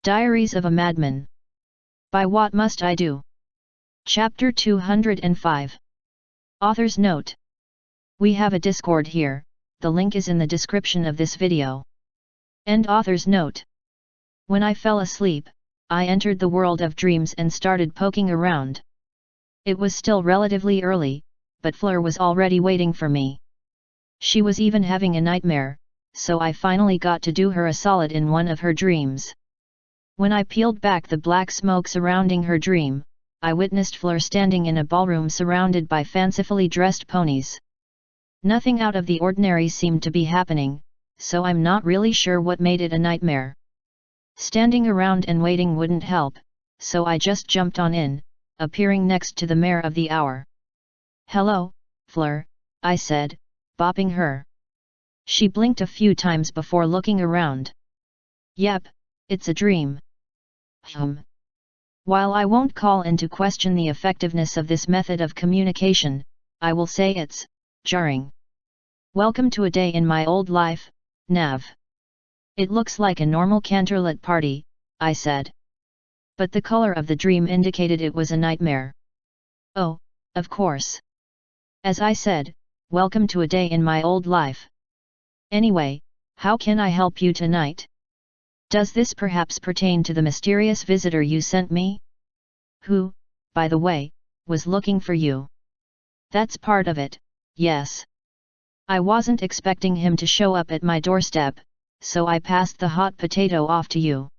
Diaries of a Madman. By What Must I Do? Chapter 205. Author's Note. We have a Discord here, the link is in the description of this video. End author's note. When I fell asleep, I entered the world of dreams and started poking around. It was still relatively early, but Fleur was already waiting for me. She was even having a nightmare, so I finally got to do her a solid in one of her dreams. When I peeled back the black smoke surrounding her dream, I witnessed Fleur standing in a ballroom surrounded by fancifully dressed ponies. Nothing out of the ordinary seemed to be happening, so I'm not really sure what made it a nightmare. Standing around and waiting wouldn't help, so I just jumped on in, appearing next to the mare of the hour. "Hello, Fleur," I said, bopping her. She blinked a few times before looking around. "Yep, it's a dream." While I won't call into question the effectiveness of this method of communication, I will say it's jarring. "Welcome to a day in my old life, Nav. It looks like a normal canterlet party," I said. But the color of the dream indicated it was a nightmare. "Oh, of course. As I said, welcome to a day in my old life. Anyway, how can I help you tonight? Does this perhaps pertain to the mysterious visitor you sent me? Who, by the way, was looking for you?" "That's part of it, yes. I wasn't expecting him to show up at my doorstep, so I passed the hot potato off to you.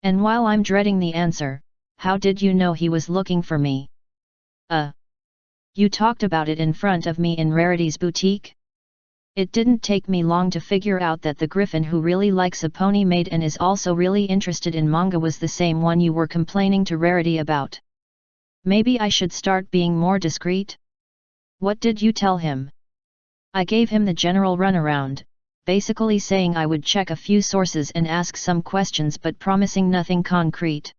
And while I'm dreading the answer, how did you know he was looking for me?" You talked about it in front of me in Rarity's boutique?" It didn't take me long to figure out that the griffin who really likes a pony maid and is also really interested in manga was the same one you were complaining to Rarity about. Maybe I should start being more discreet? "What did you tell him?" I gave him the general runaround, basically saying I would check a few sources and ask some questions but promising nothing concrete.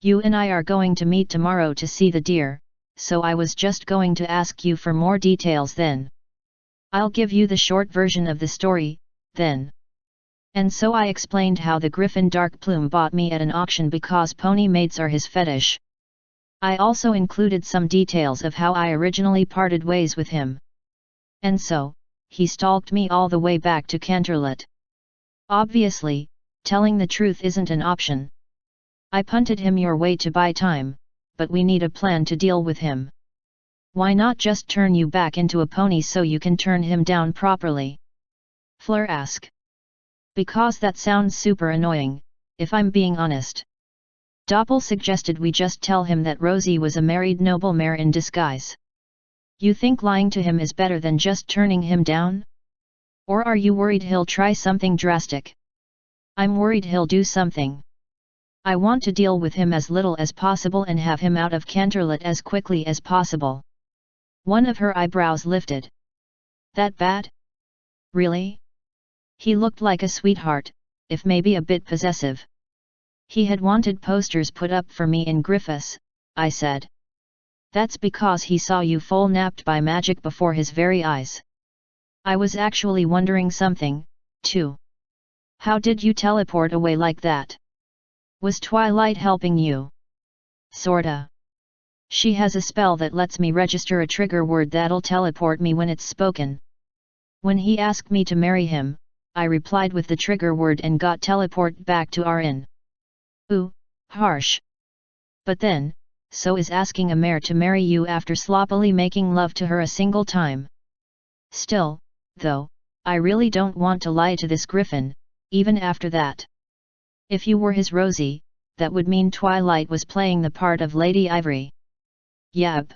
"You and I are going to meet tomorrow to see the deer, so I was just going to ask you for more details then. I'll give you the short version of the story, then." And so I explained how the griffin Dark Plume bought me at an auction because pony maids are his fetish. I also included some details of how I originally parted ways with him. And so, he stalked me all the way back to Canterlot. Obviously, telling the truth isn't an option. I punted him your way to buy time, but we need a plan to deal with him. Why not just turn you back into a pony so you can turn him down properly?" Fleur asked. "Because that sounds super annoying, if I'm being honest." Doppel suggested we just tell him that Rosie was a married noble mare in disguise. "You think lying to him is better than just turning him down? Or are you worried he'll try something drastic?" "I'm worried he'll do something. I want to deal with him as little as possible and have him out of Canterlot as quickly as possible." One of her eyebrows lifted. "That bad? Really?" He looked like a sweetheart, if maybe a bit possessive. "He had wanted posters put up for me in Griffiths," I said. "That's because he saw you full napped by magic before his very eyes. I was actually wondering something, too. How did you teleport away like that? Was Twilight helping you?" "Sorta. She has a spell that lets me register a trigger word that'll teleport me when it's spoken. When he asked me to marry him, I replied with the trigger word and got teleport back to our inn." "Ooh, harsh. But then, so is asking a mare to marry you after sloppily making love to her a single time. Still, though, I really don't want to lie to this griffin, even after that. If you were his Rosie, that would mean Twilight was playing the part of Lady Ivory. Yep.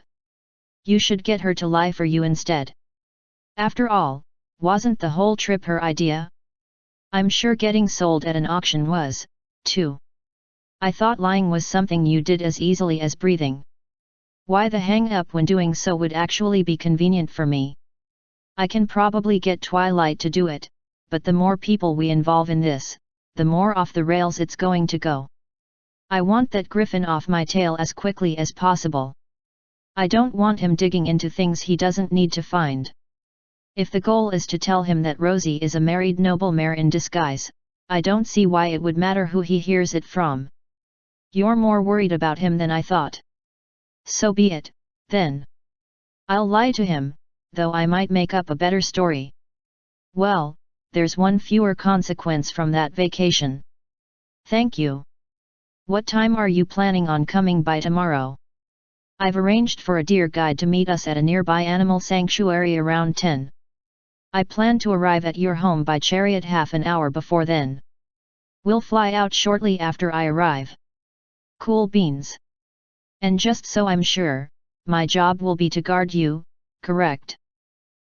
You should get her to lie for you instead. After all, wasn't the whole trip her idea? I'm sure getting sold at an auction was, too. I thought lying was something you did as easily as breathing. Why the hang up when doing so would actually be convenient for me? I can probably get Twilight to do it, but the more people we involve in this, the more off the rails it's going to go. I want that griffin off my tail as quickly as possible. I don't want him digging into things he doesn't need to find. If the goal is to tell him that Rosie is a married noble mare in disguise, I don't see why it would matter who he hears it from. You're more worried about him than I thought. So be it, then. I'll lie to him, though I might make up a better story. Well, there's one fewer consequence from that vacation. Thank you. What time are you planning on coming by tomorrow? I've arranged for a deer guide to meet us at a nearby animal sanctuary around 10. I plan to arrive at your home by chariot half an hour before then. We'll fly out shortly after I arrive. Cool beans. And just so I'm sure, my job will be to guard you, correct?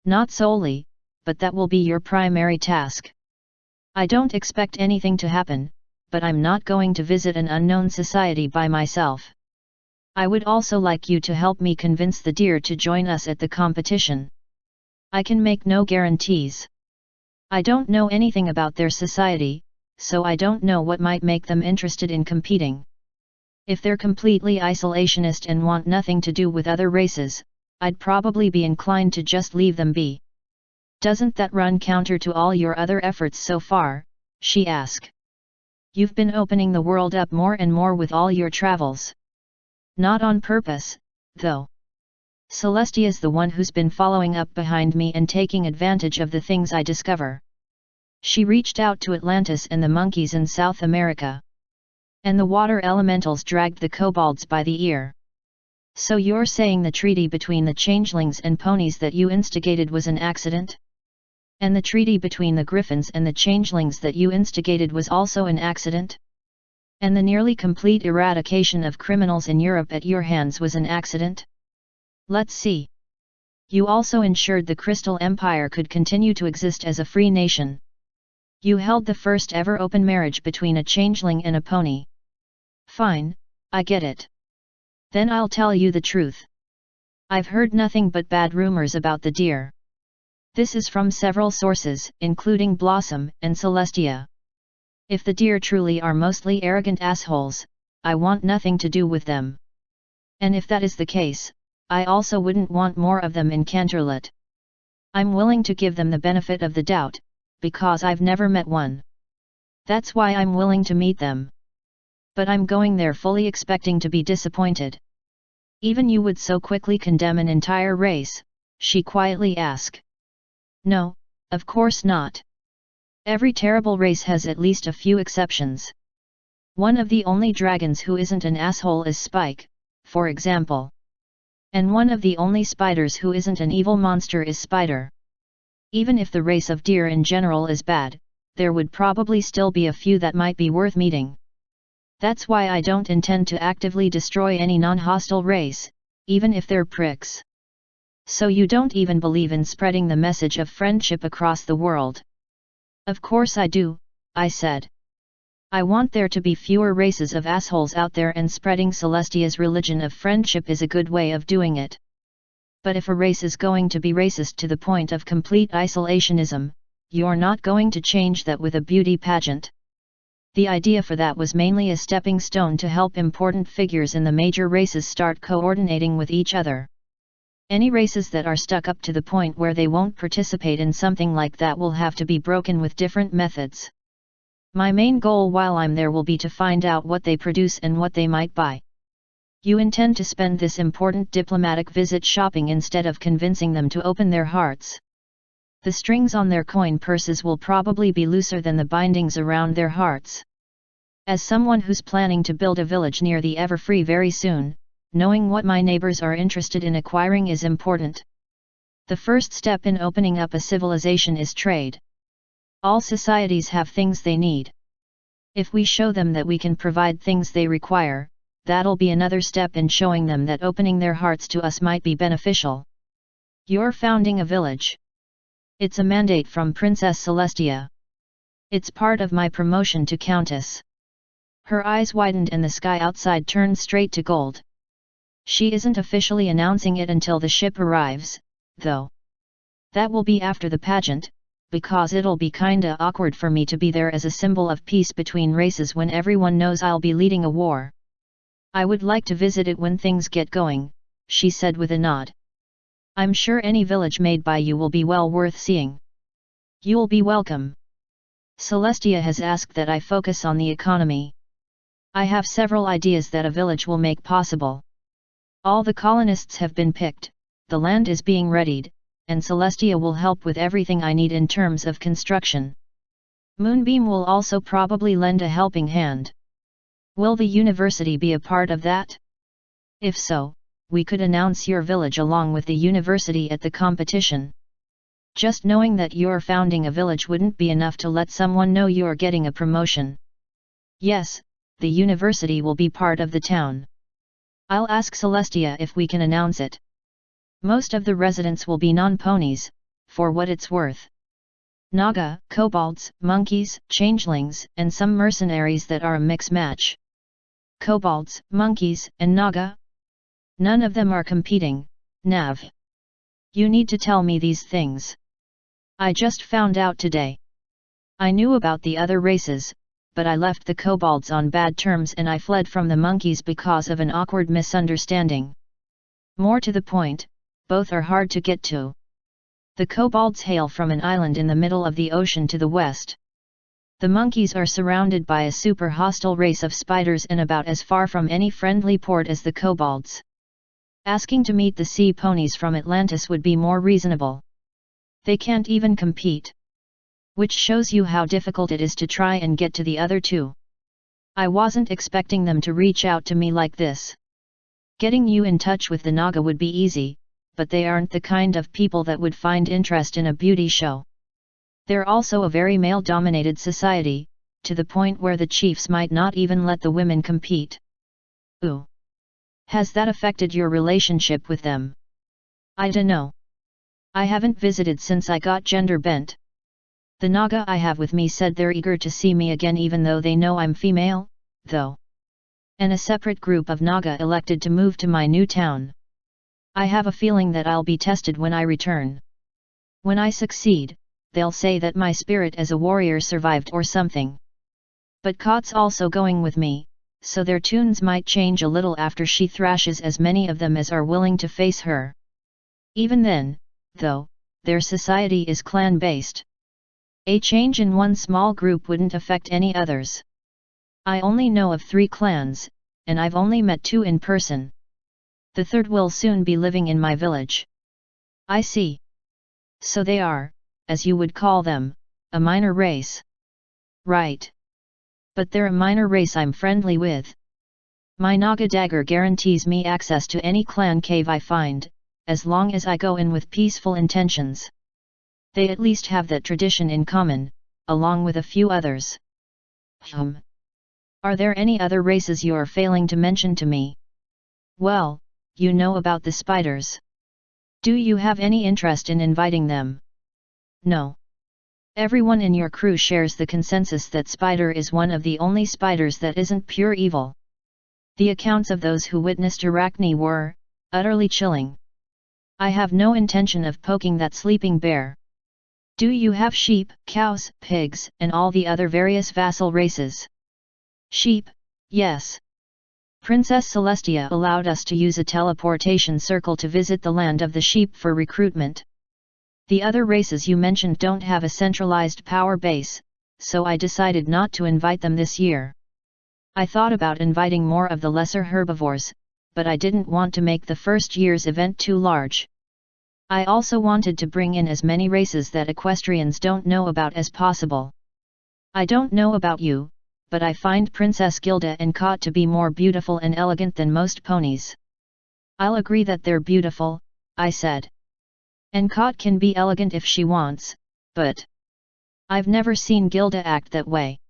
Not solely, but that will be your primary task. I don't expect anything to happen, but I'm not going to visit an unknown society by myself. I would also like you to help me convince the deer to join us at the competition. I can make no guarantees. I don't know anything about their society, so I don't know what might make them interested in competing. If they're completely isolationist and want nothing to do with other races, I'd probably be inclined to just leave them be. Doesn't that run counter to all your other efforts so far? She asked. You've been opening the world up more and more with all your travels. Not on purpose, though. Celestia's the one who's been following up behind me and taking advantage of the things I discover. She reached out to Atlantis and the monkeys in South America. And the water elementals dragged the kobolds by the ear. So you're saying the treaty between the changelings and ponies that you instigated was an accident? And the treaty between the griffins and the changelings that you instigated was also an accident? And the nearly complete eradication of criminals in Europe at your hands was an accident? Let's see. You also ensured the Crystal Empire could continue to exist as a free nation. You held the first ever open marriage between a changeling and a pony. Fine, I get it. Then I'll tell you the truth. I've heard nothing but bad rumors about the deer. This is from several sources, including Blossom and Celestia. If the deer truly are mostly arrogant assholes, I want nothing to do with them. And if that is the case, I also wouldn't want more of them in Canterlot. I'm willing to give them the benefit of the doubt, because I've never met one. That's why I'm willing to meet them. But I'm going there fully expecting to be disappointed. Even you would so quickly condemn an entire race? She quietly asked. No, of course not. Every terrible race has at least a few exceptions. One of the only dragons who isn't an asshole is Spike, for example. And one of the only spiders who isn't an evil monster is Spider. Even if the race of deer in general is bad, there would probably still be a few that might be worth meeting. That's why I don't intend to actively destroy any non-hostile race, even if they're pricks. So you don't even believe in spreading the message of friendship across the world? Of course I do, I said. I want there to be fewer races of assholes out there, and spreading Celestia's religion of friendship is a good way of doing it. But if a race is going to be racist to the point of complete isolationism, you're not going to change that with a beauty pageant. The idea for that was mainly a stepping stone to help important figures in the major races start coordinating with each other. Any races that are stuck up to the point where they won't participate in something like that will have to be broken with different methods. My main goal while I'm there will be to find out what they produce and what they might buy. You intend to spend this important diplomatic visit shopping instead of convincing them to open their hearts. The strings on their coin purses will probably be looser than the bindings around their hearts. As someone who's planning to build a village near the Everfree very soon, knowing what my neighbors are interested in acquiring is important. The first step in opening up a civilization is trade. All societies have things they need. If we show them that we can provide things they require, that'll be another step in showing them that opening their hearts to us might be beneficial. You're founding a village. It's a mandate from Princess Celestia. It's part of my promotion to Countess. Her eyes widened and the sky outside turned straight to gold. She isn't officially announcing it until the ship arrives, though. That will be after the pageant, because it'll be kinda awkward for me to be there as a symbol of peace between races when everyone knows I'll be leading a war. I would like to visit it when things get going, she said with a nod. I'm sure any village made by you will be well worth seeing. You'll be welcome. Celestia has asked that I focus on the economy. I have several ideas that a village will make possible. All the colonists have been picked, the land is being readied, and Celestia will help with everything I need in terms of construction. Moonbeam will also probably lend a helping hand. Will the university be a part of that? If so, we could announce your village along with the university at the competition. Just knowing that you're founding a village wouldn't be enough to let someone know you're getting a promotion. Yes, the university will be part of the town. I'll ask Celestia if we can announce it. Most of the residents will be non-ponies, for what it's worth. Naga, kobolds, monkeys, changelings, and some mercenaries that are a mix-match. Kobolds, monkeys, and Naga? None of them are competing, Nav. You need to tell me these things. I just found out today. I knew about the other races, but I left the kobolds on bad terms and I fled from the monkeys because of an awkward misunderstanding. More to the point, both are hard to get to. The kobolds hail from an island in the middle of the ocean to the west. The monkeys are surrounded by a super hostile race of spiders and about as far from any friendly port as the kobolds. Asking to meet the sea ponies from Atlantis would be more reasonable. They can't even compete. Which shows you how difficult it is to try and get to the other two. I wasn't expecting them to reach out to me like this. Getting you in touch with the Naga would be easy, but they aren't the kind of people that would find interest in a beauty show. They're also a very male-dominated society, to the point where the chiefs might not even let the women compete. Ooh. Has that affected your relationship with them? I dunno. I haven't visited since I got gender bent. The Naga I have with me said they're eager to see me again even though they know I'm female, though. And a separate group of Naga elected to move to my new town. I have a feeling that I'll be tested when I return. When I succeed, they'll say that my spirit as a warrior survived or something. But Kot's also going with me, so their tunes might change a little after she thrashes as many of them as are willing to face her. Even then, though, their society is clan-based. A change in one small group wouldn't affect any others. I only know of 3 clans, and I've only met 2 in person. The third will soon be living in my village. I see. So they are, as you would call them, a minor race. Right. But they're a minor race I'm friendly with. My Naga dagger guarantees me access to any clan cave I find, as long as I go in with peaceful intentions. They at least have that tradition in common, along with a few others. Are there any other races you're failing to mention to me? Well, you know about the spiders. Do you have any interest in inviting them? No. Everyone in your crew shares the consensus that Spider is one of the only spiders that isn't pure evil. The accounts of those who witnessed Arachne were utterly chilling. I have no intention of poking that sleeping bear. Do you have sheep, cows, pigs, and all the other various vassal races? Sheep, yes. Princess Celestia allowed us to use a teleportation circle to visit the land of the sheep for recruitment. The other races you mentioned don't have a centralized power base, so I decided not to invite them this year. I thought about inviting more of the lesser herbivores, but I didn't want to make the first year's event too large. I also wanted to bring in as many races that equestrians don't know about as possible. I don't know about you, but I find Princess Gilda and Kot to be more beautiful and elegant than most ponies. I'll agree that they're beautiful, I said. And Kot can be elegant if she wants, but I've never seen Gilda act that way.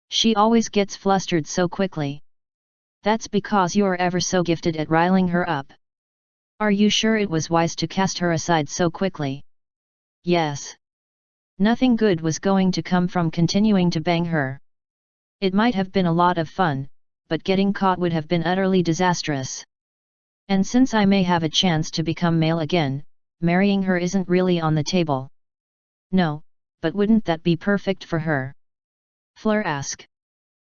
She always gets flustered so quickly. That's because you're ever so gifted at riling her up. Are you sure it was wise to cast her aside so quickly? Yes. Nothing good was going to come from continuing to bang her. It might have been a lot of fun, but getting caught would have been utterly disastrous. And since I may have a chance to become male again, marrying her isn't really on the table. No, but wouldn't that be perfect for her? Fleur asked.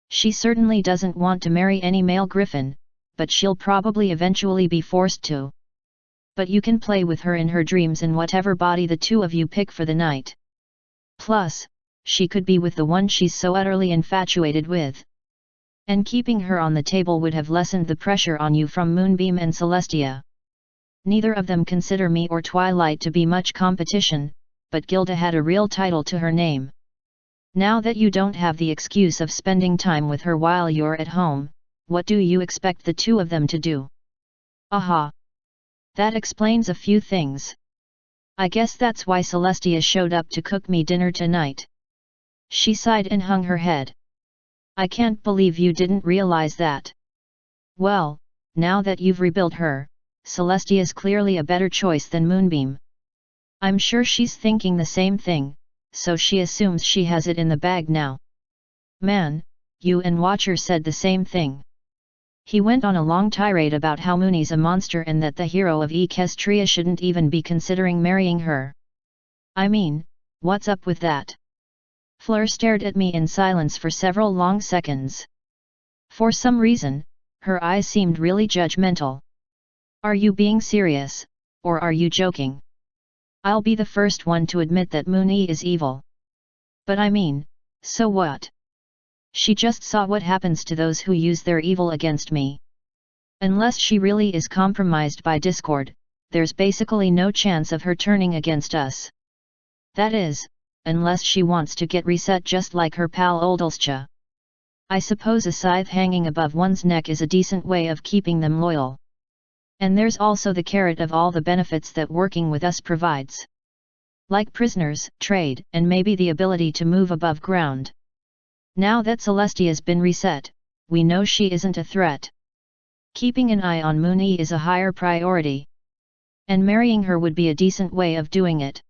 She certainly doesn't want to marry any male griffin, but she'll probably eventually be forced to. But you can play with her in her dreams in whatever body the two of you pick for the night. Plus, she could be with the one she's so utterly infatuated with. And keeping her on the table would have lessened the pressure on you from Moonbeam and Celestia. Neither of them consider me or Twilight to be much competition, but Gilda had a real title to her name. Now that you don't have the excuse of spending time with her while you're at home, what do you expect the two of them to do? Aha! That explains a few things. I guess that's why Celestia showed up to cook me dinner tonight. She sighed and hung her head. I can't believe you didn't realize that. Well, now that you've rebuilt her, Celestia's clearly a better choice than Moonbeam. I'm sure she's thinking the same thing, so she assumes she has it in the bag now. Man, you and Watcher said the same thing. He went on a long tirade about how Mooney's a monster and that the hero of Equestria shouldn't even be considering marrying her. I mean, what's up with that? Fleur stared at me in silence for several long seconds. For some reason, her eyes seemed really judgmental. Are you being serious, or are you joking? I'll be the first one to admit that Mooney is evil. But I mean, so what? She just saw what happens to those who use their evil against me. Unless she really is compromised by discord, there's basically no chance of her turning against us. That is, unless she wants to get reset just like her pal Oldelscha. I suppose a scythe hanging above one's neck is a decent way of keeping them loyal. And there's also the carrot of all the benefits that working with us provides. Like prisoners, trade, and maybe the ability to move above ground. Now that Celestia's been reset, we know she isn't a threat. Keeping an eye on Mooney is a higher priority. And marrying her would be a decent way of doing it.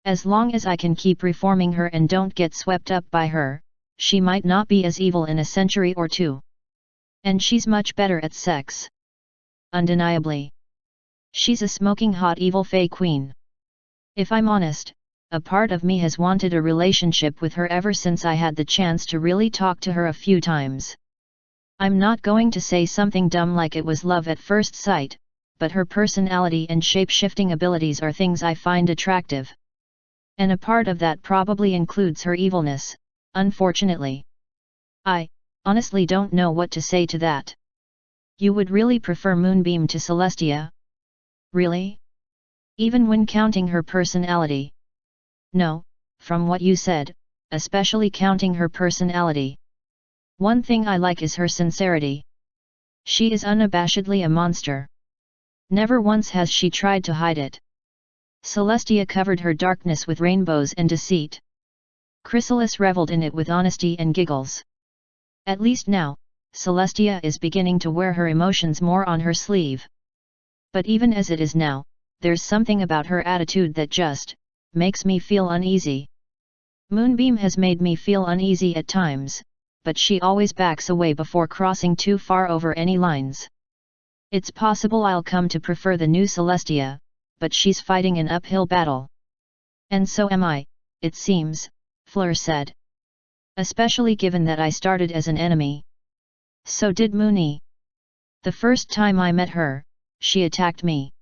As long as I can keep reforming her and don't get swept up by her, she might not be as evil in a century or two. And she's much better at sex. Undeniably. She's a smoking hot evil Fae Queen. If I'm honest, a part of me has wanted a relationship with her ever since I had the chance to really talk to her a few times. I'm not going to say something dumb like it was love at first sight, but her personality and shape-shifting abilities are things I find attractive. And a part of that probably includes her evilness, unfortunately. I honestly don't know what to say to that. You would really prefer Moonbeam to Celestia? Really? Even when counting her personality? No, from what you said, especially counting her personality. One thing I like is her sincerity. She is unabashedly a monster. Never once has she tried to hide it. Celestia covered her darkness with rainbows and deceit. Chrysalis reveled in it with honesty and giggles. At least now, Celestia is beginning to wear her emotions more on her sleeve. But even as it is now, there's something about her attitude that just makes me feel uneasy. Moonbeam has made me feel uneasy at times, but she always backs away before crossing too far over any lines. It's possible I'll come to prefer the new Celestia, but she's fighting an uphill battle. And so am I, it seems, Fleur said. Especially given that I started as an enemy. So did Mooney. The first time I met her, she attacked me.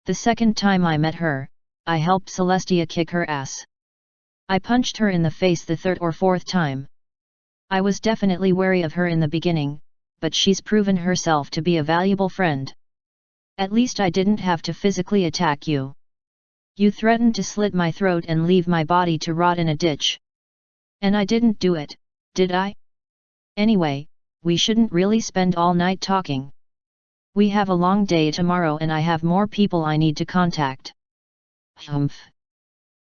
The second time I met her, I helped Celestia kick her ass. I punched her in the face the third or fourth time. I was definitely wary of her in the beginning, but she's proven herself to be a valuable friend. At least I didn't have to physically attack you. You threatened to slit my throat and leave my body to rot in a ditch. And I didn't do it, did I? Anyway, we shouldn't really spend all night talking. We have a long day tomorrow and I have more people I need to contact. Humph.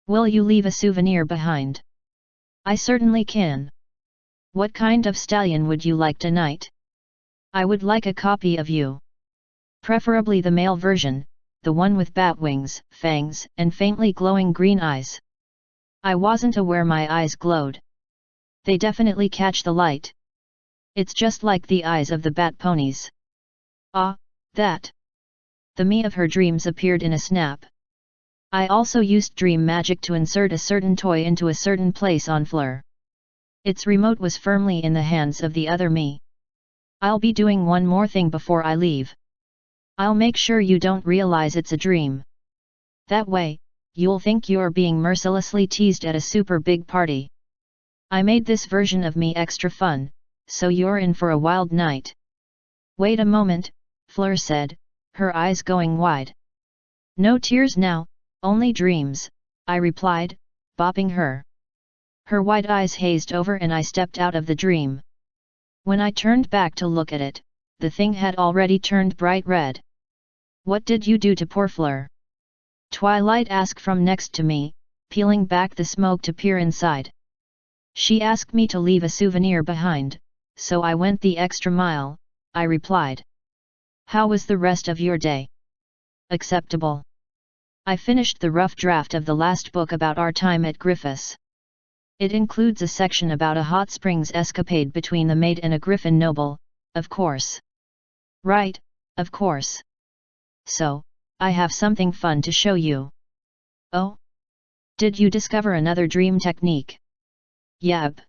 Will you leave a souvenir behind? I certainly can. What kind of stallion would you like tonight? I would like a copy of you. Preferably the male version, the one with bat wings, fangs, and faintly glowing green eyes. I wasn't aware my eyes glowed. They definitely catch the light. It's just like the eyes of the bat ponies. Ah, that. The me of her dreams appeared in a snap. I also used dream magic to insert a certain toy into a certain place on Fleur. Its remote was firmly in the hands of the other me. I'll be doing one more thing before I leave. I'll make sure you don't realize it's a dream. That way, you'll think you're being mercilessly teased at a super big party. I made this version of me extra fun, so you're in for a wild night. Wait a moment, Fleur said, her eyes going wide. No tears now, only dreams, I replied, bopping her. Her wide eyes hazed over and I stepped out of the dream. When I turned back to look at it, the thing had already turned bright red. What did you do to poor Fleur? Twilight asked from next to me, peeling back the smoke to peer inside. She asked me to leave a souvenir behind, so I went the extra mile, I replied. How was the rest of your day? Acceptable. I finished the rough draft of the last book about our time at Griffiths. It includes a section about a hot springs escapade between the maid and a griffin noble, of course. Right, of course. So, I have something fun to show you. Oh? Did you discover another dream technique? Yep.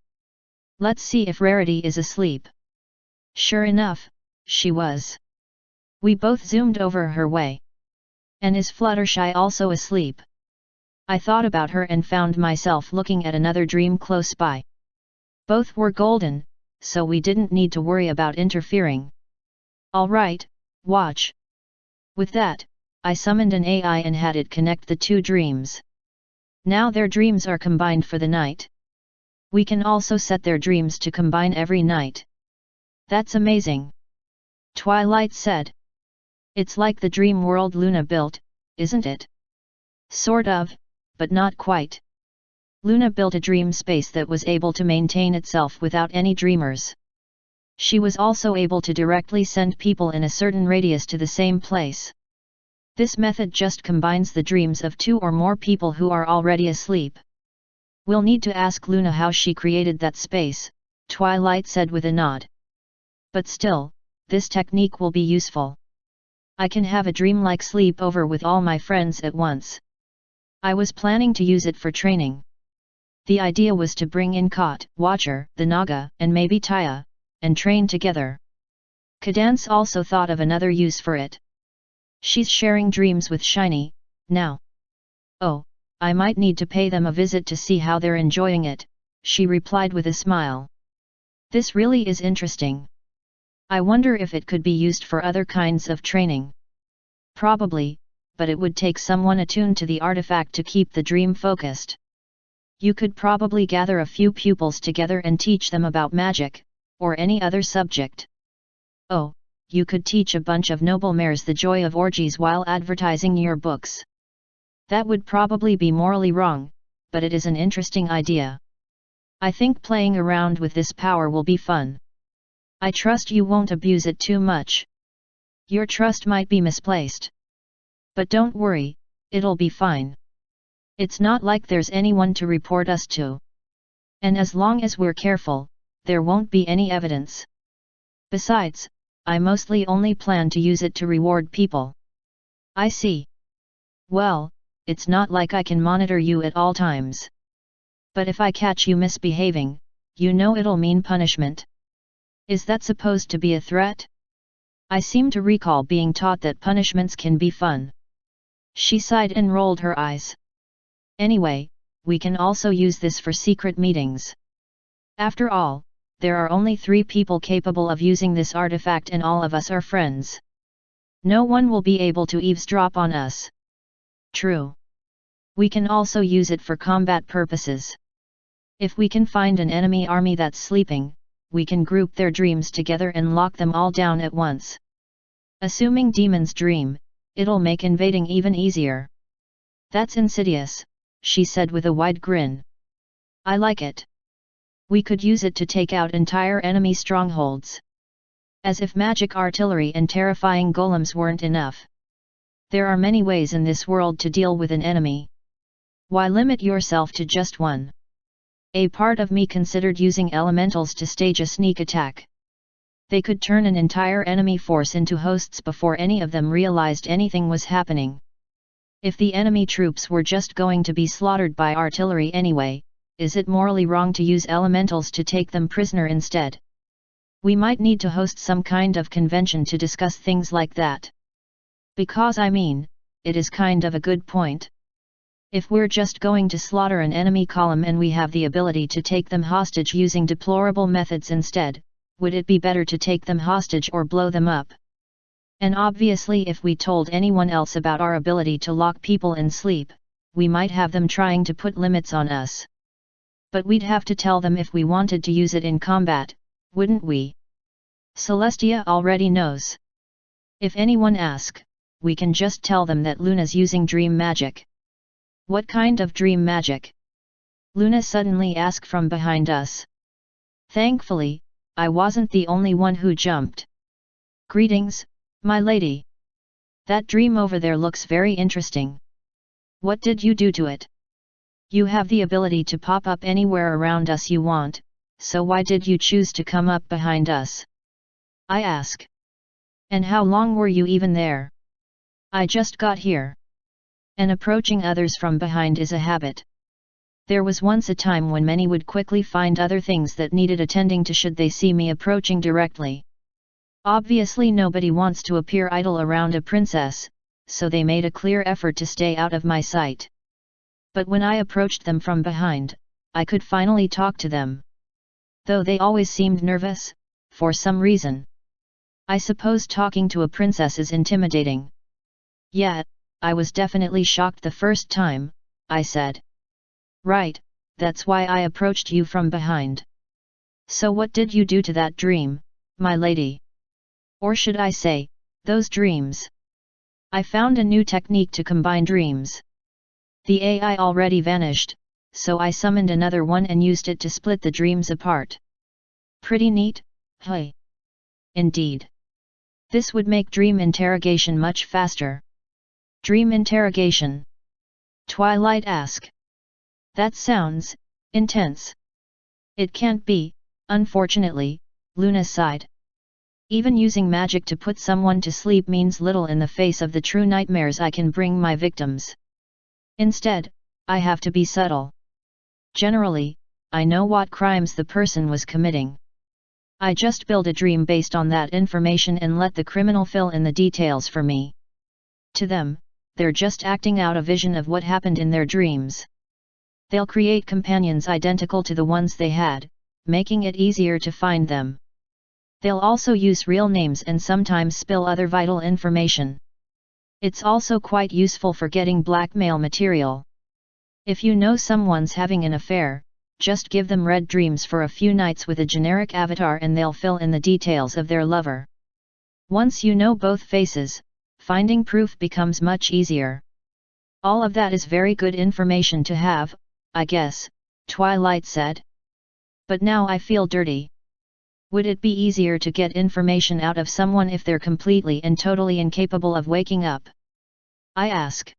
Let's see if Rarity is asleep. Sure enough, she was. We both zoomed over her way. And is Fluttershy also asleep? I thought about her and found myself looking at another dream close by. Both were golden, so we didn't need to worry about interfering. Alright, watch. With that, I summoned an AI and had it connect the two dreams. Now their dreams are combined for the night. We can also set their dreams to combine every night. That's amazing. Twilight said. It's like the dream world Luna built, isn't it? Sort of, but not quite. Luna built a dream space that was able to maintain itself without any dreamers. She was also able to directly send people in a certain radius to the same place. This method just combines the dreams of two or more people who are already asleep. We'll need to ask Luna how she created that space, Twilight said with a nod. But still, this technique will be useful. I can have a dreamlike sleepover with all my friends at once. I was planning to use it for training. The idea was to bring in Kot, Watcher, the Naga, and maybe Taya, and train together. Cadance also thought of another use for it. She's sharing dreams with Shiny, now. Oh, I might need to pay them a visit to see how they're enjoying it, she replied with a smile. This really is interesting. I wonder if it could be used for other kinds of training. Probably, but it would take someone attuned to the artifact to keep the dream focused. You could probably gather a few pupils together and teach them about magic, or any other subject. Oh, you could teach a bunch of noble mares the joy of orgies while advertising your books. That would probably be morally wrong, but it is an interesting idea. I think playing around with this power will be fun. I trust you won't abuse it too much. Your trust might be misplaced. But don't worry, it'll be fine. It's not like there's anyone to report us to. And as long as we're careful, there won't be any evidence. Besides, I mostly only plan to use it to reward people. I see. Well, it's not like I can monitor you at all times. But if I catch you misbehaving, you know it'll mean punishment. Is that supposed to be a threat? I seem to recall being taught that punishments can be fun. She sighed and rolled her eyes. Anyway, we can also use this for secret meetings. After all, there are only 3 people capable of using this artifact and all of us are friends. No one will be able to eavesdrop on us. True. We can also use it for combat purposes. If we can find an enemy army that's sleeping, we can group their dreams together and lock them all down at once. Assuming demons dream, it'll make invading even easier. That's insidious, she said with a wide grin. I like it. We could use it to take out entire enemy strongholds. As if magic artillery and terrifying golems weren't enough. There are many ways in this world to deal with an enemy. Why limit yourself to just one? A part of me considered using elementals to stage a sneak attack. They could turn an entire enemy force into hosts before any of them realized anything was happening. If the enemy troops were just going to be slaughtered by artillery anyway, is it morally wrong to use elementals to take them prisoner instead? We might need to host some kind of convention to discuss things like that. Because I mean, it is kind of a good point. If we're just going to slaughter an enemy column and we have the ability to take them hostage using deplorable methods instead, would it be better to take them hostage or blow them up? And obviously if we told anyone else about our ability to lock people in sleep, we might have them trying to put limits on us. But we'd have to tell them if we wanted to use it in combat, wouldn't we? Celestia already knows. If anyone asks, we can just tell them that Luna's using dream magic. What kind of dream magic? Luna suddenly asked from behind us. Thankfully, I wasn't the only one who jumped. Greetings, my lady. That dream over there looks very interesting. What did you do to it? You have the ability to pop up anywhere around us you want, so why did you choose to come up behind us? I ask. And how long were you even there? I just got here. And approaching others from behind is a habit. There was once a time when many would quickly find other things that needed attending to should they see me approaching directly. Obviously nobody wants to appear idle around a princess, so they made a clear effort to stay out of my sight. But when I approached them from behind, I could finally talk to them. Though they always seemed nervous, for some reason. I suppose talking to a princess is intimidating. Yeah, I was definitely shocked the first time, I said. Right, that's why I approached you from behind. So what did you do to that dream, my lady? Or should I say, those dreams? I found a new technique to combine dreams. The AI already vanished, so I summoned another one and used it to split the dreams apart. Pretty neat, hey? Indeed. This would make dream interrogation much faster. Dream interrogation? Twilight asked. That sounds intense. It can't be, unfortunately, Luna sighed. Even using magic to put someone to sleep means little in the face of the true nightmares I can bring my victims. Instead, I have to be subtle. Generally, I know what crimes the person was committing. I just build a dream based on that information and let the criminal fill in the details for me. To them, they're just acting out a vision of what happened in their dreams. They'll create companions identical to the ones they had, making it easier to find them. They'll also use real names and sometimes spill other vital information. It's also quite useful for getting blackmail material. If you know someone's having an affair, just give them red dreams for a few nights with a generic avatar and they'll fill in the details of their lover. Once you know both faces, finding proof becomes much easier. All of that is very good information to have, I guess, Twilight said. But now I feel dirty. Would it be easier to get information out of someone if they're completely and totally incapable of waking up? I ask.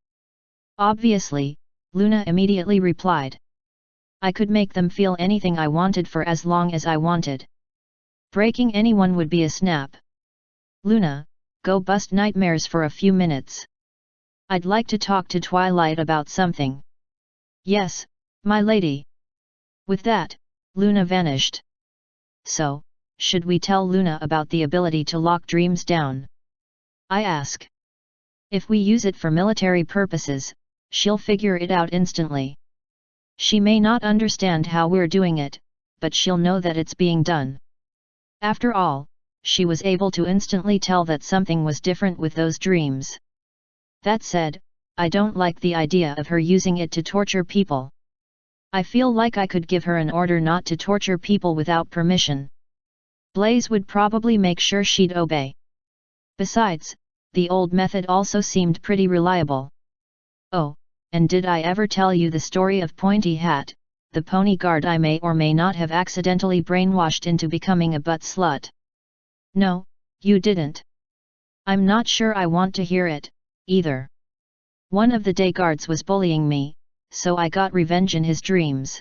Obviously, Luna immediately replied. I could make them feel anything I wanted for as long as I wanted. Breaking anyone would be a snap. Luna, go bust nightmares for a few minutes. I'd like to talk to Twilight about something. Yes, my lady. With that, Luna vanished. So, should we tell Luna about the ability to lock dreams down? I ask. If we use it for military purposes, she'll figure it out instantly. She may not understand how we're doing it, but she'll know that it's being done. After all, she was able to instantly tell that something was different with those dreams. That said, I don't like the idea of her using it to torture people. I feel like I could give her an order not to torture people without permission. Blaze would probably make sure she'd obey. Besides, the old method also seemed pretty reliable. Oh, and did I ever tell you the story of Pointy Hat, the pony guard I may or may not have accidentally brainwashed into becoming a butt slut? No, you didn't. I'm not sure I want to hear it, either. One of the day guards was bullying me, so I got revenge in his dreams.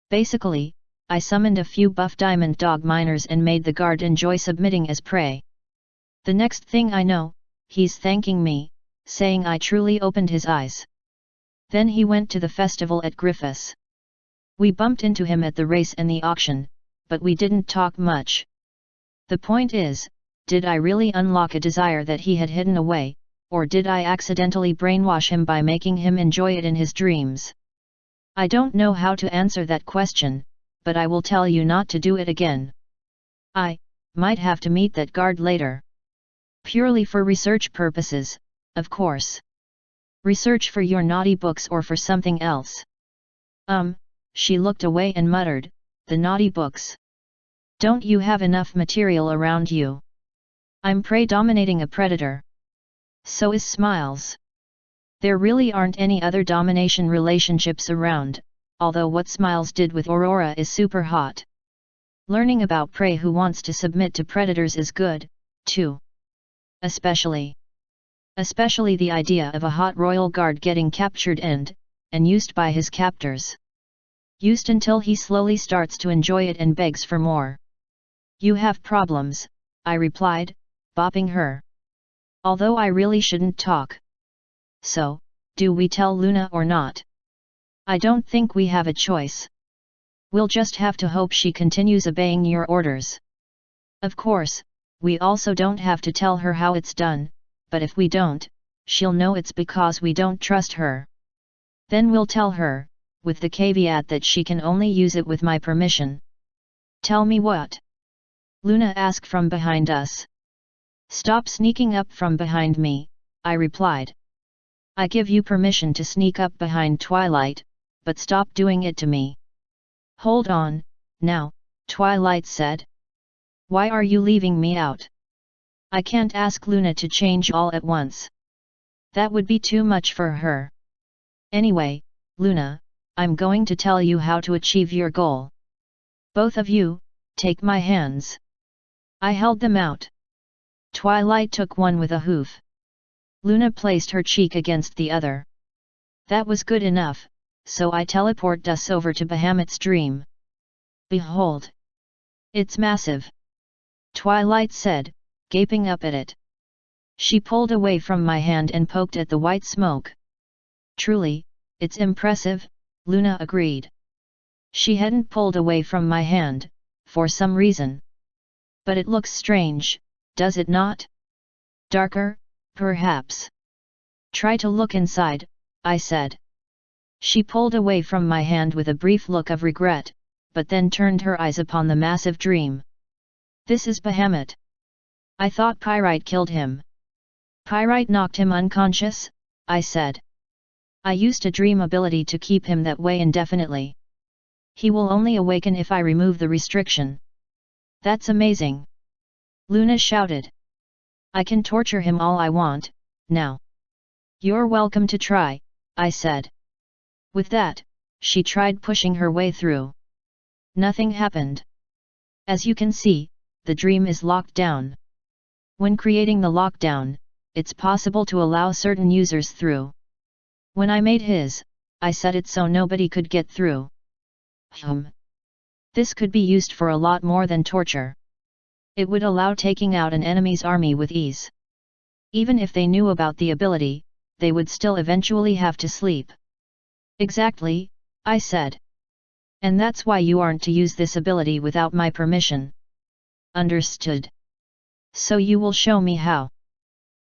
Basically, I summoned a few buff diamond dog miners and made the guard enjoy submitting as prey. The next thing I know, he's thanking me, saying I truly opened his eyes. Then he went to the festival at Griffiths. We bumped into him at the race and the auction, but we didn't talk much. The point is, did I really unlock a desire that he had hidden away, or did I accidentally brainwash him by making him enjoy it in his dreams? I don't know how to answer that question, but I will tell you not to do it again. I might have to meet that guard later. Purely for research purposes, of course. Research for your naughty books or for something else? She looked away and muttered, the naughty books. Don't you have enough material around you? I'm prey dominating a predator. So is Smiles. There really aren't any other domination relationships around, although what Smiles did with Aurora is super hot. Learning about prey who wants to submit to predators is good, too. Especially the idea of a hot royal guard getting captured and used by his captors. Used until he slowly starts to enjoy it and begs for more. You have problems, I replied, bopping her. Although I really shouldn't talk. So, do we tell Luna or not? I don't think we have a choice. We'll just have to hope she continues obeying your orders. Of course, we also don't have to tell her how it's done, but if we don't, she'll know it's because we don't trust her. Then we'll tell her, with the caveat that she can only use it with my permission. Tell me what? Luna asked from behind us. Stop sneaking up from behind me, I replied. I give you permission to sneak up behind Twilight, but stop doing it to me. Hold on, now, Twilight said. Why are you leaving me out? I can't ask Luna to change all at once. That would be too much for her. Anyway, Luna, I'm going to tell you how to achieve your goal. Both of you, take my hands. I held them out. Twilight took one with a hoof. Luna placed her cheek against the other. That was good enough, so I teleported us over to Bahamut's dream. Behold! It's massive! Twilight said, gaping up at it. She pulled away from my hand and poked at the white smoke. Truly, it's impressive, Luna agreed. She hadn't pulled away from my hand, for some reason. But it looks strange, does it not? Darker, perhaps. Try to look inside, I said. She pulled away from my hand with a brief look of regret, but then turned her eyes upon the massive dream. This is Bahamut. I thought Pyrite killed him. Pyrite knocked him unconscious, I said. I used a dream ability to keep him that way indefinitely. He will only awaken if I remove the restriction. That's amazing! Luna shouted. I can torture him all I want, now. You're welcome to try, I said. With that, she tried pushing her way through. Nothing happened. As you can see, the dream is locked down. When creating the lockdown, it's possible to allow certain users through. When I made his, I set it so nobody could get through. This could be used for a lot more than torture. It would allow taking out an enemy's army with ease. Even if they knew about the ability, they would still eventually have to sleep. Exactly, I said. And that's why you aren't to use this ability without my permission. Understood. So you will show me how?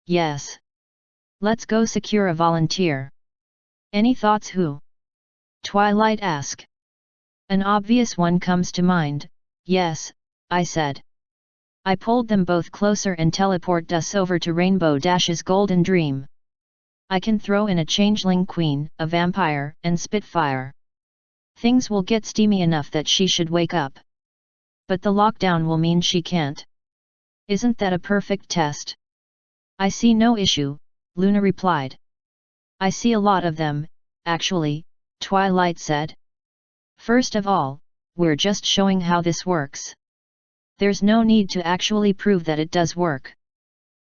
Yes. Let's go secure a volunteer. Any thoughts who? Twilight asked. An obvious one comes to mind, yes, I said. I pulled them both closer and teleported us over to Rainbow Dash's golden dream. I can throw in a changeling queen, a vampire, and Spitfire. Things will get steamy enough that she should wake up. But the lockdown will mean she can't. Isn't that a perfect test? I see no issue, Luna replied. I see a lot of them, actually, Twilight said. First of all, we're just showing how this works. There's no need to actually prove that it does work.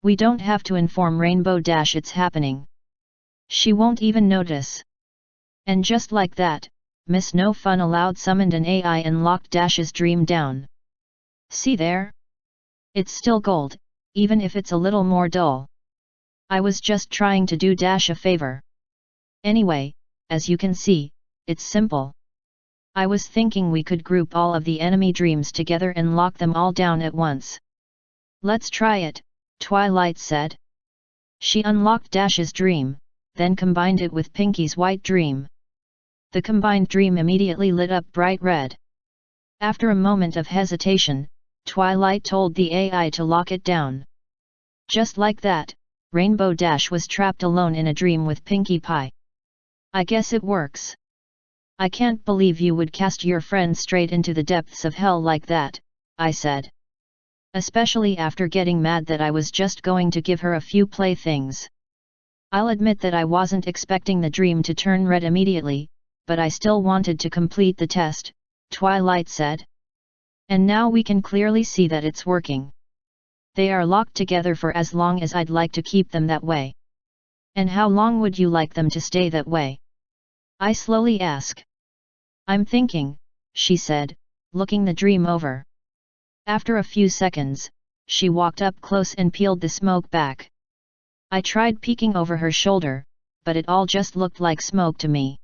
We don't have to inform Rainbow Dash it's happening. She won't even notice. And just like that, Miss No Fun allowed summoned an AI and locked Dash's dream down. See there? It's still gold, even if it's a little more dull. I was just trying to do Dash a favor. Anyway, as you can see, it's simple. I was thinking we could group all of the enemy dreams together and lock them all down at once. Let's try it, Twilight said. She unlocked Dash's dream, then combined it with Pinky's white dream. The combined dream immediately lit up bright red. After a moment of hesitation, Twilight told the AI to lock it down. Just like that, Rainbow Dash was trapped alone in a dream with Pinkie Pie. I guess it works. I can't believe you would cast your friend straight into the depths of hell like that, I said. Especially after getting mad that I was just going to give her a few playthings. I'll admit that I wasn't expecting the dream to turn red immediately, but I still wanted to complete the test, Twilight said. And now we can clearly see that it's working. They are locked together for as long as I'd like to keep them that way. And how long would you like them to stay that way? I slowly asked. I'm thinking, she said, looking the dream over. After a few seconds, she walked up close and peeled the smoke back. I tried peeking over her shoulder, but it all just looked like smoke to me.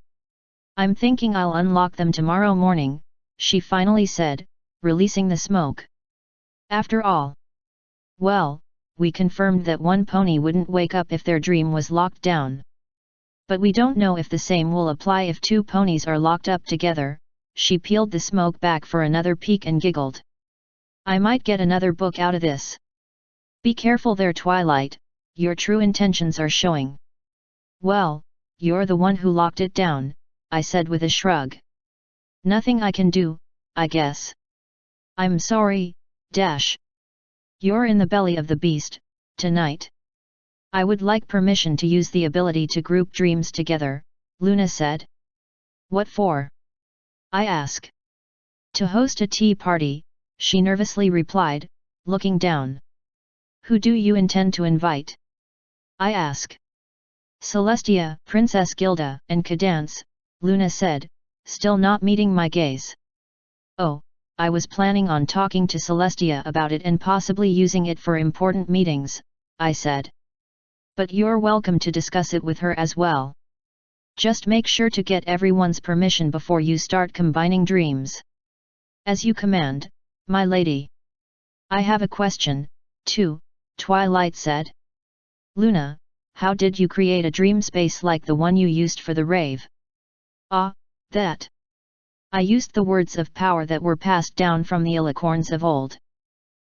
I'm thinking I'll unlock them tomorrow morning, she finally said, releasing the smoke. After all. Well, we confirmed that one pony wouldn't wake up if their dream was locked down. But we don't know if the same will apply if two ponies are locked up together. She peeled the smoke back for another peek and giggled. I might get another book out of this. Be careful there, Twilight, your true intentions are showing. Well, you're the one who locked it down, I said with a shrug. Nothing I can do, I guess. I'm sorry, Dash. You're in the belly of the beast, tonight. I would like permission to use the ability to group dreams together, Luna said. What for? I asked. To host a tea party, she nervously replied, looking down. Who do you intend to invite? I asked. Celestia, Princess Gilda, and Cadance, Luna said, still not meeting my gaze. Oh, I was planning on talking to Celestia about it and possibly using it for important meetings, I said. But you're welcome to discuss it with her as well. Just make sure to get everyone's permission before you start combining dreams. As you command, my lady. I have a question, too, Twilight said. Luna, how did you create a dream space like the one you used for the rave? Ah, that. I used the words of power that were passed down from the Alicorns of old.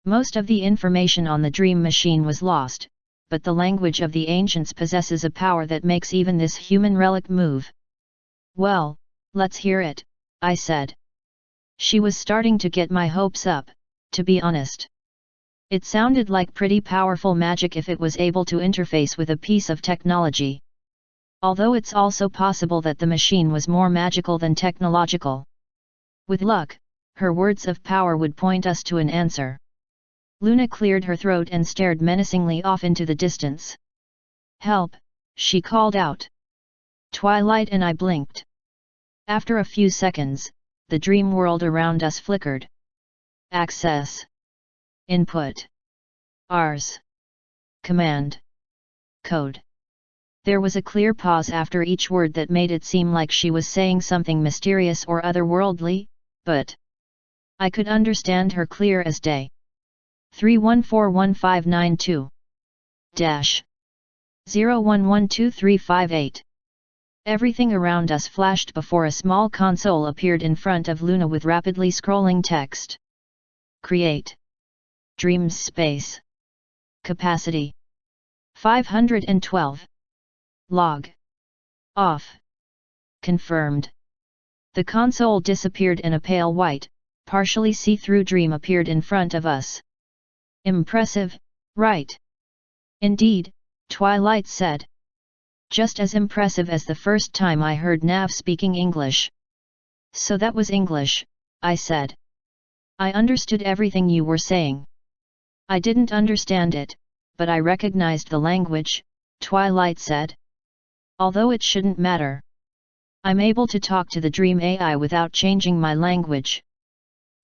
Most of the information on the dream machine was lost, but the language of the ancients possesses a power that makes even this human relic move. Well, let's hear it, I said. She was starting to get my hopes up, to be honest. It sounded like pretty powerful magic if it was able to interface with a piece of technology. Although it's also possible that the machine was more magical than technological. With luck, her words of power would point us to an answer. Luna cleared her throat and stared menacingly off into the distance. Help, she called out. Twilight and I blinked. After a few seconds, the dream world around us flickered. Access. Input. Rs. Command. Code. There was a clear pause after each word that made it seem like she was saying something mysterious or otherworldly, but I could understand her clear as day. 3141592. 0112358. Everything around us flashed before a small console appeared in front of Luna with rapidly scrolling text. Create. Dreams space. Capacity. 512. Log. Off. Confirmed. The console disappeared and a pale white, partially see-through dream appeared in front of us. Impressive, right? Indeed, Twilight said. Just as impressive as the first time I heard Nav speaking English. So that was English, I said. I understood everything you were saying. I didn't understand it, but I recognized the language, Twilight said. Although it shouldn't matter. I'm able to talk to the Dream AI without changing my language.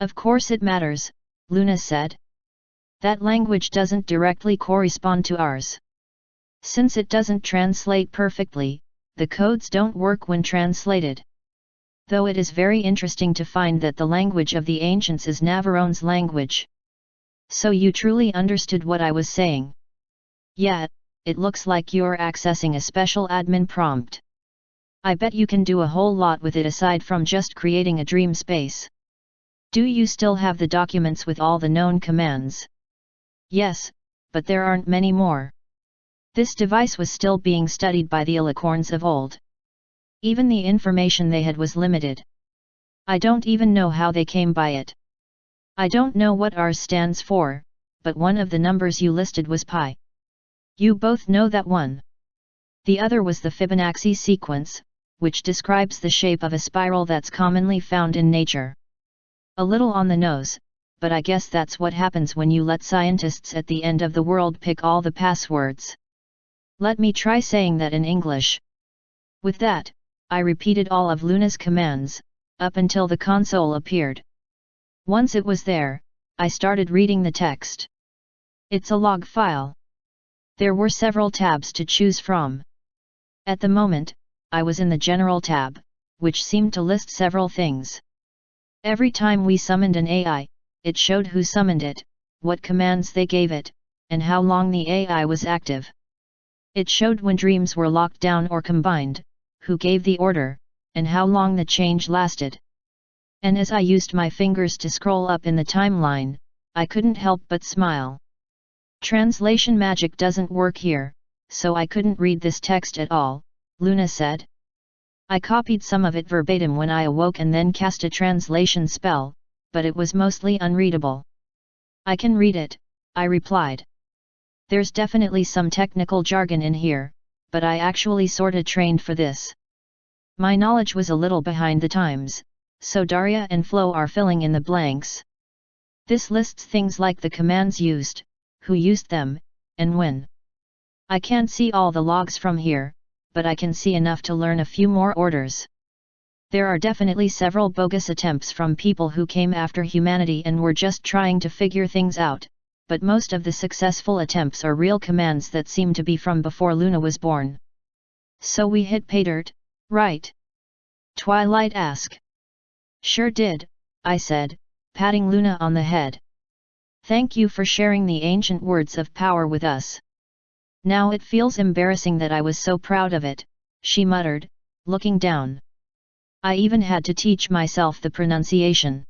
Of course it matters, Luna said. That language doesn't directly correspond to ours. Since it doesn't translate perfectly, the codes don't work when translated. Though it is very interesting to find that the language of the ancients is Navarrone's language. So you truly understood what I was saying? Yeah, it looks like you're accessing a special admin prompt. I bet you can do a whole lot with it aside from just creating a dream space. Do you still have the documents with all the known commands? Yes, but there aren't many more. This device was still being studied by the alicorns of old. Even the information they had was limited. I don't even know how they came by it. I don't know what Rs stands for, but one of the numbers you listed was pi. You both know that one. The other was the Fibonacci sequence, which describes the shape of a spiral that's commonly found in nature. A little on the nose, but I guess that's what happens when you let scientists at the end of the world pick all the passwords. Let me try saying that in English. With that, I repeated all of Luna's commands, up until the console appeared. Once it was there, I started reading the text. It's a log file. There were several tabs to choose from. At the moment, I was in the General tab, which seemed to list several things. Every time we summoned an AI, it showed who summoned it, what commands they gave it, and how long the AI was active. It showed when dreams were locked down or combined, who gave the order, and how long the change lasted. And as I used my fingers to scroll up in the timeline, I couldn't help but smile. Translation magic doesn't work here, so I couldn't read this text at all, Luna said. I copied some of it verbatim when I awoke and then cast a translation spell, but it was mostly unreadable. I can read it, I replied. There's definitely some technical jargon in here, but I actually sorta trained for this. My knowledge was a little behind the times, so Daria and Flo are filling in the blanks. This lists things like the commands used, who used them, and when. I can't see all the logs from here, but I can see enough to learn a few more orders. There are definitely several bogus attempts from people who came after humanity and were just trying to figure things out, but most of the successful attempts are real commands that seem to be from before Luna was born. So we hit pay dirt, right? Twilight asked. Sure did, I said, patting Luna on the head. Thank you for sharing the ancient words of power with us. Now it feels embarrassing that I was so proud of it, she muttered, looking down. I even had to teach myself the pronunciation.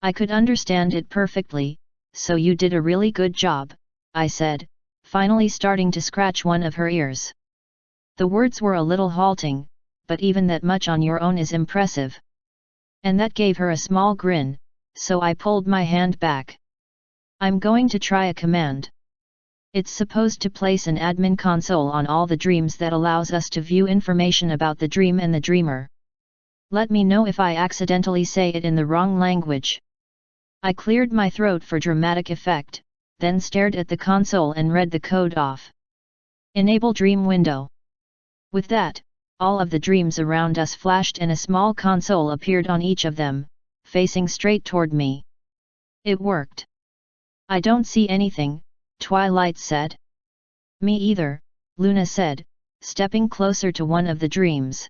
I could understand it perfectly, so you did a really good job, I said, finally starting to scratch one of her ears. The words were a little halting, but even that much on your own is impressive. And that gave her a small grin, so I pulled my hand back. I'm going to try a command. It's supposed to place an admin console on all the dreams that allows us to view information about the dream and the dreamer. Let me know if I accidentally say it in the wrong language. I cleared my throat for dramatic effect, then stared at the console and read the code off. Enable dream window. With that, all of the dreams around us flashed and a small console appeared on each of them, facing straight toward me. It worked. I don't see anything, Twilight said. Me either, Luna said, stepping closer to one of the dreams.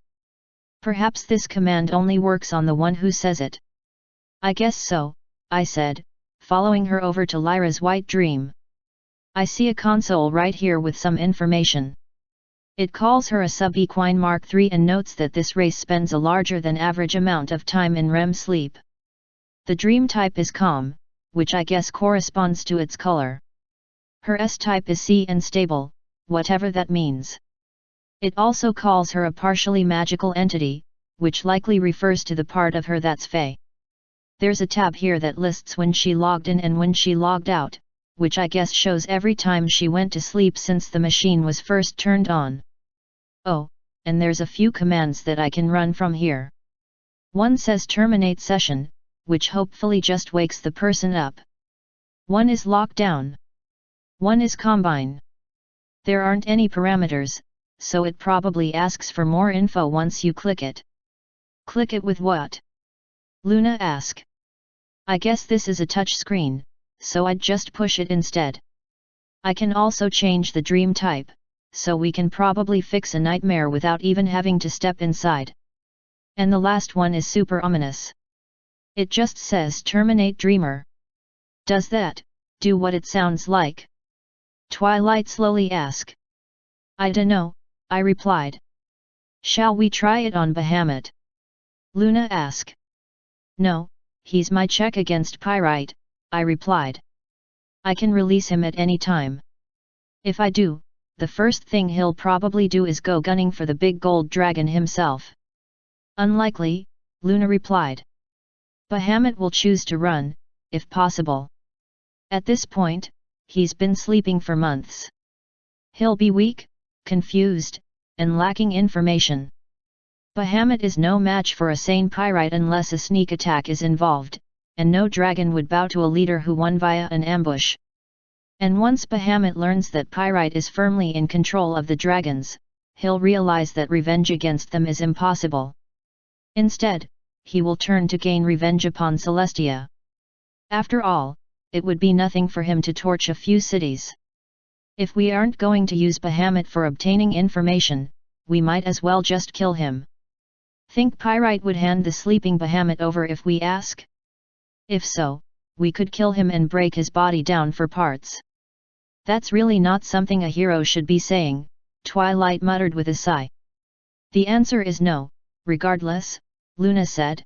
Perhaps this command only works on the one who says it. I guess so, I said, following her over to Lyra's white dream. I see a console right here with some information. It calls her a sub-equine Mark III and notes that this race spends a larger than average amount of time in REM sleep. The dream type is calm, which I guess corresponds to its color. Her S-type is sea and stable, whatever that means. It also calls her a partially magical entity, which likely refers to the part of her that's Fae. There's a tab here that lists when she logged in and when she logged out, which I guess shows every time she went to sleep since the machine was first turned on. Oh, and there's a few commands that I can run from here. One says terminate session, which hopefully just wakes the person up. One is lockdown. One is combine. There aren't any parameters, so it probably asks for more info once you click it. Click it with what? Luna asked. I guess this is a touch screen, so I'd just push it instead. I can also change the dream type, so we can probably fix a nightmare without even having to step inside. And the last one is super ominous. It just says terminate dreamer. Does that do what it sounds like? Twilight slowly asked. I dunno, I replied. Shall we try it on Bahamut? Luna asked. No, he's my check against Pyrite, I replied. I can release him at any time. If I do, the first thing he'll probably do is go gunning for the big gold dragon himself. Unlikely, Luna replied. Bahamut will choose to run, if possible. At this point, he's been sleeping for months. He'll be weak, confused, and lacking information. Bahamut is no match for a sane Pyrite unless a sneak attack is involved, and no dragon would bow to a leader who won via an ambush. And once Bahamut learns that Pyrite is firmly in control of the dragons, he'll realize that revenge against them is impossible. Instead, he will turn to gain revenge upon Celestia. After all, it would be nothing for him to torch a few cities. If we aren't going to use Bahamut for obtaining information, we might as well just kill him. Think Pyrite would hand the sleeping Bahamut over if we ask? If so, we could kill him and break his body down for parts. That's really not something a hero should be saying, Twilight muttered with a sigh. The answer is no, regardless, Luna said.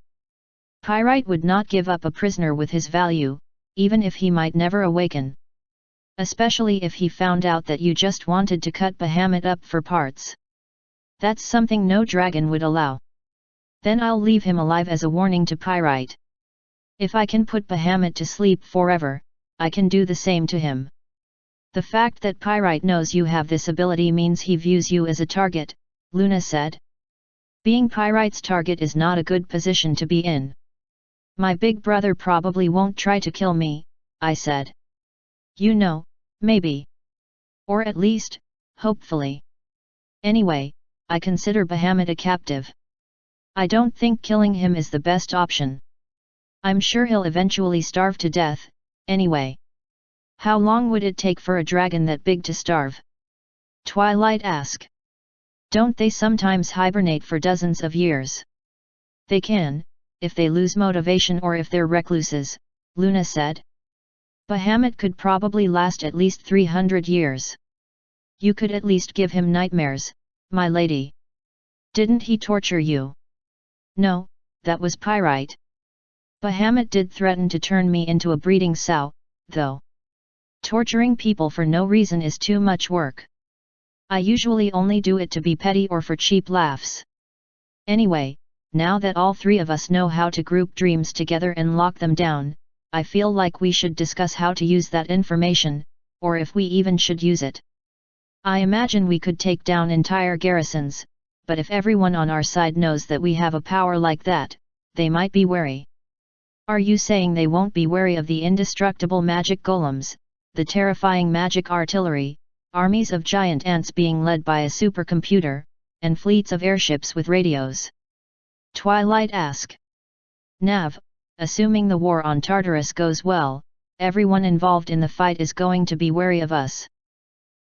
Pyrite would not give up a prisoner with his value, even if he might never awaken. Especially if he found out that you just wanted to cut Bahamut up for parts. That's something no dragon would allow. Then I'll leave him alive as a warning to Pyrite. If I can put Bahamut to sleep forever, I can do the same to him. The fact that Pyrite knows you have this ability means he views you as a target, Luna said. Being Pyrite's target is not a good position to be in. My big brother probably won't try to kill me, I said. You know, maybe. Or at least, hopefully. Anyway, I consider Bahamut a captive. I don't think killing him is the best option. I'm sure he'll eventually starve to death, anyway. How long would it take for a dragon that big to starve? Twilight asked. Don't they sometimes hibernate for dozens of years? They can, if they lose motivation or if they're recluses, Luna said. Bahamut could probably last at least 300 years. You could at least give him nightmares, my lady. Didn't he torture you? No, that was Pyrite. Bahamut did threaten to turn me into a breeding sow, though. Torturing people for no reason is too much work. I usually only do it to be petty or for cheap laughs. Anyway, now that all three of us know how to group dreams together and lock them down, I feel like we should discuss how to use that information, or if we even should use it. I imagine we could take down entire garrisons, but if everyone on our side knows that we have a power like that, they might be wary. Are you saying they won't be wary of the indestructible magic golems, the terrifying magic artillery, armies of giant ants being led by a supercomputer, and fleets of airships with radios? Twilight asked. Nav, assuming the war on Tartarus goes well, everyone involved in the fight is going to be wary of us.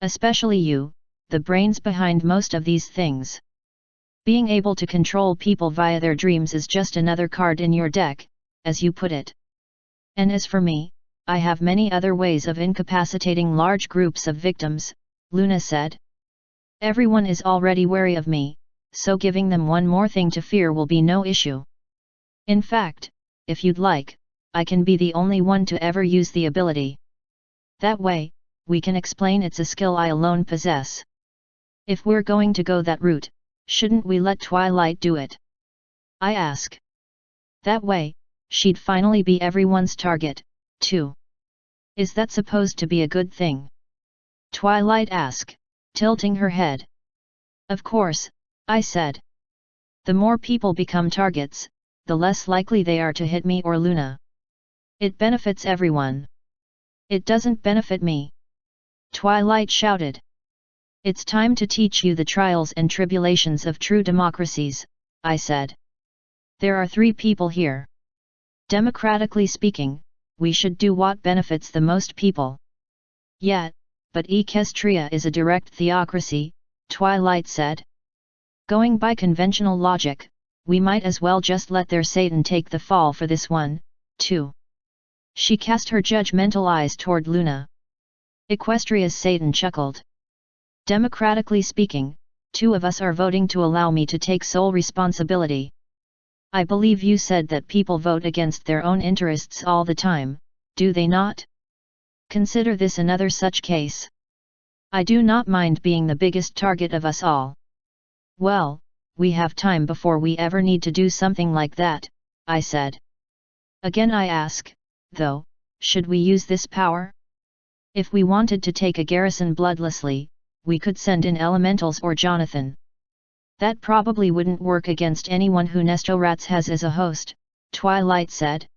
Especially you, the brains behind most of these things. Being able to control people via their dreams is just another card in your deck, as you put it. And as for me, I have many other ways of incapacitating large groups of victims, Luna said. Everyone is already wary of me, so giving them one more thing to fear will be no issue. In fact, if you'd like, I can be the only one to ever use the ability. That way, we can explain it's a skill I alone possess. If we're going to go that route, shouldn't we let Twilight do it? I ask. That way, she'd finally be everyone's target, too. Is that supposed to be a good thing? Twilight asked, tilting her head. Of course, I said. The more people become targets, the less likely they are to hit me or Luna. It benefits everyone. It doesn't benefit me. Twilight shouted. It's time to teach you the trials and tribulations of true democracies, I said. There are 3 people here. Democratically speaking, we should do what benefits the most people. Yeah, but Equestria is a direct theocracy, Twilight said. Going by conventional logic, we might as well just let their Satan take the fall for this one, too. She cast her judgmental eyes toward Luna. Equestria's Satan chuckled. Democratically speaking, two of us are voting to allow me to take sole responsibility. I believe you said that people vote against their own interests all the time, do they not? Consider this another such case. I do not mind being the biggest target of us all. Well, we have time before we ever need to do something like that, I said. Again I ask, though, should we use this power? If we wanted to take a garrison bloodlessly, we could send in elementals or Jonathan. That probably wouldn't work against anyone who Nestorats has as a host, Twilight said.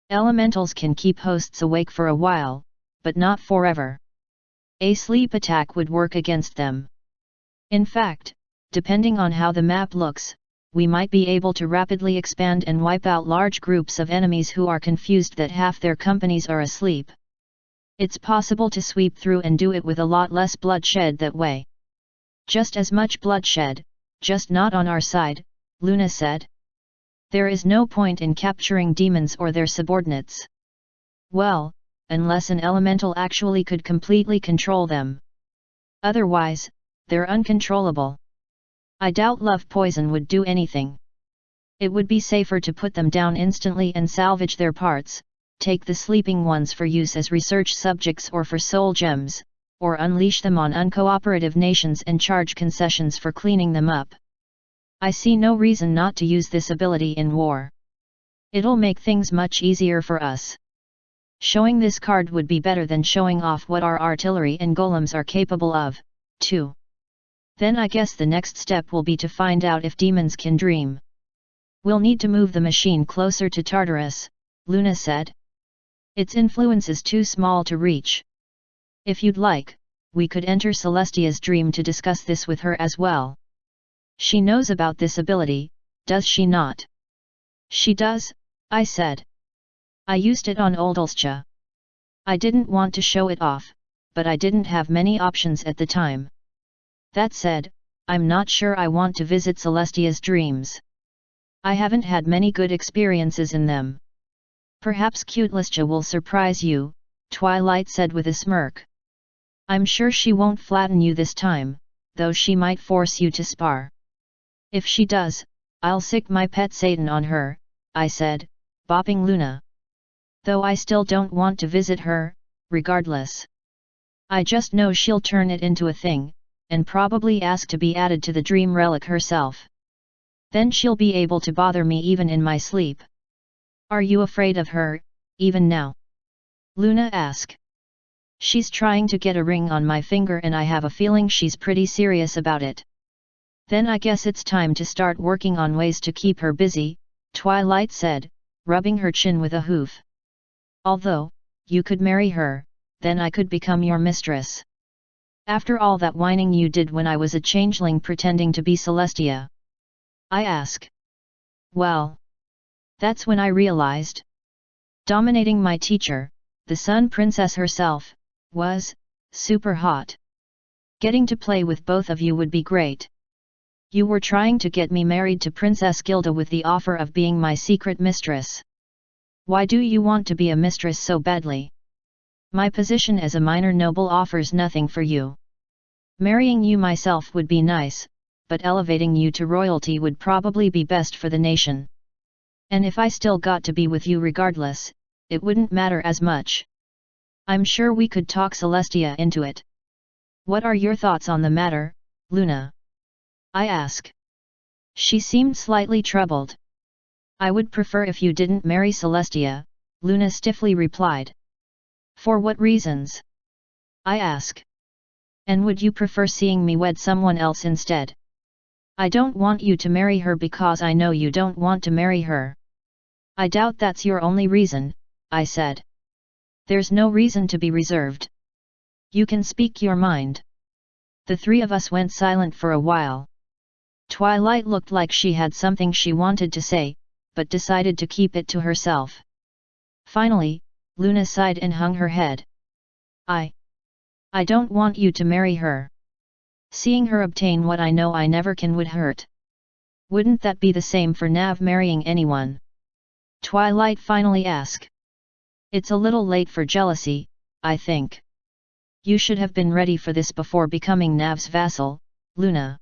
Elementals can keep hosts awake for a while, but not forever. A sleep attack would work against them. In fact, depending on how the map looks, we might be able to rapidly expand and wipe out large groups of enemies who are confused that half their companies are asleep. It's possible to sweep through and do it with a lot less bloodshed that way. Just as much bloodshed, just not on our side, Luna said. There is no point in capturing demons or their subordinates. Well, unless an elemental actually could completely control them. Otherwise, they're uncontrollable. I doubt love poison would do anything. It would be safer to put them down instantly and salvage their parts, take the sleeping ones for use as research subjects or for soul gems, or unleash them on uncooperative nations and charge concessions for cleaning them up. I see no reason not to use this ability in war. It'll make things much easier for us. Showing this card would be better than showing off what our artillery and golems are capable of, too. Then I guess the next step will be to find out if demons can dream. We'll need to move the machine closer to Tartarus, Luna said. Its influence is too small to reach. If you'd like, we could enter Celestia's dream to discuss this with her as well. She knows about this ability, does she not? She does, I said. I used it on Oldalscha. I didn't want to show it off, but I didn't have many options at the time. That said, I'm not sure I want to visit Celestia's dreams. I haven't had many good experiences in them. Perhaps Cutelestia will surprise you, Twilight said with a smirk. I'm sure she won't flatten you this time, though she might force you to spar. If she does, I'll sick my pet Satan on her, I said, bopping Luna. Though I still don't want to visit her, regardless. I just know she'll turn it into a thing, and probably ask to be added to the dream relic herself. Then she'll be able to bother me even in my sleep. Are you afraid of her, even now? Luna asked. She's trying to get a ring on my finger and I have a feeling she's pretty serious about it. Then I guess it's time to start working on ways to keep her busy, Twilight said, rubbing her chin with a hoof. Although, you could marry her, then I could become your mistress. After all that whining you did when I was a changeling pretending to be Celestia. I ask. Well. That's when I realized. Dominating my teacher, the Sun Princess herself, was super hot. Getting to play with both of you would be great. You were trying to get me married to Princess Gilda with the offer of being my secret mistress. Why do you want to be a mistress so badly? My position as a minor noble offers nothing for you. Marrying you myself would be nice, but elevating you to royalty would probably be best for the nation. And if I still got to be with you regardless, it wouldn't matter as much. I'm sure we could talk Celestia into it. What are your thoughts on the matter, Luna? I ask. She seemed slightly troubled. I would prefer if you didn't marry Celestia, Luna stiffly replied. For what reasons? I ask. And would you prefer seeing me wed someone else instead? I don't want you to marry her because I know you don't want to marry her. I doubt that's your only reason, I said. There's no reason to be reserved. You can speak your mind. The three of us went silent for a while. Twilight looked like she had something she wanted to say, but decided to keep it to herself. Finally, Luna sighed and hung her head. I don't want you to marry her. Seeing her obtain what I know I never can would hurt. Wouldn't that be the same for Nav marrying anyone? Twilight finally asked. It's a little late for jealousy, I think. You should have been ready for this before becoming Nav's vassal, Luna.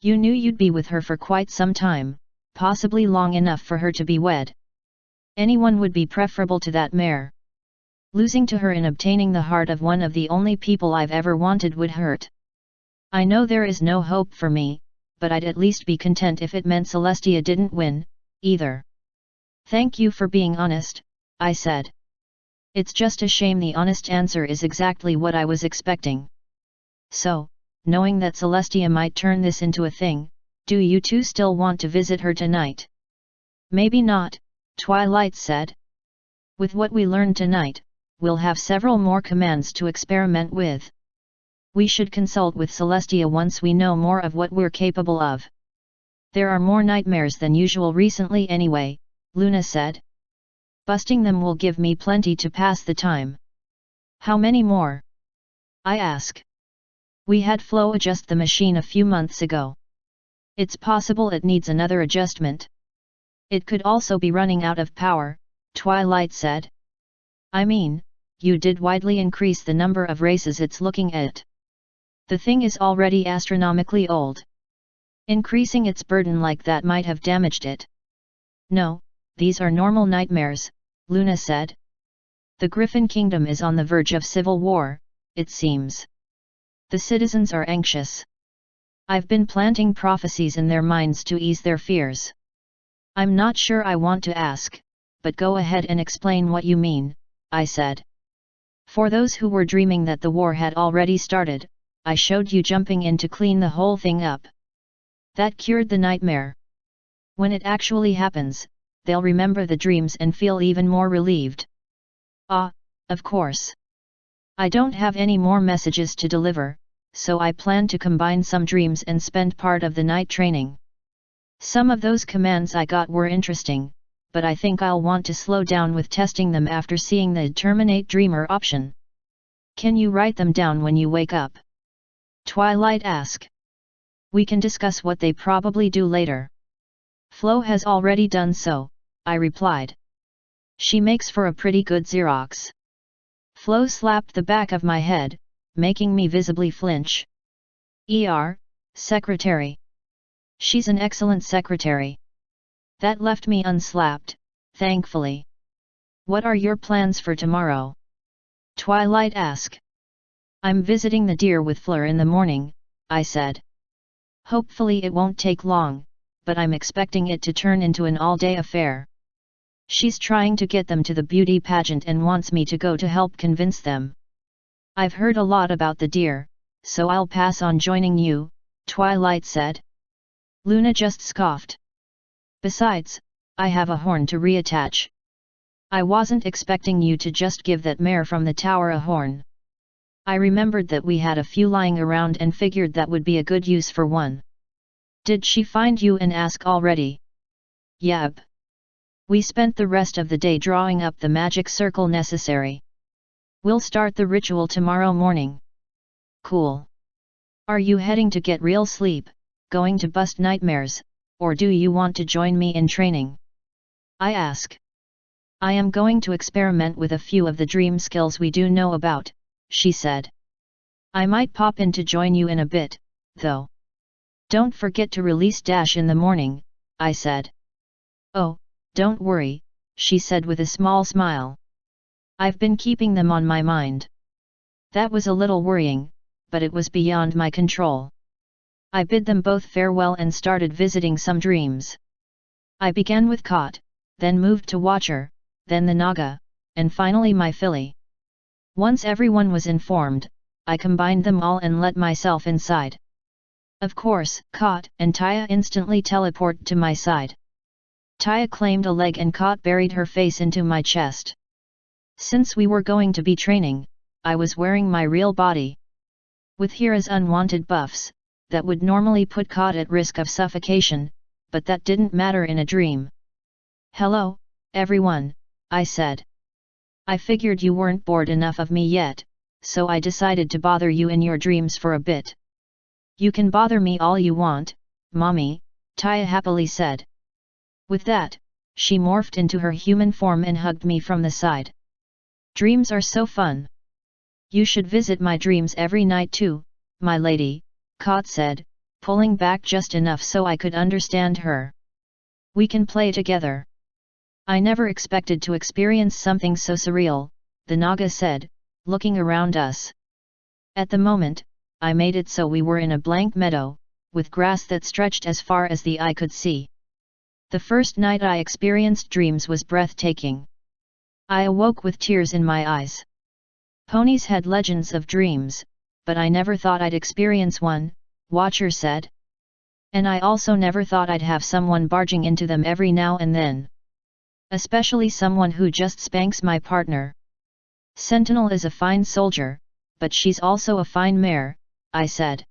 You knew you'd be with her for quite some time, possibly long enough for her to be wed. Anyone would be preferable to that mare. Losing to her in obtaining the heart of one of the only people I've ever wanted would hurt. I know there is no hope for me, but I'd at least be content if it meant Celestia didn't win, either. Thank you for being honest, I said. It's just a shame the honest answer is exactly what I was expecting. So, knowing that Celestia might turn this into a thing, do you two still want to visit her tonight? Maybe not, Twilight said. With what we learned tonight, we'll have several more commands to experiment with. We should consult with Celestia once we know more of what we're capable of. There are more nightmares than usual recently anyway, Luna said. Busting them will give me plenty to pass the time. How many more? I ask. We had Flo adjust the machine a few months ago. It's possible it needs another adjustment. It could also be running out of power, Twilight said. I mean, you did widely increase the number of races it's looking at. The thing is already astronomically old. Increasing its burden like that might have damaged it. No, these are normal nightmares, Luna said. The Griffin Kingdom is on the verge of civil war, it seems. The citizens are anxious. I've been planting prophecies in their minds to ease their fears. I'm not sure I want to ask, but go ahead and explain what you mean, I said. For those who were dreaming that the war had already started, I showed you jumping in to clean the whole thing up. That cured the nightmare. When it actually happens, they'll remember the dreams and feel even more relieved. Ah, of course. I don't have any more messages to deliver, so I plan to combine some dreams and spend part of the night training. Some of those commands I got were interesting, but I think I'll want to slow down with testing them after seeing the Terminate Dreamer option. Can you write them down when you wake up? Twilight asked. We can discuss what they probably do later. Flo has already done so, I replied. She makes for a pretty good Xerox. Flo slapped the back of my head, making me visibly flinch. Secretary. She's an excellent secretary. That left me unslapped, thankfully. What are your plans for tomorrow? Twilight asked. I'm visiting the deer with Fleur in the morning, I said. Hopefully it won't take long, but I'm expecting it to turn into an all-day affair. She's trying to get them to the beauty pageant and wants me to go to help convince them. I've heard a lot about the deer, so I'll pass on joining you, Twilight said. Luna just scoffed. Besides, I have a horn to reattach. I wasn't expecting you to just give that mare from the tower a horn. I remembered that we had a few lying around and figured that would be a good use for one. Did she find you and ask already? Yep. We spent the rest of the day drawing up the magic circle necessary. We'll start the ritual tomorrow morning. Cool. Are you heading to get real sleep, going to bust nightmares, or do you want to join me in training? I ask. I am going to experiment with a few of the dream skills we do know about, she said. I might pop in to join you in a bit, though. Don't forget to release Dash in the morning, I said. Oh, don't worry, she said with a small smile. I've been keeping them on my mind. That was a little worrying, but it was beyond my control. I bid them both farewell and started visiting some dreams. I began with Kot, then moved to Watcher, then the Naga, and finally my filly. Once everyone was informed, I combined them all and let myself inside. Of course, Kot and Taya instantly teleported to my side. Taya claimed a leg and Kot buried her face into my chest. Since we were going to be training, I was wearing my real body. With Hira's unwanted buffs, that would normally put Kot at risk of suffocation, but that didn't matter in a dream. Hello, everyone, I said. I figured you weren't bored enough of me yet, so I decided to bother you in your dreams for a bit. You can bother me all you want, Mommy, Taya happily said. With that, she morphed into her human form and hugged me from the side. Dreams are so fun. You should visit my dreams every night too, my lady, Kot said, pulling back just enough so I could understand her. We can play together. I never expected to experience something so surreal, the Naga said, looking around us. At the moment, I made it so we were in a blank meadow, with grass that stretched as far as the eye could see. The first night I experienced dreams was breathtaking. I awoke with tears in my eyes. Ponies had legends of dreams, but I never thought I'd experience one, Watcher said. And I also never thought I'd have someone barging into them every now and then. Especially someone who just spanks my partner. Sentinel is a fine soldier, but she's also a fine mare, I said.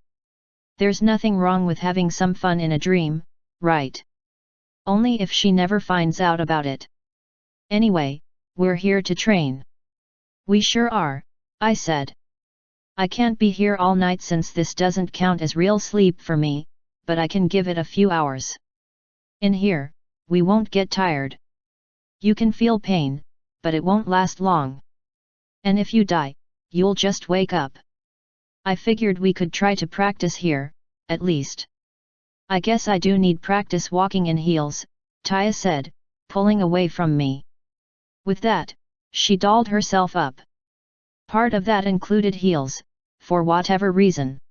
There's nothing wrong with having some fun in a dream, right? Only if she never finds out about it. Anyway, we're here to train. We sure are, I said. I can't be here all night since this doesn't count as real sleep for me, but I can give it a few hours. In here, we won't get tired. You can feel pain, but it won't last long. And if you die, you'll just wake up. I figured we could try to practice here, at least. I guess I do need practice walking in heels, Taya said, pulling away from me. With that, she dolled herself up. Part of that included heels, for whatever reason.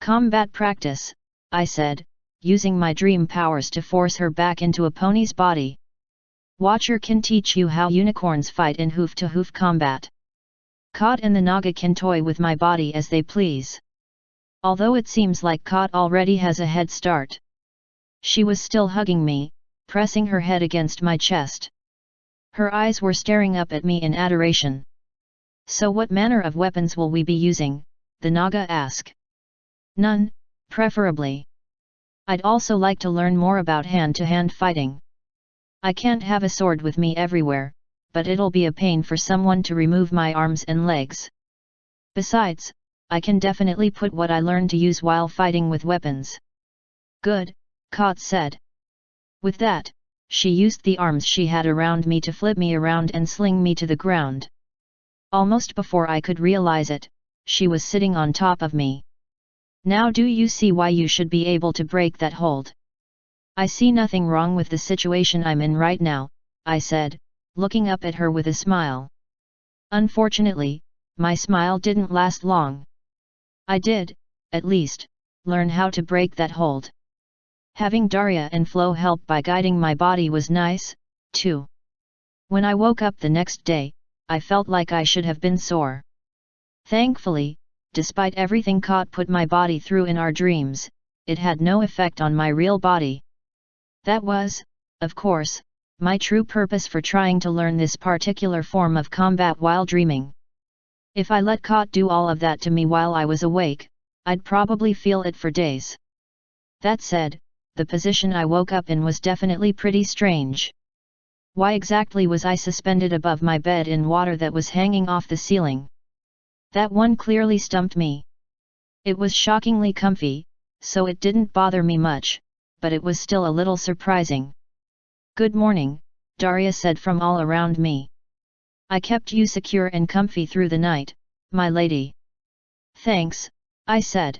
Combat practice, I said, using my dream powers to force her back into a pony's body. Watcher can teach you how unicorns fight in hoof-to-hoof combat. Kot and the Naga can toy with my body as they please. Although it seems like Kot already has a head start. She was still hugging me, pressing her head against my chest. Her eyes were staring up at me in adoration. So what manner of weapons will we be using? The Naga asked. None, preferably. I'd also like to learn more about hand-to-hand fighting. I can't have a sword with me everywhere, but it'll be a pain for someone to remove my arms and legs. Besides, I can definitely put what I learned to use while fighting with weapons. Good, Kot said. With that, she used the arms she had around me to flip me around and sling me to the ground. Almost before I could realize it, she was sitting on top of me. Now do you see why you should be able to break that hold? I see nothing wrong with the situation I'm in right now, I said, looking up at her with a smile. Unfortunately, my smile didn't last long. I did, at least, learn how to break that hold. Having Daria and Flo help by guiding my body was nice, too. When I woke up the next day, I felt like I should have been sore. Thankfully, despite everything Kot put my body through in our dreams, it had no effect on my real body. That was, of course, my true purpose for trying to learn this particular form of combat while dreaming. If I let Kot do all of that to me while I was awake, I'd probably feel it for days. That said, the position I woke up in was definitely pretty strange. Why exactly was I suspended above my bed in water that was hanging off the ceiling? That one clearly stumped me. It was shockingly comfy, so it didn't bother me much, but it was still a little surprising. Good morning, Daria said from all around me. I kept you secure and comfy through the night, my lady. Thanks, I said.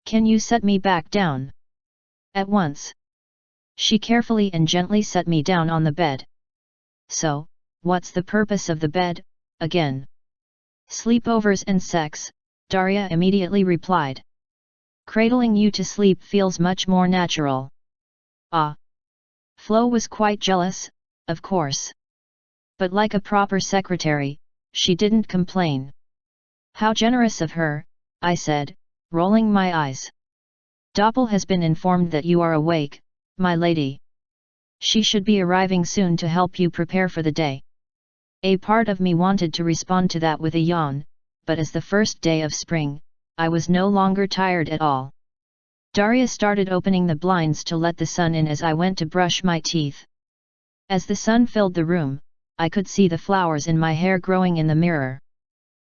Can you set me back down? At once. She carefully and gently set me down on the bed. So, what's the purpose of the bed, again? Sleepovers and sex, Daria immediately replied. Cradling you to sleep feels much more natural. Ah. Flo was quite jealous, of course. But like a proper secretary, she didn't complain. How generous of her, I said, rolling my eyes. Doppel has been informed that you are awake, my lady. She should be arriving soon to help you prepare for the day. A part of me wanted to respond to that with a yawn, but as the first day of spring, I was no longer tired at all. Daria started opening the blinds to let the sun in as I went to brush my teeth. As the sun filled the room, I could see the flowers in my hair growing in the mirror.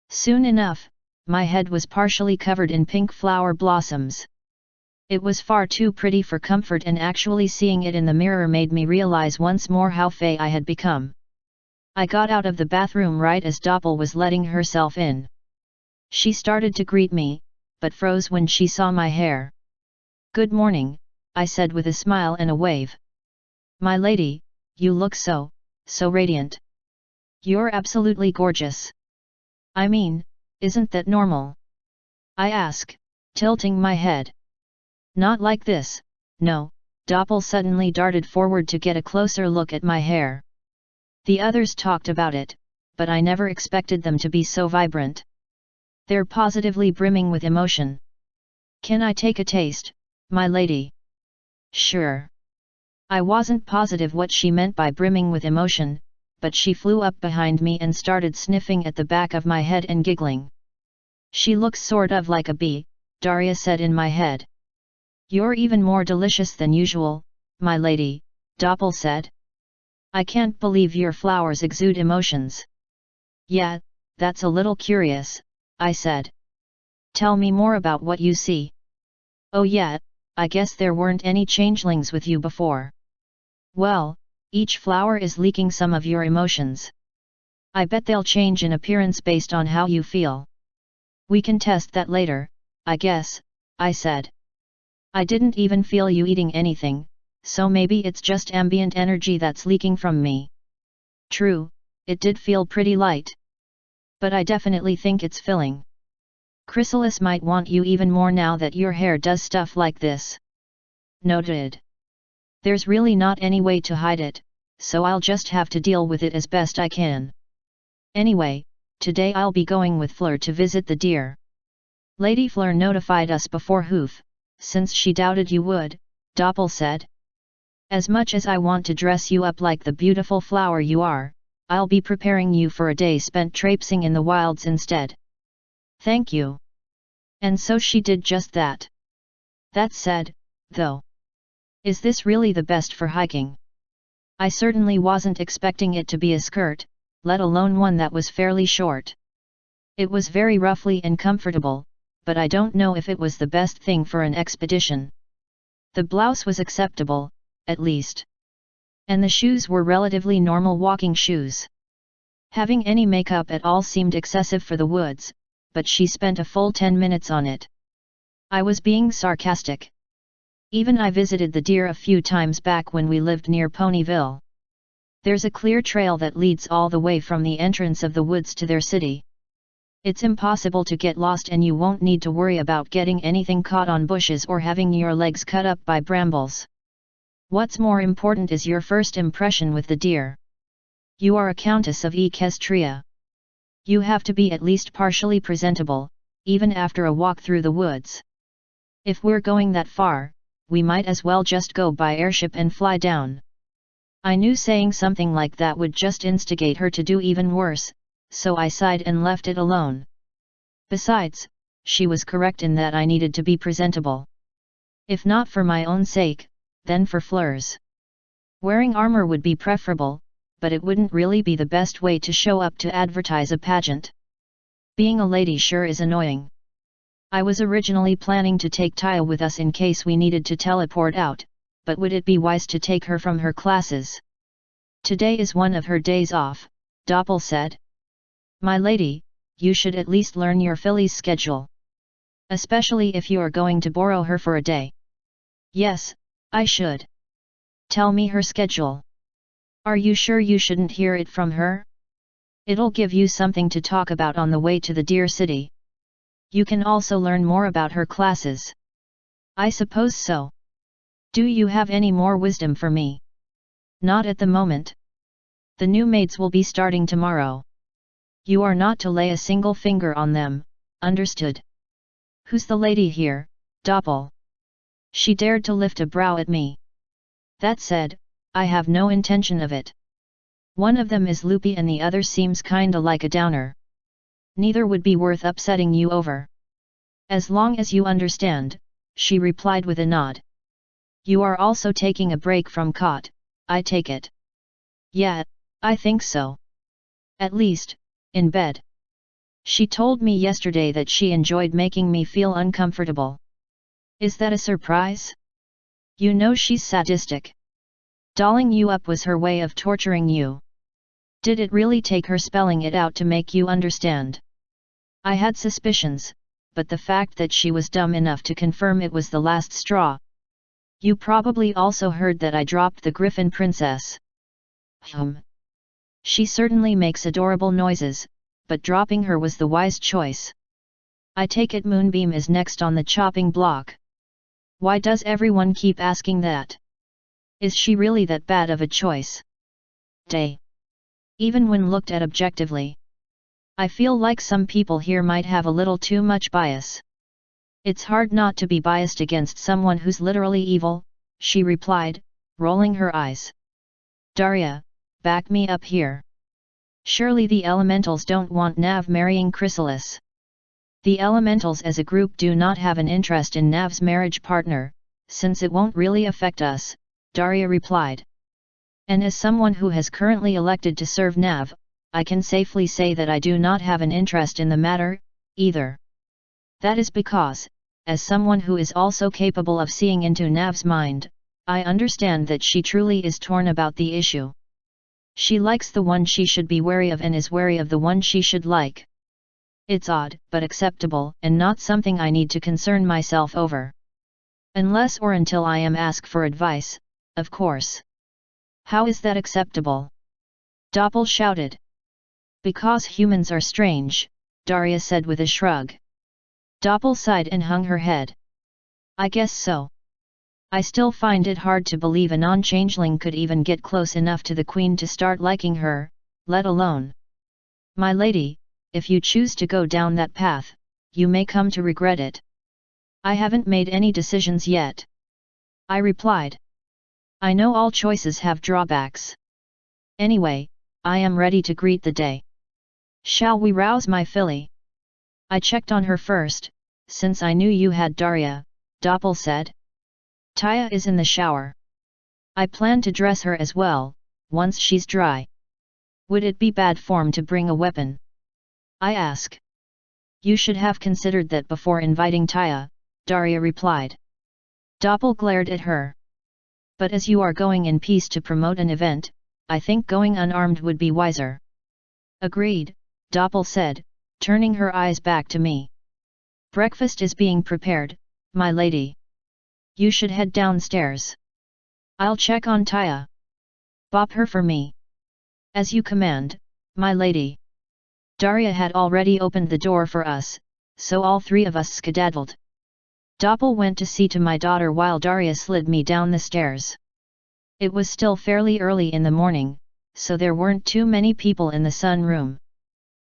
Soon enough, my head was partially covered in pink flower blossoms. It was far too pretty for comfort, and actually seeing it in the mirror made me realize once more how fey I had become. I got out of the bathroom right as Doppel was letting herself in. She started to greet me, but froze when she saw my hair. "Good morning," I said with a smile and a wave. "My lady, you look so radiant. You're absolutely gorgeous. I mean, isn't that normal?" I ask, tilting my head. "Not like this, no." Doppel suddenly darted forward to get a closer look at my hair. The others talked about it, but I never expected them to be so vibrant. They're positively brimming with emotion. "Can I take a taste, my lady?" "Sure." I wasn't positive what she meant by brimming with emotion, but she flew up behind me and started sniffing at the back of my head and giggling. "She looks sort of like a bee," Daria said in my head. "You're even more delicious than usual, my lady," Doppel said. "I can't believe your flowers exude emotions." "Yeah, that's a little curious," I said. "Tell me more about what you see." "Oh yeah, I guess there weren't any changelings with you before." "Well, each flower is leaking some of your emotions. I bet they'll change in appearance based on how you feel." "We can test that later, I guess," I said. "I didn't even feel you eating anything, so maybe it's just ambient energy that's leaking from me." "True, it did feel pretty light. But I definitely think it's filling. Chrysalis might want you even more now that your hair does stuff like this." "Noted. There's really not any way to hide it, so I'll just have to deal with it as best I can. Anyway, today I'll be going with Fleur to visit the deer." "Lady Fleur notified us before Hoof, since she doubted you would," Doppel said. "As much as I want to dress you up like the beautiful flower you are, I'll be preparing you for a day spent traipsing in the wilds instead." "Thank you." And so she did just that. That said, though, is this really the best for hiking? I certainly wasn't expecting it to be a skirt, let alone one that was fairly short. It was very roughly and comfortable, but I don't know if it was the best thing for an expedition. The blouse was acceptable, at least. And the shoes were relatively normal walking shoes. Having any makeup at all seemed excessive for the woods, but she spent a full 10 minutes on it. I was being sarcastic. Even I visited the deer a few times back when we lived near Ponyville. There's a clear trail that leads all the way from the entrance of the woods to their city. It's impossible to get lost and you won't need to worry about getting anything caught on bushes or having your legs cut up by brambles. What's more important is your first impression with the deer. You are a Countess of Equestria. You have to be at least partially presentable, even after a walk through the woods. If we're going that far, we might as well just go by airship and fly down." I knew saying something like that would just instigate her to do even worse, so I sighed and left it alone. Besides, she was correct in that I needed to be presentable. If not for my own sake, then for Fleur's. Wearing armor would be preferable, but it wouldn't really be the best way to show up to advertise a pageant. Being a lady sure is annoying. I was originally planning to take Taya with us in case we needed to teleport out, but would it be wise to take her from her classes? "Today is one of her days off," Doppel said. "My lady, you should at least learn your filly's schedule. Especially if you are going to borrow her for a day." "Yes, I should. Tell me her schedule." "Are you sure you shouldn't hear it from her? It'll give you something to talk about on the way to the Deer City. You can also learn more about her classes." "I suppose so. Do you have any more wisdom for me?" "Not at the moment. The new maids will be starting tomorrow. You are not to lay a single finger on them, understood?" "Who's the lady here, Doppel?" She dared to lift a brow at me. "That said, I have no intention of it. One of them is loopy and the other seems kinda like a downer. Neither would be worth upsetting you over." "As long as you understand," she replied with a nod. "You are also taking a break from cot, I take it?" "Yeah, I think so. At least, in bed." She told me yesterday that she enjoyed making me feel uncomfortable. Is that a surprise? You know she's sadistic. Dolling you up was her way of torturing you. Did it really take her spelling it out to make you understand? I had suspicions, but the fact that she was dumb enough to confirm it was the last straw. You probably also heard that I dropped the Griffin Princess. She certainly makes adorable noises, but dropping her was the wise choice. I take it Moonbeam is next on the chopping block. Why does everyone keep asking that? Is she really that bad of a choice? Day. Even when looked at objectively, I feel like some people here might have a little too much bias. It's hard not to be biased against someone who's literally evil, she replied, rolling her eyes. Daria, back me up here. Surely the elementals don't want Nav marrying Chrysalis. The elementals as a group do not have an interest in Nav's marriage partner, since it won't really affect us, Daria replied. And as someone who has currently elected to serve Nav, I can safely say that I do not have an interest in the matter, either. That is because, as someone who is also capable of seeing into Nav's mind, I understand that she truly is torn about the issue. She likes the one she should be wary of and is wary of the one she should like. It's odd, but acceptable, and not something I need to concern myself over. Unless or until I am asked for advice, of course. How is that acceptable? Doppel shouted. Because humans are strange, Daria said with a shrug. Doppel sighed and hung her head. I guess so. I still find it hard to believe a non-changeling could even get close enough to the Queen to start liking her, let alone. My lady, if you choose to go down that path, you may come to regret it. I haven't made any decisions yet. I replied. I know all choices have drawbacks. Anyway, I am ready to greet the day. Shall we rouse my filly? I checked on her first, since I knew you had Daria, Doppel said. Taya is in the shower. I plan to dress her as well, once she's dry. Would it be bad form to bring a weapon? I ask. You should have considered that before inviting Taya, Daria replied. Doppel glared at her. But as you are going in peace to promote an event, I think going unarmed would be wiser. Agreed, Doppel said, turning her eyes back to me. Breakfast is being prepared, my lady. You should head downstairs. I'll check on Taya. Bop her for me. As you command, my lady. Daria had already opened the door for us, so all three of us skedaddled. Doppel went to see to my daughter while Daria slid me down the stairs. It was still fairly early in the morning, so there weren't too many people in the sunroom.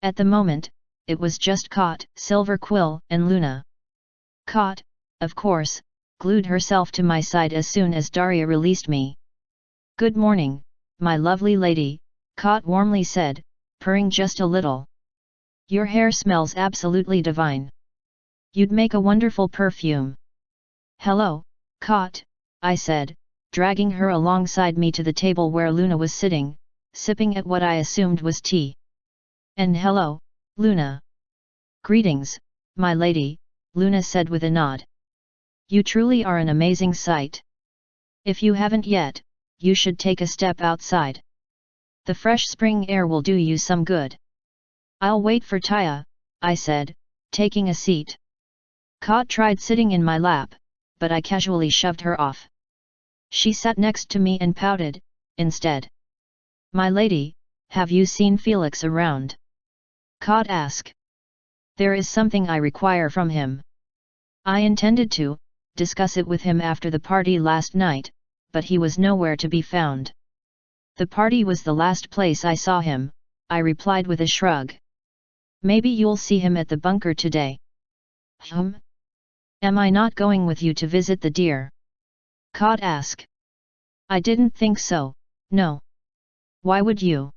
At the moment, it was just Cot, Silver Quill, and Luna. Cot, of course, glued herself to my side as soon as Daria released me. Good morning, my lovely lady, Cot warmly said, purring just a little. Your hair smells absolutely divine. You'd make a wonderful perfume. Hello, Cot, I said, dragging her alongside me to the table where Luna was sitting, sipping at what I assumed was tea. And hello, Luna. Greetings, my lady, Luna said with a nod. You truly are an amazing sight. If you haven't yet, you should take a step outside. The fresh spring air will do you some good. I'll wait for Taya, I said, taking a seat. Cot tried sitting in my lap, but I casually shoved her off. She sat next to me and pouted, instead. My lady, have you seen Felix around? Cot asked. There is something I require from him. I intended to discuss it with him after the party last night, but he was nowhere to be found. The party was the last place I saw him, I replied with a shrug. Maybe you'll see him at the bunker today. Am I not going with you to visit the deer? Cot asked. I didn't think so, no. Why would you?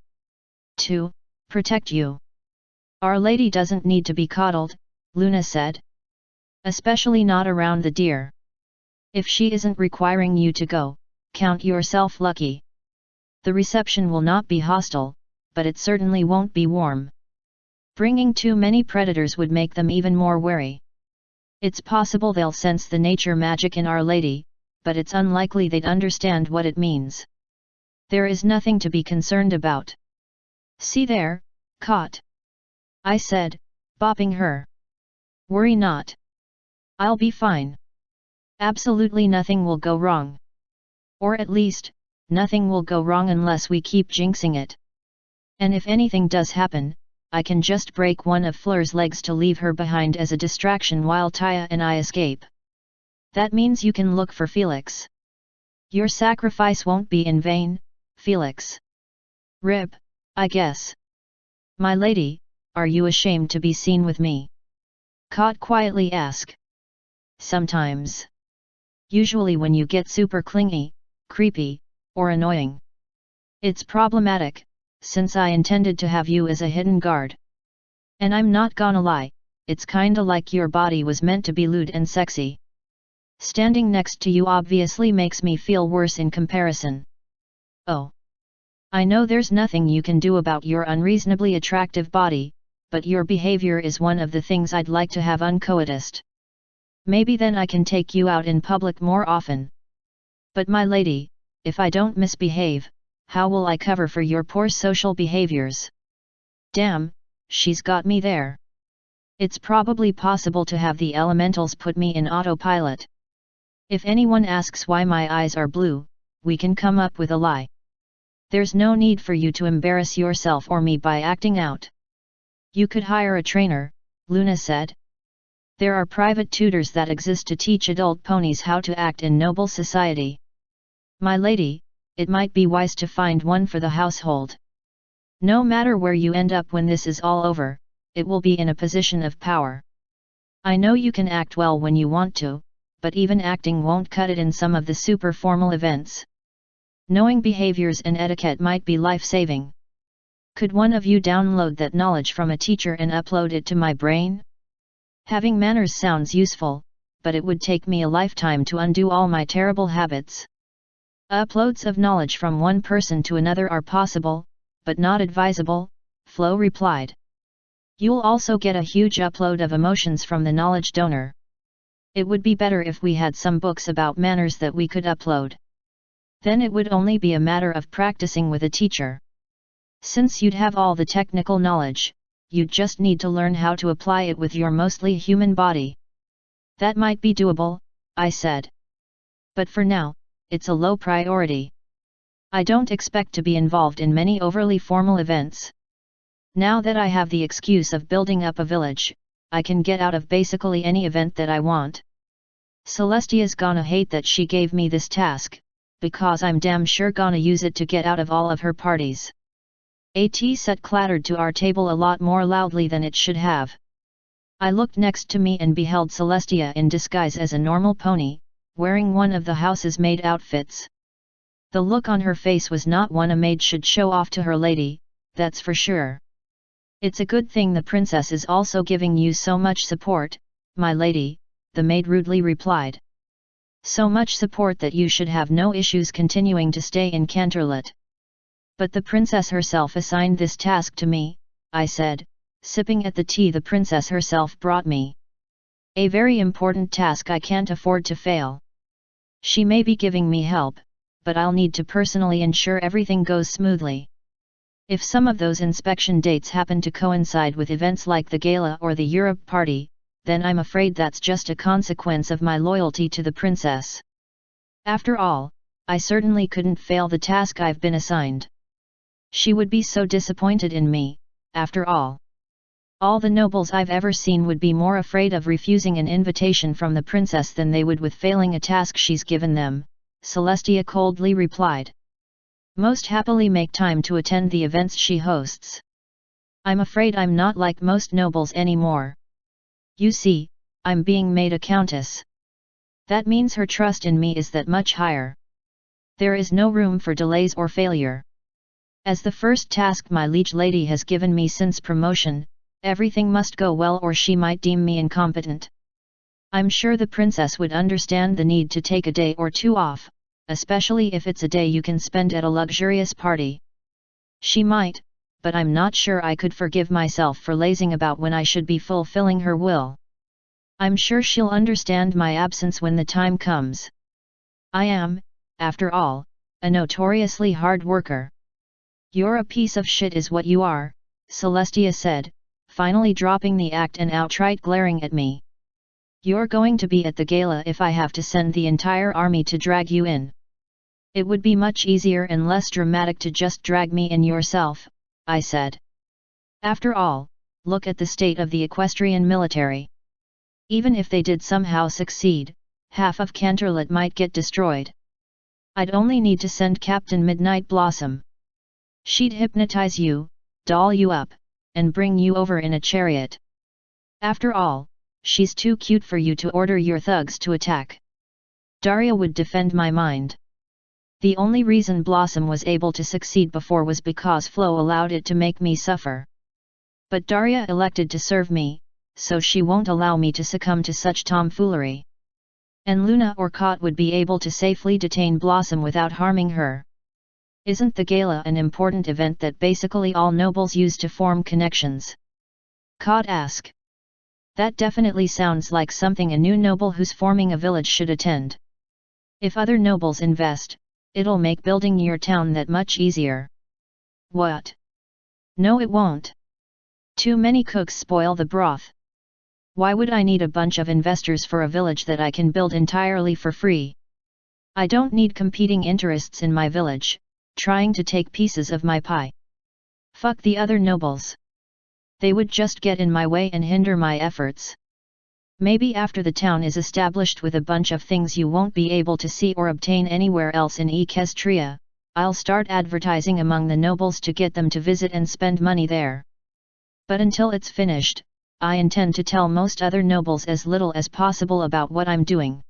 To protect you. Our lady doesn't need to be coddled, Luna said. Especially not around the deer. If she isn't requiring you to go, count yourself lucky. The reception will not be hostile, but it certainly won't be warm. Bringing too many predators would make them even more wary. It's possible they'll sense the nature magic in Our Lady, but it's unlikely they'd understand what it means. There is nothing to be concerned about. See there, Cot. I said, bopping her. Worry not. I'll be fine. Absolutely nothing will go wrong. Or at least, nothing will go wrong unless we keep jinxing it. And if anything does happen, I can just break one of Fleur's legs to leave her behind as a distraction while Taya and I escape. That means you can look for Felix. Your sacrifice won't be in vain, Felix. Rip, I guess. My lady, are you ashamed to be seen with me? Caught quietly ask. Sometimes. Usually when you get super clingy, creepy, or annoying. It's problematic, since I intended to have you as a hidden guard. And I'm not gonna lie, it's kinda like your body was meant to be lewd and sexy. Standing next to you obviously makes me feel worse in comparison. Oh. I know there's nothing you can do about your unreasonably attractive body, but your behavior is one of the things I'd like to have uncoerced. Maybe then I can take you out in public more often. But my lady, if I don't misbehave, how will I cover for your poor social behaviors? Damn, she's got me there. It's probably possible to have the elementals put me in autopilot. If anyone asks why my eyes are blue, we can come up with a lie. There's no need for you to embarrass yourself or me by acting out. You could hire a trainer, Luna said. There are private tutors that exist to teach adult ponies how to act in noble society. My lady, it might be wise to find one for the household. No matter where you end up when this is all over, it will be in a position of power. I know you can act well when you want to, but even acting won't cut it in some of the super formal events. Knowing behaviors and etiquette might be life-saving. Could one of you download that knowledge from a teacher and upload it to my brain? Having manners sounds useful, but it would take me a lifetime to undo all my terrible habits. Uploads of knowledge from one person to another are possible, but not advisable, Flo replied. You'll also get a huge upload of emotions from the knowledge donor. It would be better if we had some books about manners that we could upload. Then it would only be a matter of practicing with a teacher. Since you'd have all the technical knowledge, you'd just need to learn how to apply it with your mostly human body. That might be doable, I said. But for now, it's a low priority. I don't expect to be involved in many overly formal events. Now that I have the excuse of building up a village, I can get out of basically any event that I want. Celestia's gonna hate that she gave me this task, because I'm damn sure gonna use it to get out of all of her parties. A tea set clattered to our table a lot more loudly than it should have. I looked next to me and beheld Celestia in disguise as a normal pony, wearing one of the house's maid outfits. The look on her face was not one a maid should show off to her lady, that's for sure. It's a good thing the princess is also giving you so much support, my lady, the maid rudely replied. So much support that you should have no issues continuing to stay in Canterlot. But the princess herself assigned this task to me, I said, sipping at the tea the princess herself brought me. A very important task I can't afford to fail. She may be giving me help, but I'll need to personally ensure everything goes smoothly. If some of those inspection dates happen to coincide with events like the gala or the Europe party, then I'm afraid that's just a consequence of my loyalty to the princess. After all, I certainly couldn't fail the task I've been assigned. She would be so disappointed in me, after all. All the nobles I've ever seen would be more afraid of refusing an invitation from the princess than they would with failing a task she's given them, Celestia coldly replied. Most happily make time to attend the events she hosts. I'm afraid I'm not like most nobles anymore. You see, I'm being made a countess. That means her trust in me is that much higher. There is no room for delays or failure. As the first task my liege lady has given me since promotion, everything must go well or she might deem me incompetent. I'm sure the princess would understand the need to take a day or two off, especially if it's a day you can spend at a luxurious party. She might, but I'm not sure I could forgive myself for lazing about when I should be fulfilling her will. I'm sure she'll understand my absence when the time comes. I am, after all, a notoriously hard worker. You're a piece of shit is what you are, Celestia said, finally dropping the act and outright glaring at me. "You're going to be at the gala if I have to send the entire army to drag you in. It would be much easier and less dramatic to just drag me in yourself," I said. "After all, look at the state of the equestrian military. Even if they did somehow succeed, half of Canterlot might get destroyed. I'd only need to send Captain Midnight Blossom. She'd hypnotize you, doll you up, and bring you over in a chariot. After all, she's too cute for you to order your thugs to attack." Daria would defend my mind. The only reason Blossom was able to succeed before was because Flo allowed it to make me suffer. But Daria elected to serve me, so she won't allow me to succumb to such tomfoolery. And Luna or Kot would be able to safely detain Blossom without harming her. "Isn't the gala an important event that basically all nobles use to form connections?" Kot asked. "That definitely sounds like something a new noble who's forming a village should attend. If other nobles invest, it'll make building your town that much easier." "What? No, it won't. Too many cooks spoil the broth. Why would I need a bunch of investors for a village that I can build entirely for free? I don't need competing interests in my village, trying to take pieces of my pie. Fuck the other nobles. They would just get in my way and hinder my efforts. Maybe after the town is established with a bunch of things you won't be able to see or obtain anywhere else in Equestria, I'll start advertising among the nobles to get them to visit and spend money there. But until it's finished, I intend to tell most other nobles as little as possible about what I'm doing.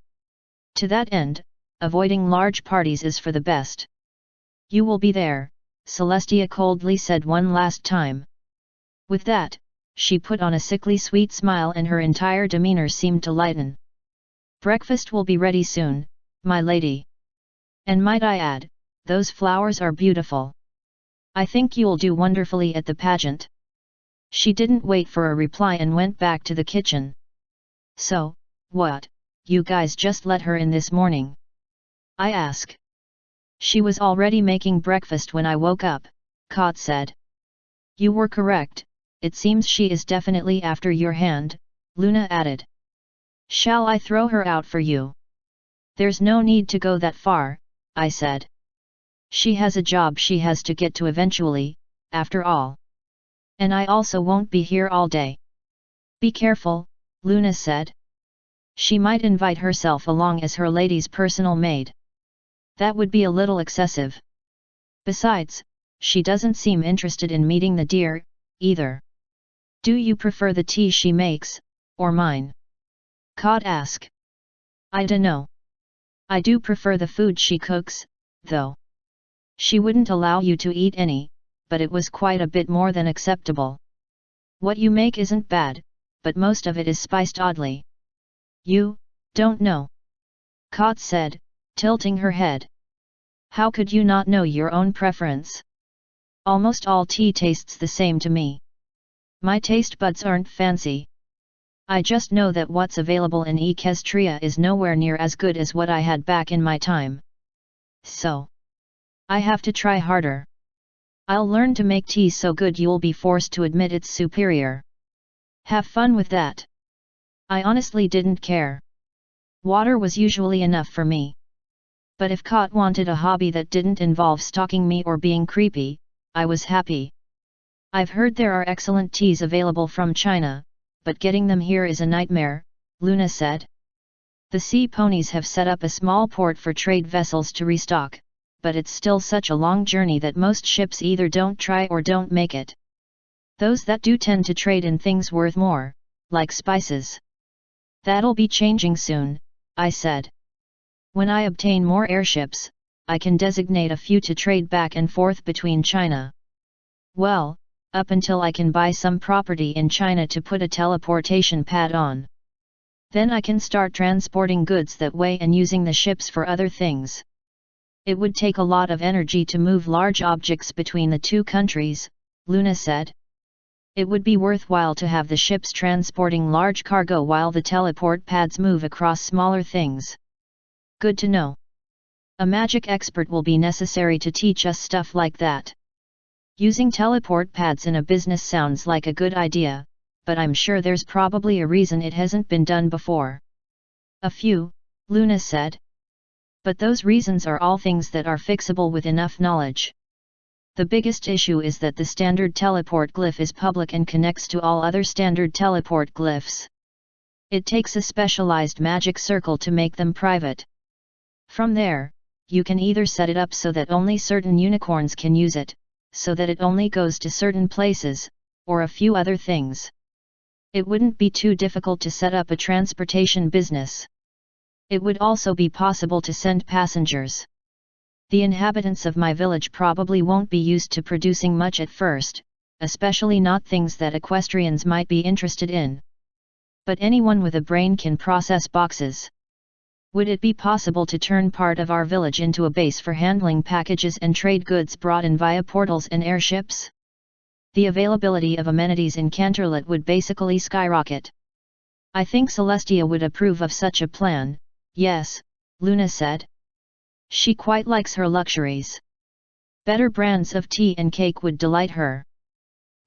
To that end, avoiding large parties is for the best." "You will be there," Celestia coldly said one last time. With that, she put on a sickly sweet smile and her entire demeanor seemed to lighten. "Breakfast will be ready soon, my lady. And might I add, those flowers are beautiful. I think you'll do wonderfully at the pageant." She didn't wait for a reply and went back to the kitchen. "So, what, you guys just let her in this morning?" I asked. "She was already making breakfast when I woke up," Kot said. "You were correct, it seems she is definitely after your hand," Luna added. "Shall I throw her out for you?" "There's no need to go that far," I said. "She has a job she has to get to eventually, after all. And I also won't be here all day." "Be careful," Luna said. "She might invite herself along as her lady's personal maid. That would be a little excessive. Besides, she doesn't seem interested in meeting the deer, either." "Do you prefer the tea she makes, or mine?" Kot asked. "I dunno. I do prefer the food she cooks, though. She wouldn't allow you to eat any, but it was quite a bit more than acceptable. What you make isn't bad, but most of it is spiced oddly." "You don't know?" Kot said, tilting her head. "How could you not know your own preference? Almost all tea tastes the same to me. My taste buds aren't fancy. I just know that what's available in Equestria is nowhere near as good as what I had back in my time. So, I have to try harder. I'll learn to make tea so good you'll be forced to admit it's superior. Have fun with that." I honestly didn't care. Water was usually enough for me. But if Kot wanted a hobby that didn't involve stalking me or being creepy, I was happy. "I've heard there are excellent teas available from China, but getting them here is a nightmare," Luna said. "The sea ponies have set up a small port for trade vessels to restock, but it's still such a long journey that most ships either don't try or don't make it. Those that do tend to trade in things worth more, like spices." "That'll be changing soon," I said. "When I obtain more airships, I can designate a few to trade back and forth between China. Well, up until I can buy some property in China to put a teleportation pad on. Then I can start transporting goods that way and using the ships for other things. It would take a lot of energy to move large objects between the two countries," Luna said. "It would be worthwhile to have the ships transporting large cargo while the teleport pads move across smaller things." "Good to know. A magic expert will be necessary to teach us stuff like that." "Using teleport pads in a business sounds like a good idea," but I'm sure there's probably a reason it hasn't been done before. A few, Luna said. But those reasons are all things that are fixable with enough knowledge. The biggest issue is that the standard teleport glyph is public and connects to all other standard teleport glyphs. It takes a specialized magic circle to make them private. From there, you can either set it up so that only certain unicorns can use it, so that it only goes to certain places, or a few other things. It wouldn't be too difficult to set up a transportation business. It would also be possible to send passengers. The inhabitants of my village probably won't be used to producing much at first, especially not things that equestrians might be interested in. But anyone with a brain can process boxes. Would it be possible to turn part of our village into a base for handling packages and trade goods brought in via portals and airships? The availability of amenities in Canterlot would basically skyrocket. I think Celestia would approve of such a plan. Yes, Luna said. She quite likes her luxuries. Better brands of tea and cake would delight her.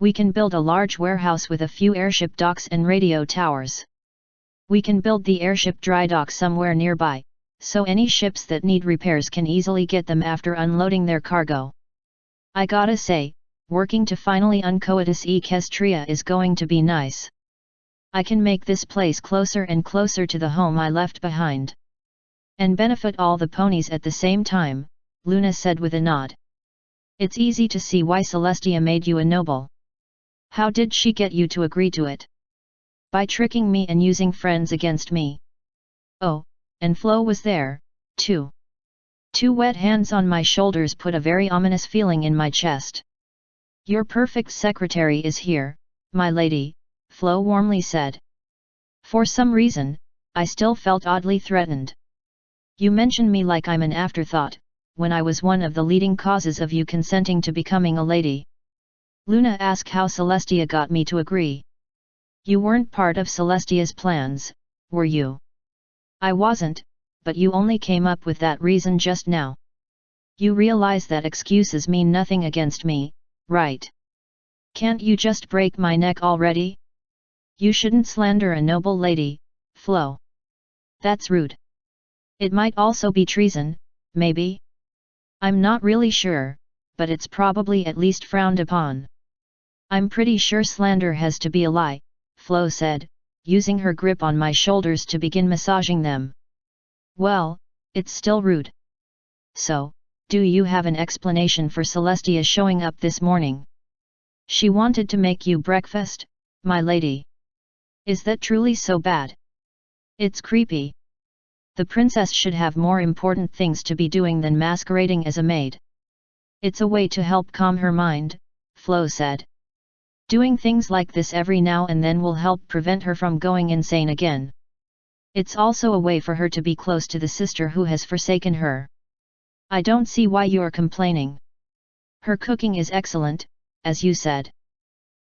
We can build a large warehouse with a few airship docks and radio towers. We can build the airship dry dock somewhere nearby, so any ships that need repairs can easily get them after unloading their cargo. I gotta say, working to finally uncoitus Equestria is going to be nice. I can make this place closer and closer to the home I left behind. And benefit all the ponies at the same time, Luna said with a nod. It's easy to see why Celestia made you a noble. How did she get you to agree to it? By tricking me and using friends against me. Oh, and Flo was there, too. Two wet hands on my shoulders put a very ominous feeling in my chest. Your perfect secretary is here, my lady, Flo warmly said. For some reason, I still felt oddly threatened. You mention me like I'm an afterthought, when I was one of the leading causes of you consenting to becoming a lady. Luna asked how Celestia got me to agree. You weren't part of Celestia's plans, were you? I wasn't, but you only came up with that reason just now. You realize that excuses mean nothing against me, right? Can't you just break my neck already? You shouldn't slander a noble lady, Flo. That's rude. It might also be treason, maybe? I'm not really sure, but it's probably at least frowned upon. I'm pretty sure slander has to be a lie, Flo said, using her grip on my shoulders to begin massaging them. Well, it's still rude. So, do you have an explanation for Celestia showing up this morning? She wanted to make you breakfast, my lady. Is that truly so bad? It's creepy. The princess should have more important things to be doing than masquerading as a maid. It's a way to help calm her mind, Flo said. Doing things like this every now and then will help prevent her from going insane again. It's also a way for her to be close to the sister who has forsaken her. I don't see why you're complaining. Her cooking is excellent, as you said.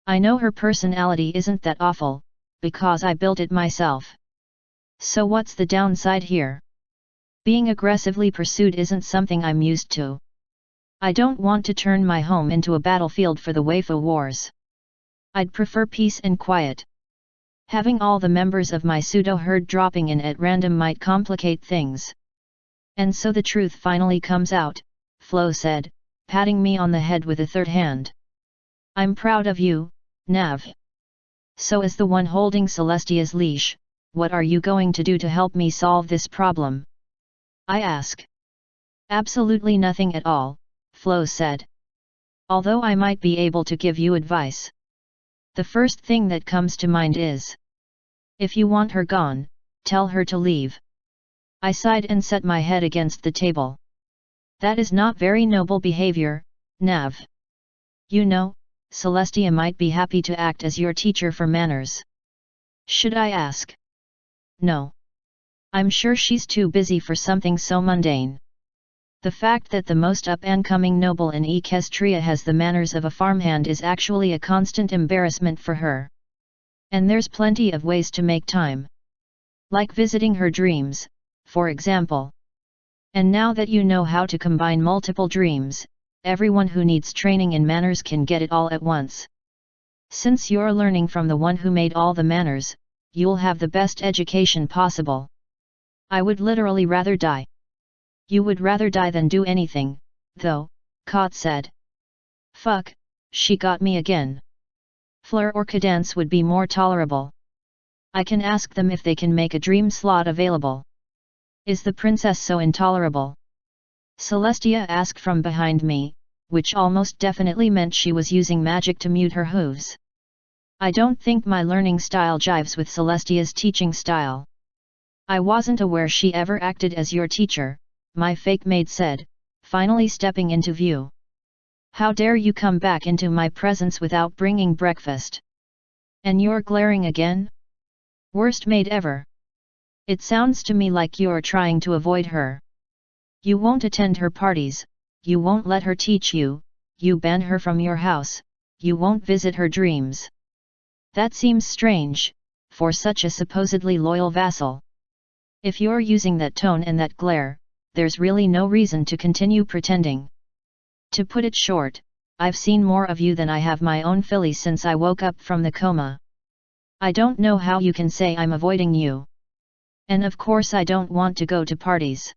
I know her personality isn't that awful, because I built it myself. So what's the downside here? Being aggressively pursued isn't something I'm used to. I don't want to turn my home into a battlefield for the Waifu Wars. I'd prefer peace and quiet. Having all the members of my pseudo-herd dropping in at random might complicate things. And so the truth finally comes out, Flo said, patting me on the head with a third hand. I'm proud of you, Nav. So as the one holding Celestia's leash, what are you going to do to help me solve this problem? I ask. Absolutely nothing at all, Flo said. Although I might be able to give you advice. The first thing that comes to mind is, if you want her gone, tell her to leave. I sighed and set my head against the table. That is not very noble behavior, Nav. You know, Celestia might be happy to act as your teacher for manners. Should I ask? No. I'm sure she's too busy for something so mundane. The fact that the most up-and-coming noble in Equestria has the manners of a farmhand is actually a constant embarrassment for her. And there's plenty of ways to make time. Like visiting her dreams, for example. And now that you know how to combine multiple dreams, everyone who needs training in manners can get it all at once. Since you're learning from the one who made all the manners, you'll have the best education possible. I would literally rather die. You would rather die than do anything, though, Kot said. Fuck, she got me again. Fleur or cadence would be more tolerable. I can ask them if they can make a dream slot available. Is the princess so intolerable? Celestia asked from behind me, which almost definitely meant she was using magic to mute her hooves. I don't think my learning style jives with Celestia's teaching style. I wasn't aware she ever acted as your teacher, my fake maid said, finally stepping into view. How dare you come back into my presence without bringing breakfast? And you're glaring again? Worst maid ever. It sounds to me like you're trying to avoid her. You won't attend her parties, you won't let her teach you, you ban her from your house, you won't visit her dreams. That seems strange, for such a supposedly loyal vassal. If you're using that tone and that glare, there's really no reason to continue pretending. To put it short, I've seen more of you than I have my own fillies since I woke up from the coma. I don't know how you can say I'm avoiding you. And of course I don't want to go to parties.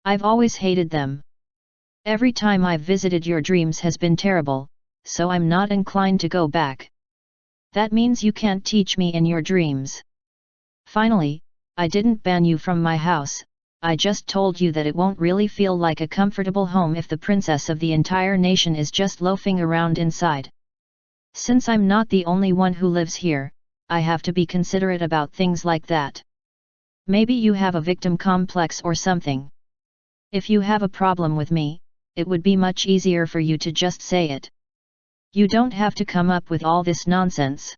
I've always hated them. Every time I've visited your dreams has been terrible, so I'm not inclined to go back. That means you can't teach me in your dreams. Finally, I didn't ban you from my house, I just told you that it won't really feel like a comfortable home if the princess of the entire nation is just loafing around inside. Since I'm not the only one who lives here, I have to be considerate about things like that. Maybe you have a victim complex or something. If you have a problem with me, it would be much easier for you to just say it. You don't have to come up with all this nonsense.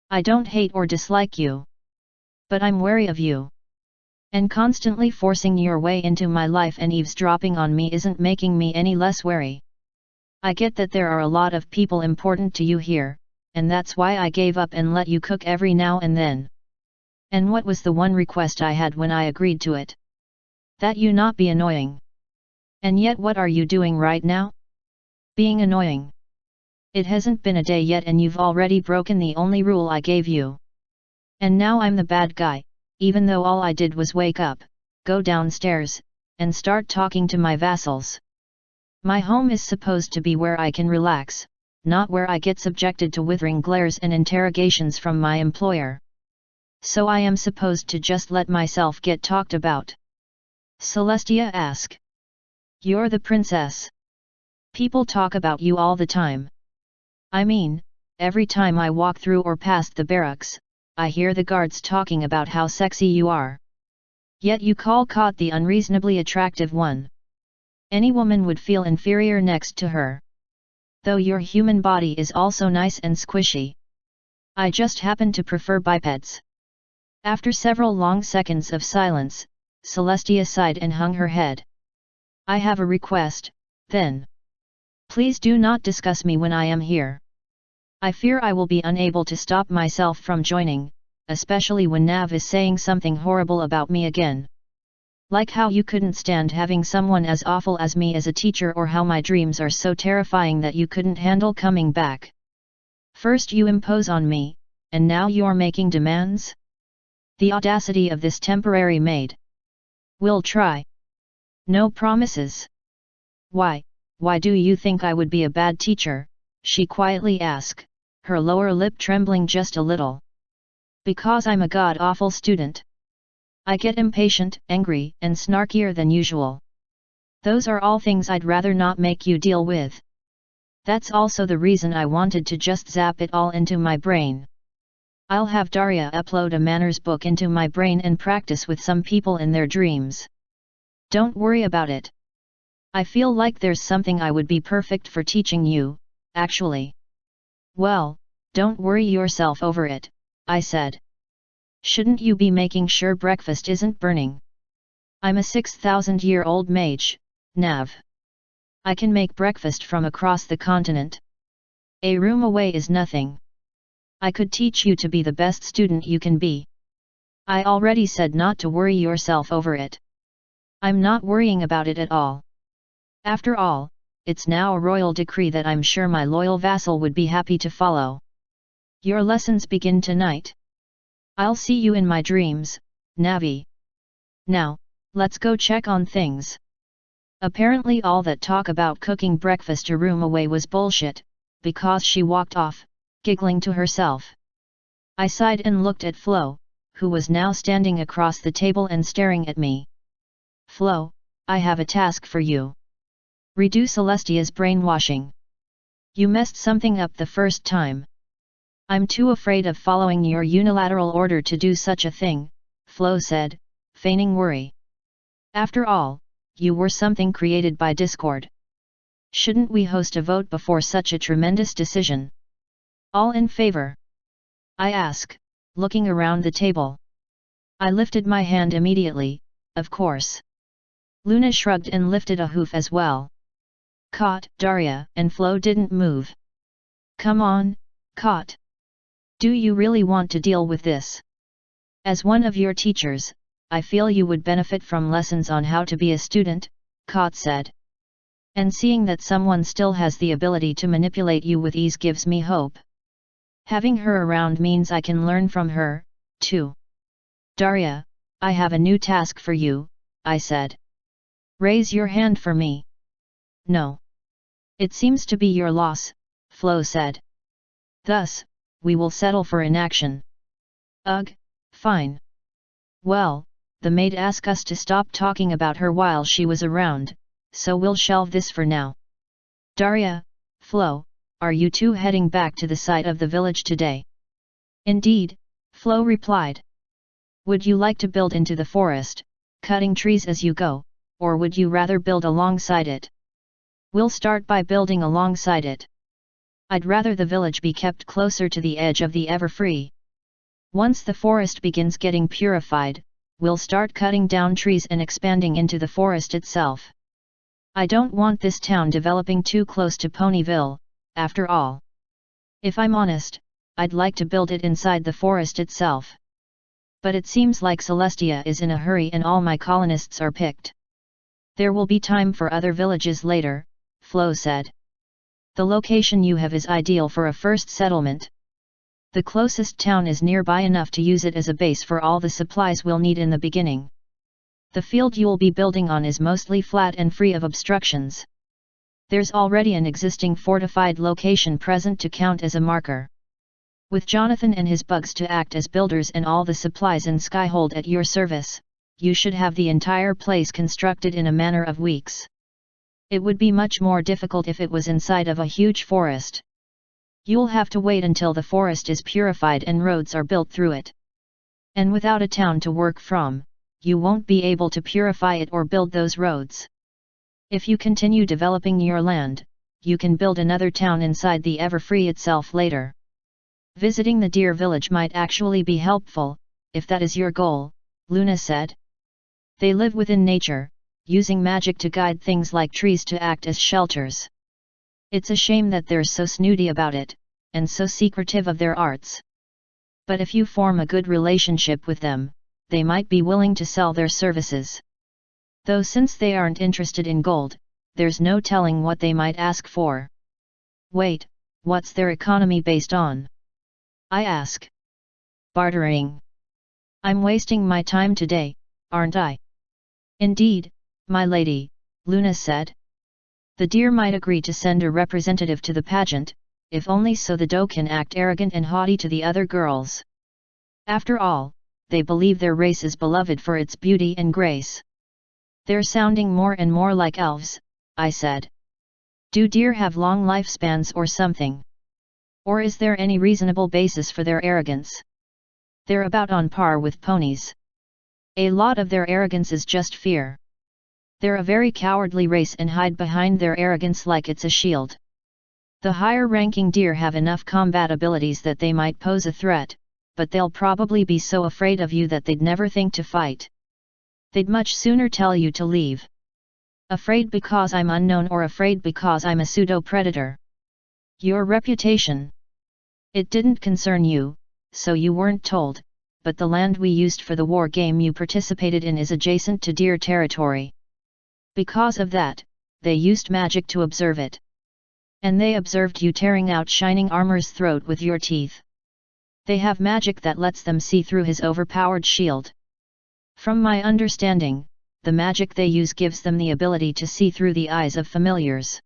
I don't hate or dislike you. But I'm wary of you. And constantly forcing your way into my life and eavesdropping on me isn't making me any less wary. I get that there are a lot of people important to you here, and that's why I gave up and let you cook every now and then. And what was the one request I had when I agreed to it? That you not be annoying. And yet what are you doing right now? Being annoying. It hasn't been a day yet and you've already broken the only rule I gave you. And now I'm the bad guy, even though all I did was wake up, go downstairs, and start talking to my vassals. My home is supposed to be where I can relax, not where I get subjected to withering glares and interrogations from my employer. So I am supposed to just let myself get talked about? Celestia asked. You're the princess. People talk about you all the time. I mean, every time I walk through or past the barracks, I hear the guards talking about how sexy you are. Yet you call Kot the unreasonably attractive one. Any woman would feel inferior next to her. Though your human body is also nice and squishy. I just happen to prefer bipeds. After several long seconds of silence, Celestia sighed and hung her head. I have a request, then. Please do not discuss me when I am here. I fear I will be unable to stop myself from joining, especially when Nav is saying something horrible about me again. Like how you couldn't stand having someone as awful as me as a teacher, or how my dreams are so terrifying that you couldn't handle coming back. First you impose on me, and now you're making demands? The audacity of this temporary maid. We'll try. No promises. Why do you think I would be a bad teacher? She quietly asked, her lower lip trembling just a little. Because I'm a god-awful student. I get impatient, angry, and snarkier than usual. Those are all things I'd rather not make you deal with. That's also the reason I wanted to just zap it all into my brain. I'll have Daria upload a manners book into my brain and practice with some people in their dreams. Don't worry about it. I feel like there's something I would be perfect for teaching you, actually. Well, don't worry yourself over it, I said. Shouldn't you be making sure breakfast isn't burning? I'm a 6,000-year-old mage, Nav. I can make breakfast from across the continent. A room away is nothing. I could teach you to be the best student you can be. I already said not to worry yourself over it. I'm not worrying about it at all. After all, it's now a royal decree that I'm sure my loyal vassal would be happy to follow. Your lessons begin tonight. I'll see you in my dreams, Navi. Now, let's go check on things. Apparently all that talk about cooking breakfast a room away was bullshit, because she walked off, giggling to herself. I sighed and looked at Flo, who was now standing across the table and staring at me. Flo, I have a task for you. Redo Celestia's brainwashing. You messed something up the first time. I'm too afraid of following your unilateral order to do such a thing, Flo said, feigning worry. After all, you were something created by Discord. Shouldn't we host a vote before such a tremendous decision? All in favor? I ask, looking around the table. I lifted my hand immediately, of course. Luna shrugged and lifted a hoof as well. Kot, Daria and Flo didn't move. Come on, Kot. Do you really want to deal with this? As one of your teachers, I feel you would benefit from lessons on how to be a student, Kot said. And seeing that someone still has the ability to manipulate you with ease gives me hope. Having her around means I can learn from her, too. Daria, I have a new task for you, I said. Raise your hand for me. No. It seems to be your loss, Flo said. Thus, we will settle for inaction. Ugh, fine. Well, the maid asked us to stop talking about her while she was around, so we'll shelve this for now. Daria, Flo, are you two heading back to the site of the village today? Indeed, Flo replied. Would you like to build into the forest, cutting trees as you go, or would you rather build alongside it? We'll start by building alongside it. I'd rather the village be kept closer to the edge of the Everfree. Once the forest begins getting purified, we'll start cutting down trees and expanding into the forest itself. I don't want this town developing too close to Ponyville, after all. If I'm honest, I'd like to build it inside the forest itself. But it seems like Celestia is in a hurry and all my colonists are picked. There will be time for other villages later, Flo said. The location you have is ideal for a first settlement. The closest town is nearby enough to use it as a base for all the supplies we'll need in the beginning. The field you'll be building on is mostly flat and free of obstructions. There's already an existing fortified location present to count as a marker. With Jonathan and his bugs to act as builders and all the supplies in Skyhold at your service, you should have the entire place constructed in a matter of weeks. It would be much more difficult if it was inside of a huge forest. You'll have to wait until the forest is purified and roads are built through it. And without a town to work from, you won't be able to purify it or build those roads. If you continue developing your land, you can build another town inside the Everfree itself later. Visiting the deer village might actually be helpful, if that is your goal, Luna said. They live within nature, using magic to guide things like trees to act as shelters. It's a shame that they're so snooty about it, and so secretive of their arts. But if you form a good relationship with them, they might be willing to sell their services. Though since they aren't interested in gold, there's no telling what they might ask for. Wait, what's their economy based on? I ask. Bartering. I'm wasting my time today, aren't I? Indeed, my lady, Luna said. The deer might agree to send a representative to the pageant, if only so the doe can act arrogant and haughty to the other girls. After all, they believe their race is beloved for its beauty and grace. They're sounding more and more like elves, I said. Do deer have long lifespans or something? Or is there any reasonable basis for their arrogance? They're about on par with ponies. A lot of their arrogance is just fear. They're a very cowardly race and hide behind their arrogance like it's a shield. The higher-ranking deer have enough combat abilities that they might pose a threat, but they'll probably be so afraid of you that they'd never think to fight. They'd much sooner tell you to leave. Afraid because I'm unknown or afraid because I'm a pseudo-predator? Your reputation. It didn't concern you, so you weren't told, but the land we used for the war game you participated in is adjacent to deer territory. Because of that, they used magic to observe it. And they observed you tearing out Shining Armor's throat with your teeth. They have magic that lets them see through his overpowered shield. From my understanding, the magic they use gives them the ability to see through the eyes of familiars.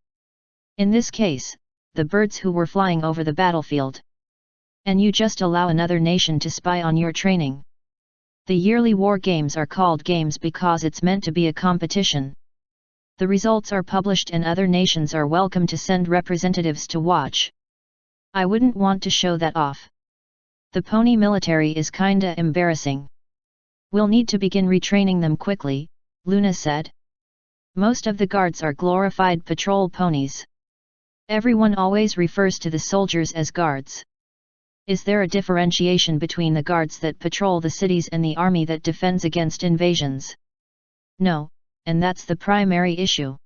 In this case, the birds who were flying over the battlefield. And you just allow another nation to spy on your training. The yearly war games are called games because it's meant to be a competition. The results are published and other nations are welcome to send representatives to watch. I wouldn't want to show that off. The pony military is kinda embarrassing. We'll need to begin retraining them quickly, Luna said. Most of the guards are glorified patrol ponies. Everyone always refers to the soldiers as guards. Is there a differentiation between the guards that patrol the cities and the army that defends against invasions? No, and that's the primary issue.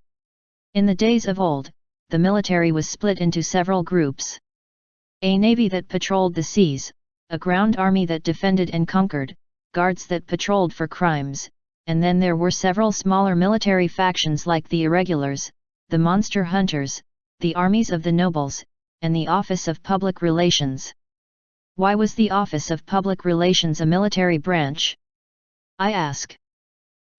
In the days of old, the military was split into several groups. A navy that patrolled the seas, a ground army that defended and conquered, guards that patrolled for crimes, and then there were several smaller military factions like the irregulars, the monster hunters, the armies of the nobles, and the Office of Public Relations. Why was the Office of Public Relations a military branch? I ask.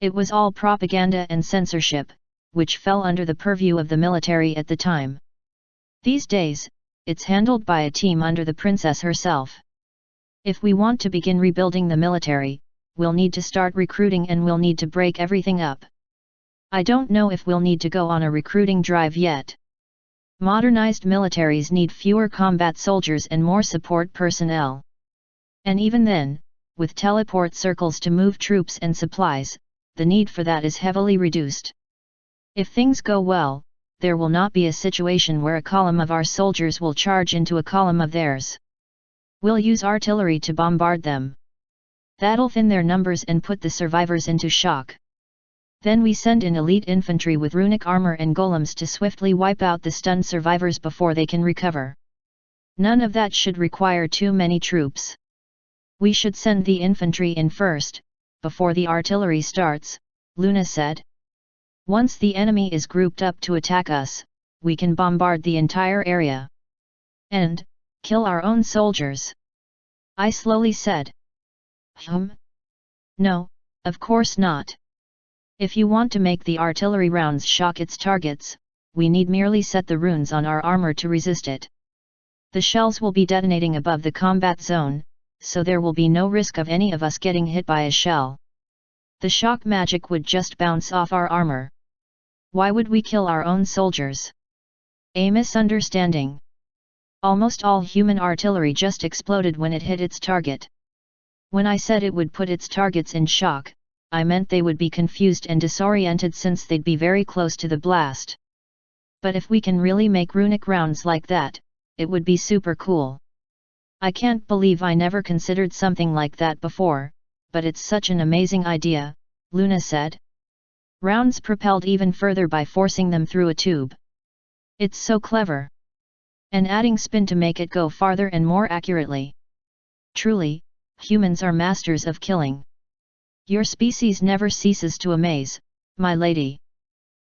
It was all propaganda and censorship, which fell under the purview of the military at the time. These days, it's handled by a team under the princess herself. If we want to begin rebuilding the military, we'll need to start recruiting and we'll need to break everything up. I don't know if we'll need to go on a recruiting drive yet. Modernized militaries need fewer combat soldiers and more support personnel. And even then, with teleport circles to move troops and supplies, the need for that is heavily reduced. If things go well, there will not be a situation where a column of our soldiers will charge into a column of theirs. We'll use artillery to bombard them. That'll thin their numbers and put the survivors into shock. Then we send in elite infantry with runic armor and golems to swiftly wipe out the stunned survivors before they can recover. None of that should require too many troops. We should send the infantry in first, before the artillery starts, Luna said. Once the enemy is grouped up to attack us, we can bombard the entire area. And kill our own soldiers. I slowly said. No, of course not. If you want to make the artillery rounds shock its targets, we need merely set the runes on our armor to resist it. The shells will be detonating above the combat zone, so there will be no risk of any of us getting hit by a shell. The shock magic would just bounce off our armor. Why would we kill our own soldiers? A misunderstanding. Almost all human artillery just exploded when it hit its target. When I said it would put its targets in shock, I meant they would be confused and disoriented since they'd be very close to the blast. But if we can really make runic rounds like that, it would be super cool. I can't believe I never considered something like that before, but it's such an amazing idea, Luna said. Rounds propelled even further by forcing them through a tube. It's so clever. And adding spin to make it go farther and more accurately. Truly, humans are masters of killing. Your species never ceases to amaze, my lady.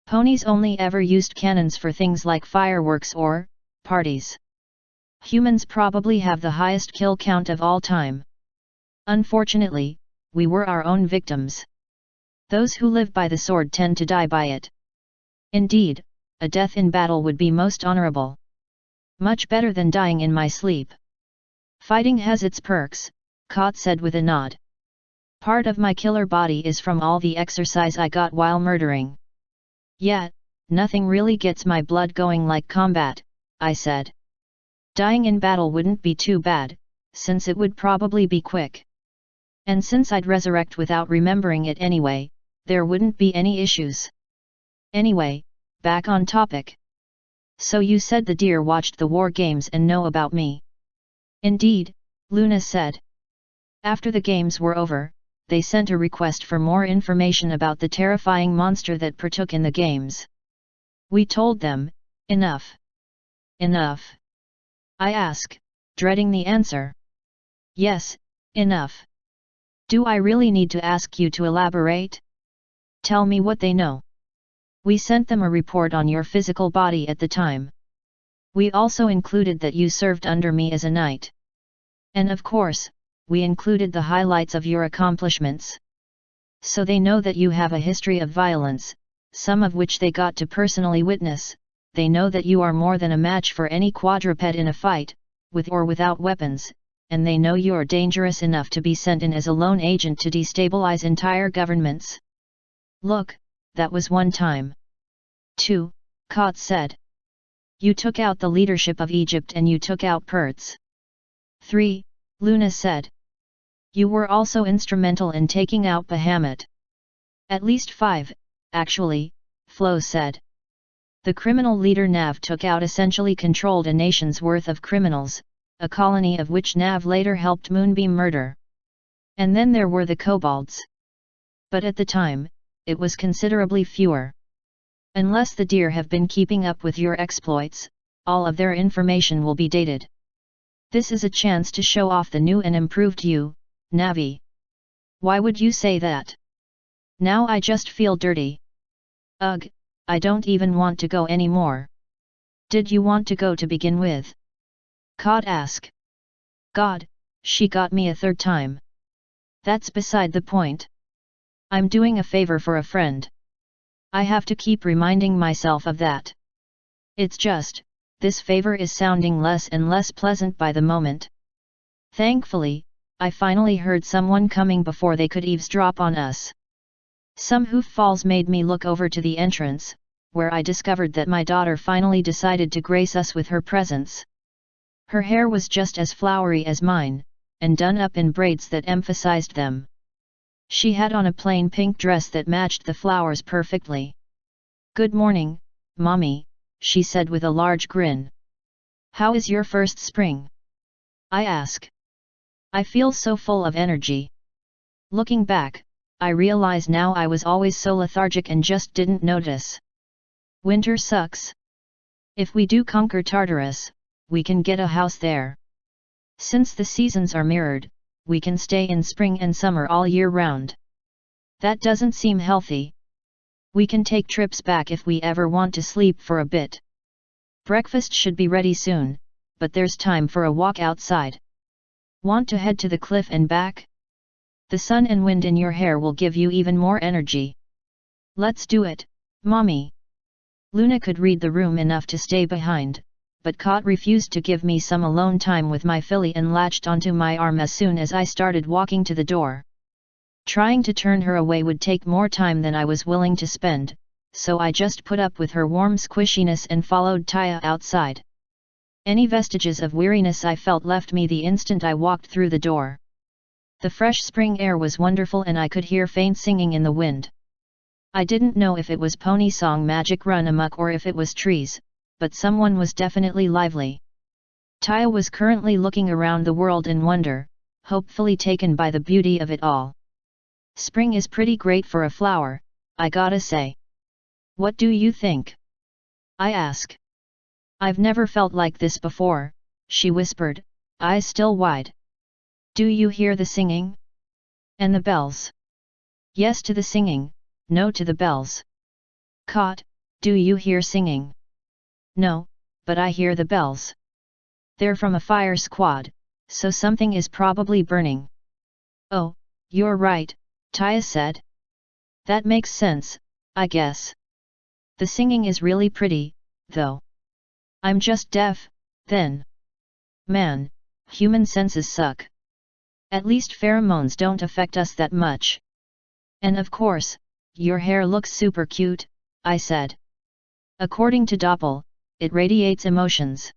Ponies only ever used cannons for things like fireworks or parties. Humans probably have the highest kill count of all time. Unfortunately, we were our own victims. Those who live by the sword tend to die by it. Indeed, a death in battle would be most honorable. Much better than dying in my sleep. Fighting has its perks, Kot said with a nod. Part of my killer body is from all the exercise I got while murdering. Yet, nothing really gets my blood going like combat, I said. Dying in battle wouldn't be too bad, since it would probably be quick. And since I'd resurrect without remembering it anyway, there wouldn't be any issues. Anyway, back on topic. So you said the deer watched the war games and know about me. Indeed, Luna said. After the games were over, they sent a request for more information about the terrifying monster that partook in the games. We told them, enough. Enough. I ask, dreading the answer. Yes, enough. Do I really need to ask you to elaborate? Tell me what they know. We sent them a report on your physical body at the time. We also included that you served under me as a knight. And of course, we included the highlights of your accomplishments. So they know that you have a history of violence, some of which they got to personally witness. They know that you are more than a match for any quadruped in a fight, with or without weapons, and they know you are dangerous enough to be sent in as a lone agent to destabilize entire governments. Look, that was one time. 2. Kot said. You took out the leadership of Egypt and you took out Perts. 3. Luna said. You were also instrumental in taking out Bahamut. At least 5, actually, Flo said. The criminal leader Nav took out essentially controlled a nation's worth of criminals, a colony of which Nav later helped Moonbeam murder. And then there were the kobolds. But at the time, it was considerably fewer. Unless the deer have been keeping up with your exploits, all of their information will be dated. This is a chance to show off the new and improved you, Navi. Why would you say that? Now I just feel dirty. Ugh, I don't even want to go anymore. Did you want to go to begin with? Cod asked. God, she got me a third time. That's beside the point. I'm doing a favor for a friend. I have to keep reminding myself of that. It's just, this favor is sounding less and less pleasant by the moment. Thankfully, I finally heard someone coming before they could eavesdrop on us. Some hoof falls made me look over to the entrance, where I discovered that my daughter finally decided to grace us with her presence. Her hair was just as flowery as mine, and done up in braids that emphasized them. She had on a plain pink dress that matched the flowers perfectly. Good morning, Mommy, she said with a large grin. How is your first spring? I ask. I feel so full of energy. Looking back, I realize now I was always so lethargic and just didn't notice. Winter sucks. If we do conquer Tartarus, we can get a house there. Since the seasons are mirrored, we can stay in spring and summer all year round. That doesn't seem healthy. We can take trips back if we ever want to sleep for a bit. Breakfast should be ready soon, but there's time for a walk outside. Want to head to the cliff and back? The sun and wind in your hair will give you even more energy. Let's do it, Mommy. Luna could read the room enough to stay behind, but Kot refused to give me some alone time with my filly and latched onto my arm as soon as I started walking to the door. Trying to turn her away would take more time than I was willing to spend, so I just put up with her warm squishiness and followed Taya outside. Any vestiges of weariness I felt left me the instant I walked through the door. The fresh spring air was wonderful and I could hear faint singing in the wind. I didn't know if it was pony song magic run amok or if it was trees, but someone was definitely lively. Taya was currently looking around the world in wonder, hopefully taken by the beauty of it all. Spring is pretty great for a flower, I gotta say. What do you think? I ask. I've never felt like this before, she whispered, eyes still wide. Do you hear the singing? And the bells? Yes to the singing, no to the bells. Kot, do you hear singing? No, but I hear the bells. They're from a fire squad, so something is probably burning. Oh, you're right, Taya said. That makes sense, I guess. The singing is really pretty, though. I'm just deaf, then. Man, human senses suck. At least pheromones don't affect us that much. And of course, your hair looks super cute, I said. According to Doppel, it radiates emotions.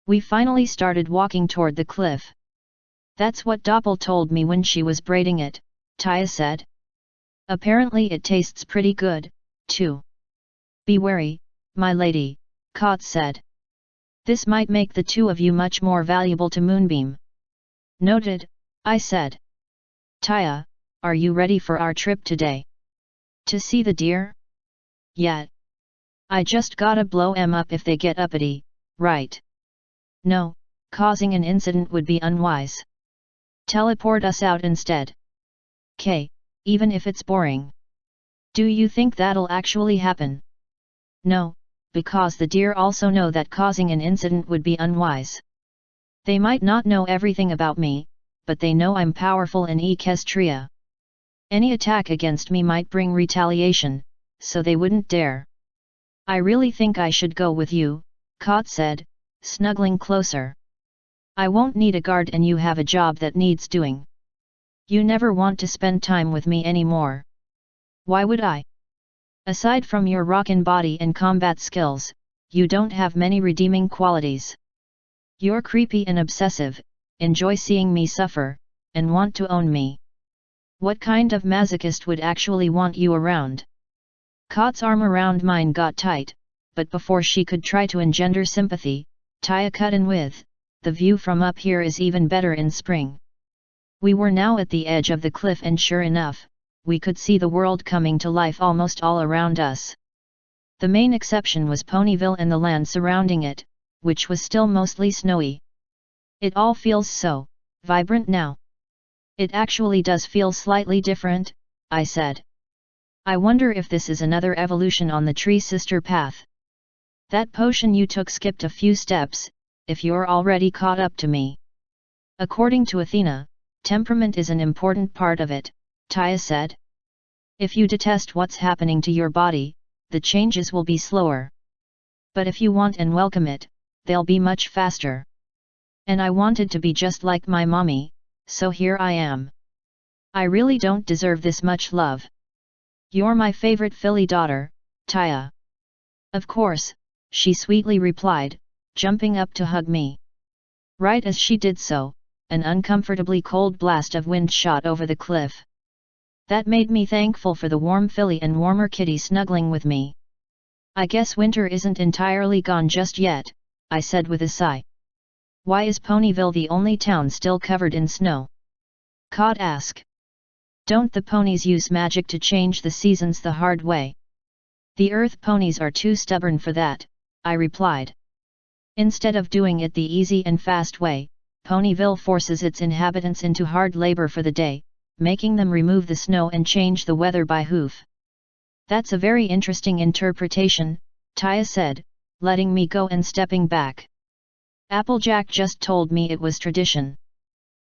We finally started walking toward the cliff. That's what Doppel told me when she was braiding it, Taya said. Apparently it tastes pretty good, too. Be wary, my lady, Kot said. This might make the two of you much more valuable to Moonbeam. Noted, I said. Taya, are you ready for our trip today? To see the deer? Yeah. I just gotta blow 'em up if they get uppity, right? No, causing an incident would be unwise. Teleport us out instead. K, even if it's boring. Do you think that'll actually happen? No, because the deer also know that causing an incident would be unwise. They might not know everything about me, but they know I'm powerful in Equestria. Any attack against me might bring retaliation, so they wouldn't dare. I really think I should go with you, Kot said, snuggling closer. I won't need a guard and you have a job that needs doing. You never want to spend time with me anymore. Why would I? Aside from your rockin' body and combat skills, you don't have many redeeming qualities. You're creepy and obsessive, enjoy seeing me suffer, and want to own me. What kind of masochist would actually want you around? Kot's arm around mine got tight, but before she could try to engender sympathy, Taya cut in with, the view from up here is even better in spring. We were now at the edge of the cliff and sure enough, we could see the world coming to life almost all around us. The main exception was Ponyville and the land surrounding it, which was still mostly snowy. It all feels so vibrant now. It actually does feel slightly different, I said. I wonder if this is another evolution on the Tree Sister path. That potion you took skipped a few steps, if you're already caught up to me. According to Athena, temperament is an important part of it, Taya said. If you detest what's happening to your body, the changes will be slower. But if you want and welcome it, they'll be much faster. And I wanted to be just like my mommy, so here I am. I really don't deserve this much love. You're my favorite filly daughter, Taya. Of course, she sweetly replied, jumping up to hug me. Right as she did so, an uncomfortably cold blast of wind shot over the cliff. That made me thankful for the warm filly and warmer kitty snuggling with me. I guess winter isn't entirely gone just yet, I said with a sigh. Why is Ponyville the only town still covered in snow? Kot asked. Don't the ponies use magic to change the seasons the hard way? The earth ponies are too stubborn for that, I replied. Instead of doing it the easy and fast way, Ponyville forces its inhabitants into hard labor for the day, making them remove the snow and change the weather by hoof. That's a very interesting interpretation, Taya said, letting me go and stepping back. Applejack just told me it was tradition.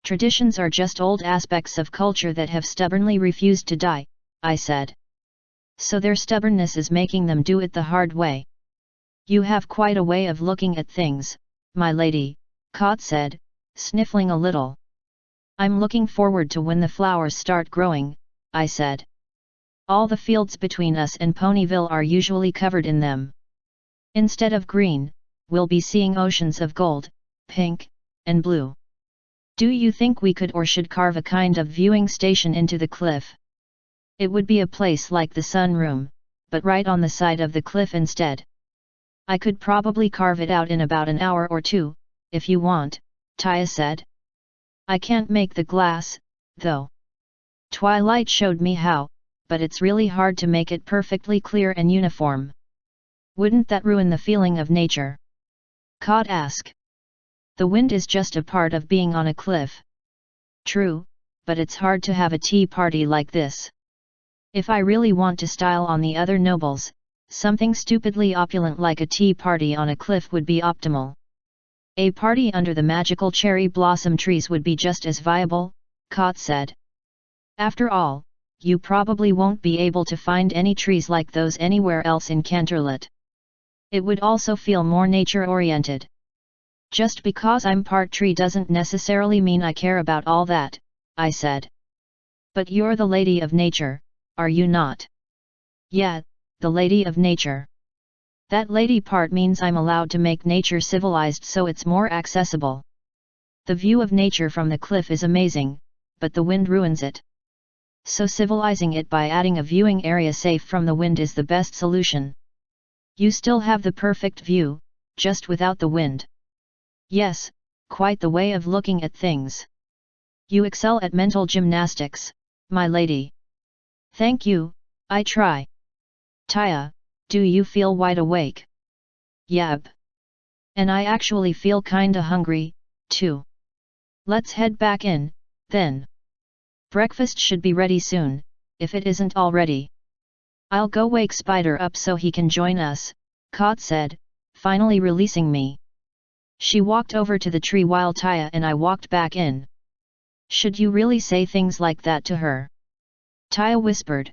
Traditions are just old aspects of culture that have stubbornly refused to die, I said. So their stubbornness is making them do it the hard way. You have quite a way of looking at things, my lady, Kot said, sniffling a little. I'm looking forward to when the flowers start growing, I said. All the fields between us and Ponyville are usually covered in them. Instead of green, we'll be seeing oceans of gold, pink, and blue. Do you think we could or should carve a kind of viewing station into the cliff? It would be a place like the sunroom, but right on the side of the cliff instead. I could probably carve it out in about an hour or two, if you want, Taya said. I can't make the glass, though. Twilight showed me how, but it's really hard to make it perfectly clear and uniform. Wouldn't that ruin the feeling of nature? Kot asked. The wind is just a part of being on a cliff. True, but it's hard to have a tea party like this. If I really want to style on the other nobles, something stupidly opulent like a tea party on a cliff would be optimal. A party under the magical cherry blossom trees would be just as viable, Kot said. After all, you probably won't be able to find any trees like those anywhere else in Canterlot. It would also feel more nature-oriented. Just because I'm part tree doesn't necessarily mean I care about all that, I said. But you're the lady of nature, are you not? Yeah, the lady of nature. That lady part means I'm allowed to make nature civilized so it's more accessible. The view of nature from the cliff is amazing, but the wind ruins it. So civilizing it by adding a viewing area safe from the wind is the best solution. You still have the perfect view, just without the wind. Yes, quite the way of looking at things. You excel at mental gymnastics, my lady. Thank you, I try. Taya, do you feel wide awake? Yep. And I actually feel kinda hungry, too. Let's head back in, then. Breakfast should be ready soon, if it isn't already. I'll go wake Spider up so he can join us, Kot said, finally releasing me. She walked over to the tree while Taya and I walked back in. Should you really say things like that to her? Taya whispered.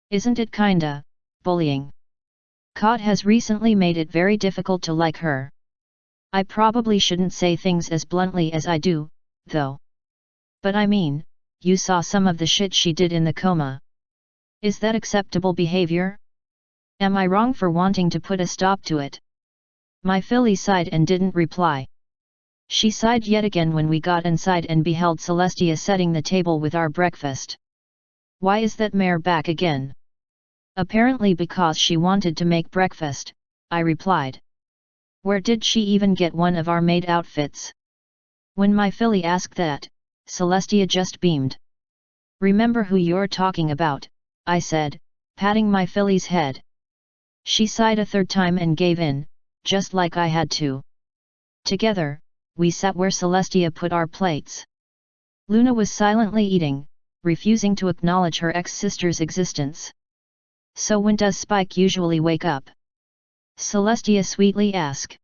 Isn't it kinda bullying? Cod has recently made it very difficult to like her. I probably shouldn't say things as bluntly as I do, though. But I mean, you saw some of the shit she did in the coma. Is that acceptable behavior? Am I wrong for wanting to put a stop to it? My filly sighed and didn't reply. She sighed yet again when we got inside and beheld Celestia setting the table with our breakfast. Why is that mare back again? Apparently because she wanted to make breakfast, I replied. Where did she even get one of our maid outfits? When my filly asked that, Celestia just beamed. Remember who you're talking about, I said, patting my filly's head. She sighed a third time and gave in, just like I had to. Together, we sat where Celestia put our plates. Luna was silently eating, refusing to acknowledge her ex-sister's existence. So when does Spike usually wake up? Celestia sweetly asked.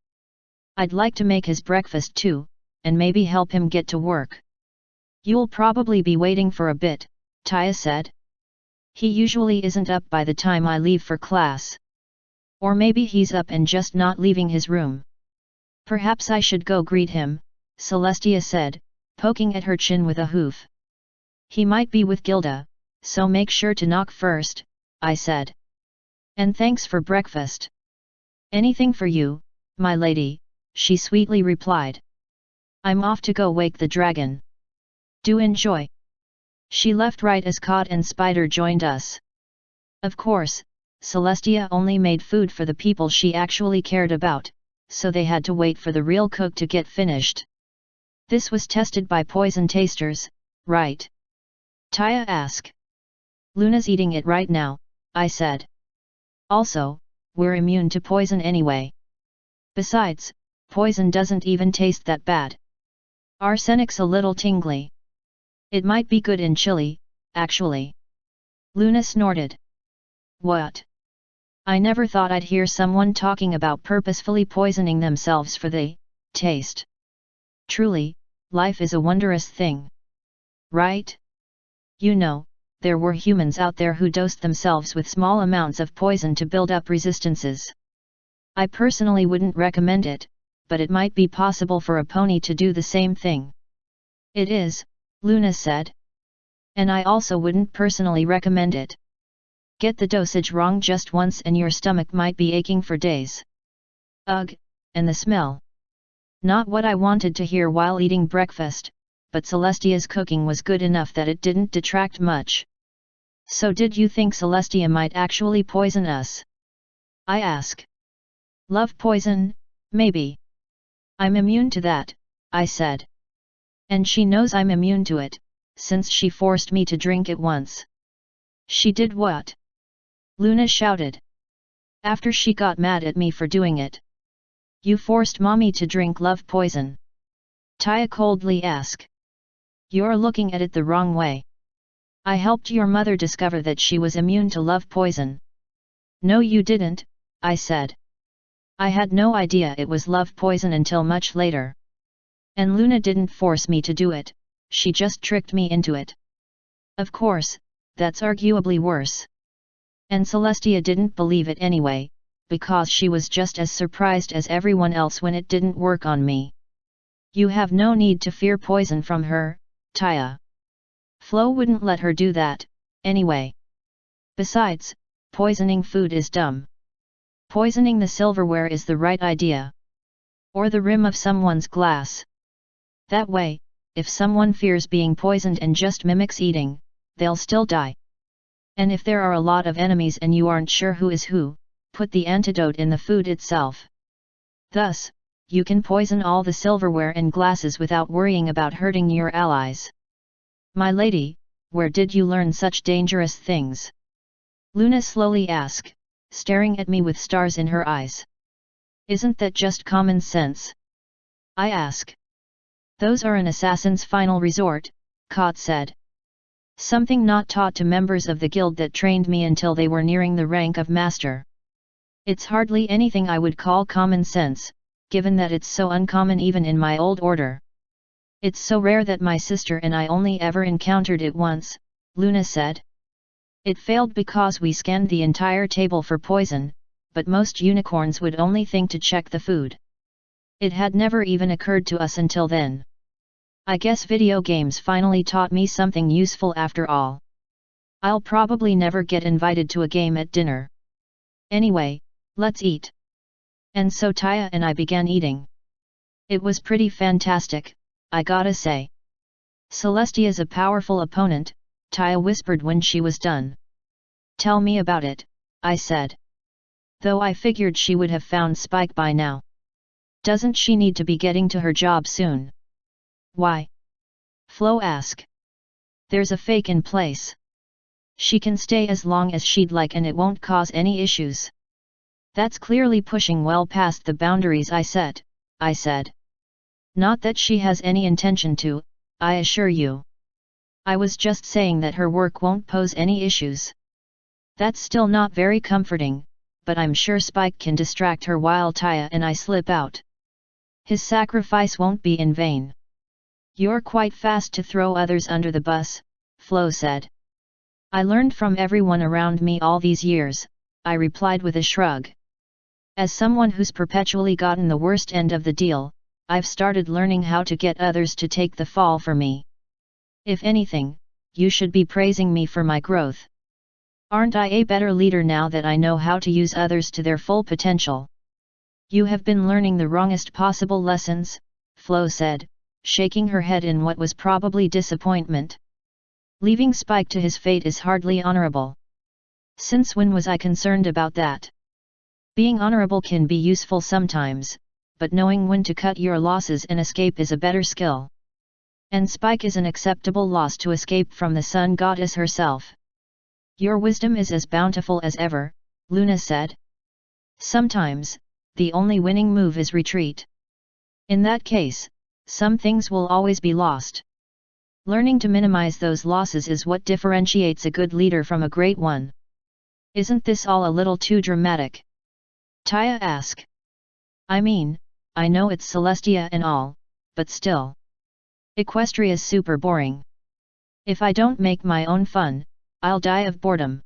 I'd like to make his breakfast too, and maybe help him get to work. You'll probably be waiting for a bit, Taya said. He usually isn't up by the time I leave for class. Or maybe he's up and just not leaving his room. Perhaps I should go greet him, Celestia said, poking at her chin with a hoof. He might be with Gilda, so make sure to knock first, I said. And thanks for breakfast. Anything for you, my lady, she sweetly replied. I'm off to go wake the dragon. Do enjoy. She left right as Cod and Spider joined us. Of course, Celestia only made food for the people she actually cared about, so they had to wait for the real cook to get finished. This was tested by poison tasters, right? Taya asked. Luna's eating it right now, I said. Also, we're immune to poison anyway. Besides, poison doesn't even taste that bad. Arsenic's a little tingly. It might be good in chili, actually. Luna snorted. What? I never thought I'd hear someone talking about purposefully poisoning themselves for the taste. Truly, life is a wondrous thing. Right? You know, there were humans out there who dosed themselves with small amounts of poison to build up resistances. I personally wouldn't recommend it, but it might be possible for a pony to do the same thing. It is, Luna said. And I also wouldn't personally recommend it. Get the dosage wrong just once and your stomach might be aching for days. Ugh, and the smell. Not what I wanted to hear while eating breakfast, but Celestia's cooking was good enough that it didn't detract much. So did you think Celestia might actually poison us? I asked. Love poison, maybe. I'm immune to that, I said. And she knows I'm immune to it, since she forced me to drink it once. She did what? Luna shouted. After she got mad at me for doing it. You forced mommy to drink love poison. Taya coldly asked. You're looking at it the wrong way. I helped your mother discover that she was immune to love poison. No you didn't, I said. I had no idea it was love poison until much later. And Luna didn't force me to do it, she just tricked me into it. Of course, that's arguably worse. And Celestia didn't believe it anyway, because she was just as surprised as everyone else when it didn't work on me. You have no need to fear poison from her, Taya. Flo wouldn't let her do that, anyway. Besides, poisoning food is dumb. Poisoning the silverware is the right idea. Or the rim of someone's glass. That way, if someone fears being poisoned and just mimics eating, they'll still die. And if there are a lot of enemies and you aren't sure who is who, put the antidote in the food itself. Thus, you can poison all the silverware and glasses without worrying about hurting your allies. My lady, where did you learn such dangerous things? Luna slowly asked, staring at me with stars in her eyes. Isn't that just common sense? I asked. Those are an assassin's final resort, Kot said. Something not taught to members of the guild that trained me until they were nearing the rank of master. It's hardly anything I would call common sense, given that it's so uncommon even in my old order. It's so rare that my sister and I only ever encountered it once, Luna said. It failed because we scanned the entire table for poison, but most unicorns would only think to check the food. It had never even occurred to us until then. I guess video games finally taught me something useful after all. I'll probably never get invited to a game at dinner. Anyway, let's eat. And so Taya and I began eating. It was pretty fantastic, I gotta say. Celestia's a powerful opponent, Taya whispered when she was done. Tell me about it, I said. Though I figured she would have found Spike by now. Doesn't she need to be getting to her job soon? Why? Flo asked. There's a fake in place. She can stay as long as she'd like and it won't cause any issues. That's clearly pushing well past the boundaries I set, I said. Not that she has any intention to, I assure you. I was just saying that her work won't pose any issues. That's still not very comforting, but I'm sure Spike can distract her while Taya and I slip out. His sacrifice won't be in vain. You're quite fast to throw others under the bus, Flo said. I learned from everyone around me all these years, I replied with a shrug. As someone who's perpetually gotten the worst end of the deal, I've started learning how to get others to take the fall for me. If anything, you should be praising me for my growth. Aren't I a better leader now that I know how to use others to their full potential? You have been learning the wrongest possible lessons, Flo said, shaking her head in what was probably disappointment. Leaving Spike to his fate is hardly honorable. Since when was I concerned about that? Being honorable can be useful sometimes, but knowing when to cut your losses and escape is a better skill. And Spike is an acceptable loss to escape from the sun goddess herself. Your wisdom is as bountiful as ever, Luna said. Sometimes, the only winning move is retreat. In that case, some things will always be lost. Learning to minimize those losses is what differentiates a good leader from a great one. Isn't this all a little too dramatic? Taya asked. I mean, I know it's Celestia and all, but still. Equestria's super boring. If I don't make my own fun, I'll die of boredom.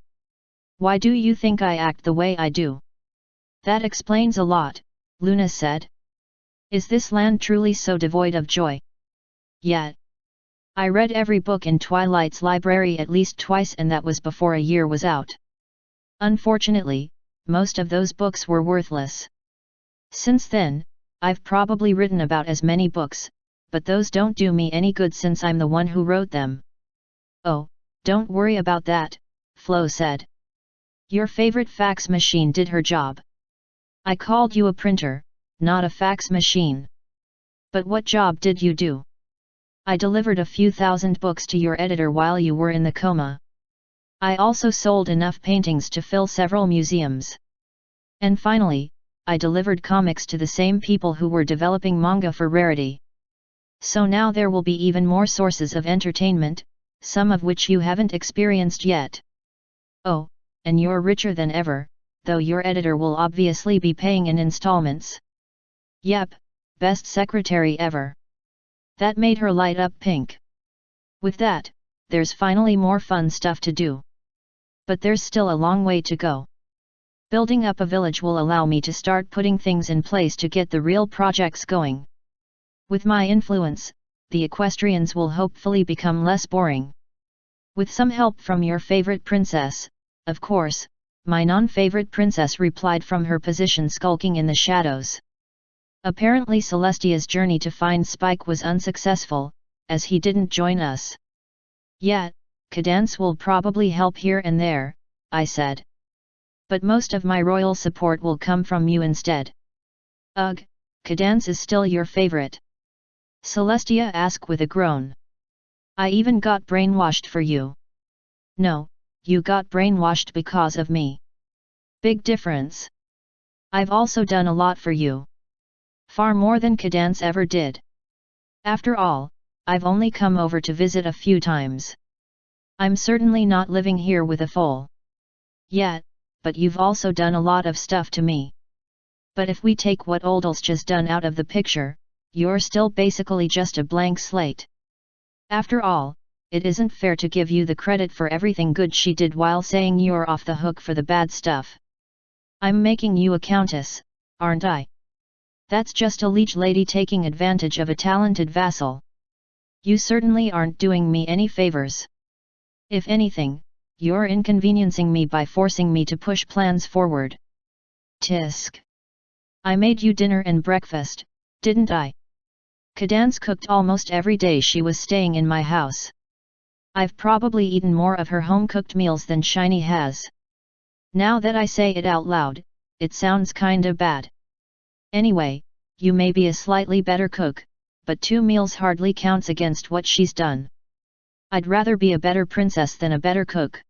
Why do you think I act the way I do? That explains a lot, Luna said. Is this land truly so devoid of joy? Yet. I read every book in Twilight's library at least twice and that was before a year was out. Unfortunately, most of those books were worthless. Since then, I've probably written about as many books, but those don't do me any good since I'm the one who wrote them. Oh, don't worry about that, Flo said. Your favorite fax machine did her job. I called you a printer, not a fax machine. But what job did you do? I delivered a few thousand books to your editor while you were in the coma. I also sold enough paintings to fill several museums. And finally, I delivered comics to the same people who were developing manga for Rarity. So now there will be even more sources of entertainment, some of which you haven't experienced yet. Oh, and you're richer than ever, though your editor will obviously be paying in installments. Yep, best secretary ever. That made her light up pink. With that, there's finally more fun stuff to do. But there's still a long way to go. Building up a village will allow me to start putting things in place to get the real projects going. With my influence, the equestrians will hopefully become less boring. With some help from your favorite princess, of course, my non-favorite princess replied from her position skulking in the shadows. Apparently Celestia's journey to find Spike was unsuccessful, as he didn't join us. Yet, Cadance will probably help here and there, I said. But most of my royal support will come from you instead. Ugh, Cadance is still your favorite? Celestia asked with a groan. I even got brainwashed for you. No, you got brainwashed because of me. Big difference. I've also done a lot for you. Far more than Cadance ever did. After all, I've only come over to visit a few times. I'm certainly not living here with a foal. Yet, but you've also done a lot of stuff to me. But if we take what Oldal's done out of the picture, you're still basically just a blank slate. After all, it isn't fair to give you the credit for everything good she did while saying you're off the hook for the bad stuff. I'm making you a countess, aren't I? That's just a liege lady taking advantage of a talented vassal. You certainly aren't doing me any favors. If anything, you're inconveniencing me by forcing me to push plans forward. Tisk. I made you dinner and breakfast, didn't I? Cadance cooked almost every day she was staying in my house. I've probably eaten more of her home-cooked meals than Shiny has. Now that I say it out loud, it sounds kinda bad. Anyway, you may be a slightly better cook, but 2 meals hardly counts against what she's done. I'd rather be a better princess than a better cook.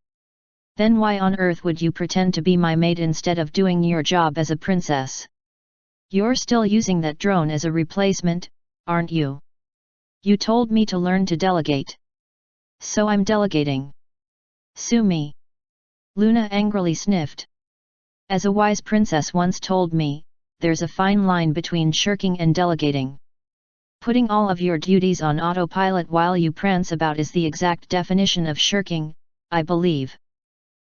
Then why on earth would you pretend to be my maid instead of doing your job as a princess? You're still using that drone as a replacement, aren't you? You told me to learn to delegate. So I'm delegating. Sue me. Luna angrily sniffed. As a wise princess once told me, there's a fine line between shirking and delegating. Putting all of your duties on autopilot while you prance about is the exact definition of shirking, I believe.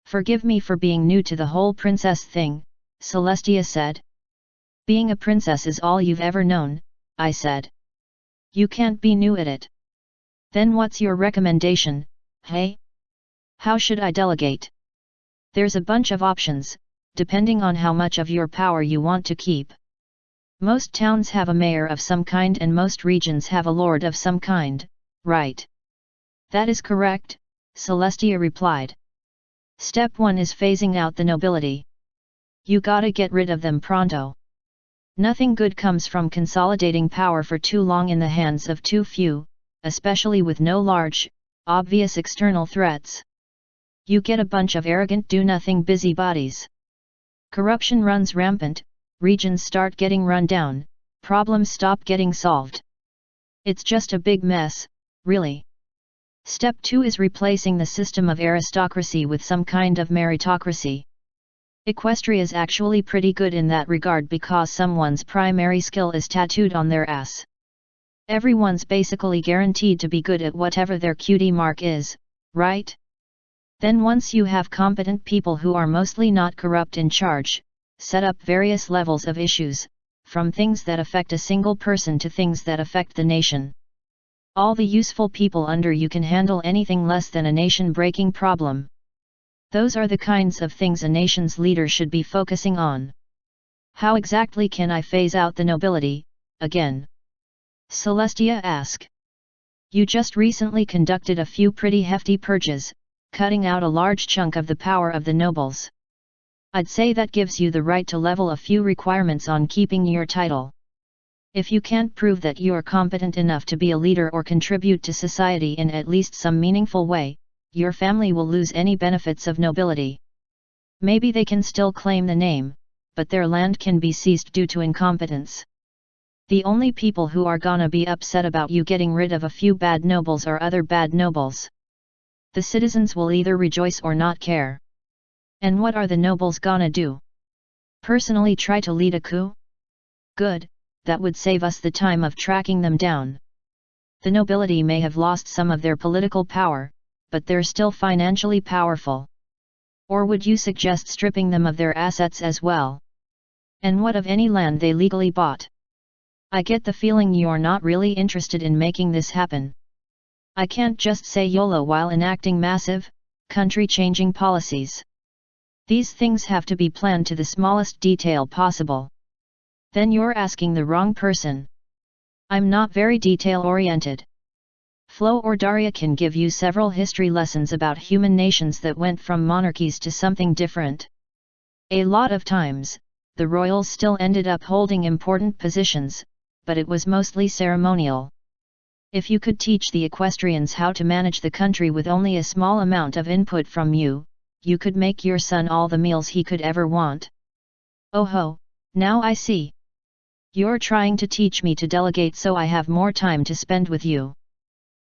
Forgive me for being new to the whole princess thing, Celestia said. Being a princess is all you've ever known, I said. You can't be new at it. Then what's your recommendation, hey? How should I delegate? There's a bunch of options, depending on how much of your power you want to keep. Most towns have a mayor of some kind and most regions have a lord of some kind, right? That is correct, Celestia replied. Step 1 is phasing out the nobility. You gotta get rid of them pronto. Nothing good comes from consolidating power for too long in the hands of too few, especially with no large, obvious external threats. You get a bunch of arrogant do-nothing busybodies. Corruption runs rampant, regions start getting run down, problems stop getting solved. It's just a big mess, really. Step 2 is replacing the system of aristocracy with some kind of meritocracy. Equestria's actually pretty good in that regard because someone's primary skill is tattooed on their ass. Everyone's basically guaranteed to be good at whatever their cutie mark is, right? Then once you have competent people who are mostly not corrupt in charge, set up various levels of issues, from things that affect a single person to things that affect the nation. All the useful people under you can handle anything less than a nation-breaking problem. Those are the kinds of things a nation's leader should be focusing on. How exactly can I phase out the nobility, again? Celestia asked. You just recently conducted a few pretty hefty purges, cutting out a large chunk of the power of the nobles. I'd say that gives you the right to level a few requirements on keeping your title. If you can't prove that you're competent enough to be a leader or contribute to society in at least some meaningful way, your family will lose any benefits of nobility. Maybe they can still claim the name, but their land can be seized due to incompetence. The only people who are gonna be upset about you getting rid of a few bad nobles are other bad nobles. The citizens will either rejoice or not care. And what are the nobles gonna do? Personally try to lead a coup? Good, that would save us the time of tracking them down. The nobility may have lost some of their political power, but they're still financially powerful. Or would you suggest stripping them of their assets as well? And what of any land they legally bought? I get the feeling you're not really interested in making this happen. I can't just say YOLO while enacting massive, country-changing policies. These things have to be planned to the smallest detail possible. Then you're asking the wrong person. I'm not very detail-oriented. Flo or Daria can give you several history lessons about human nations that went from monarchies to something different. A lot of times, the royals still ended up holding important positions, but it was mostly ceremonial. If you could teach the equestrians how to manage the country with only a small amount of input from you, you could make your son all the meals he could ever want. Oh ho, now I see. You're trying to teach me to delegate so I have more time to spend with you.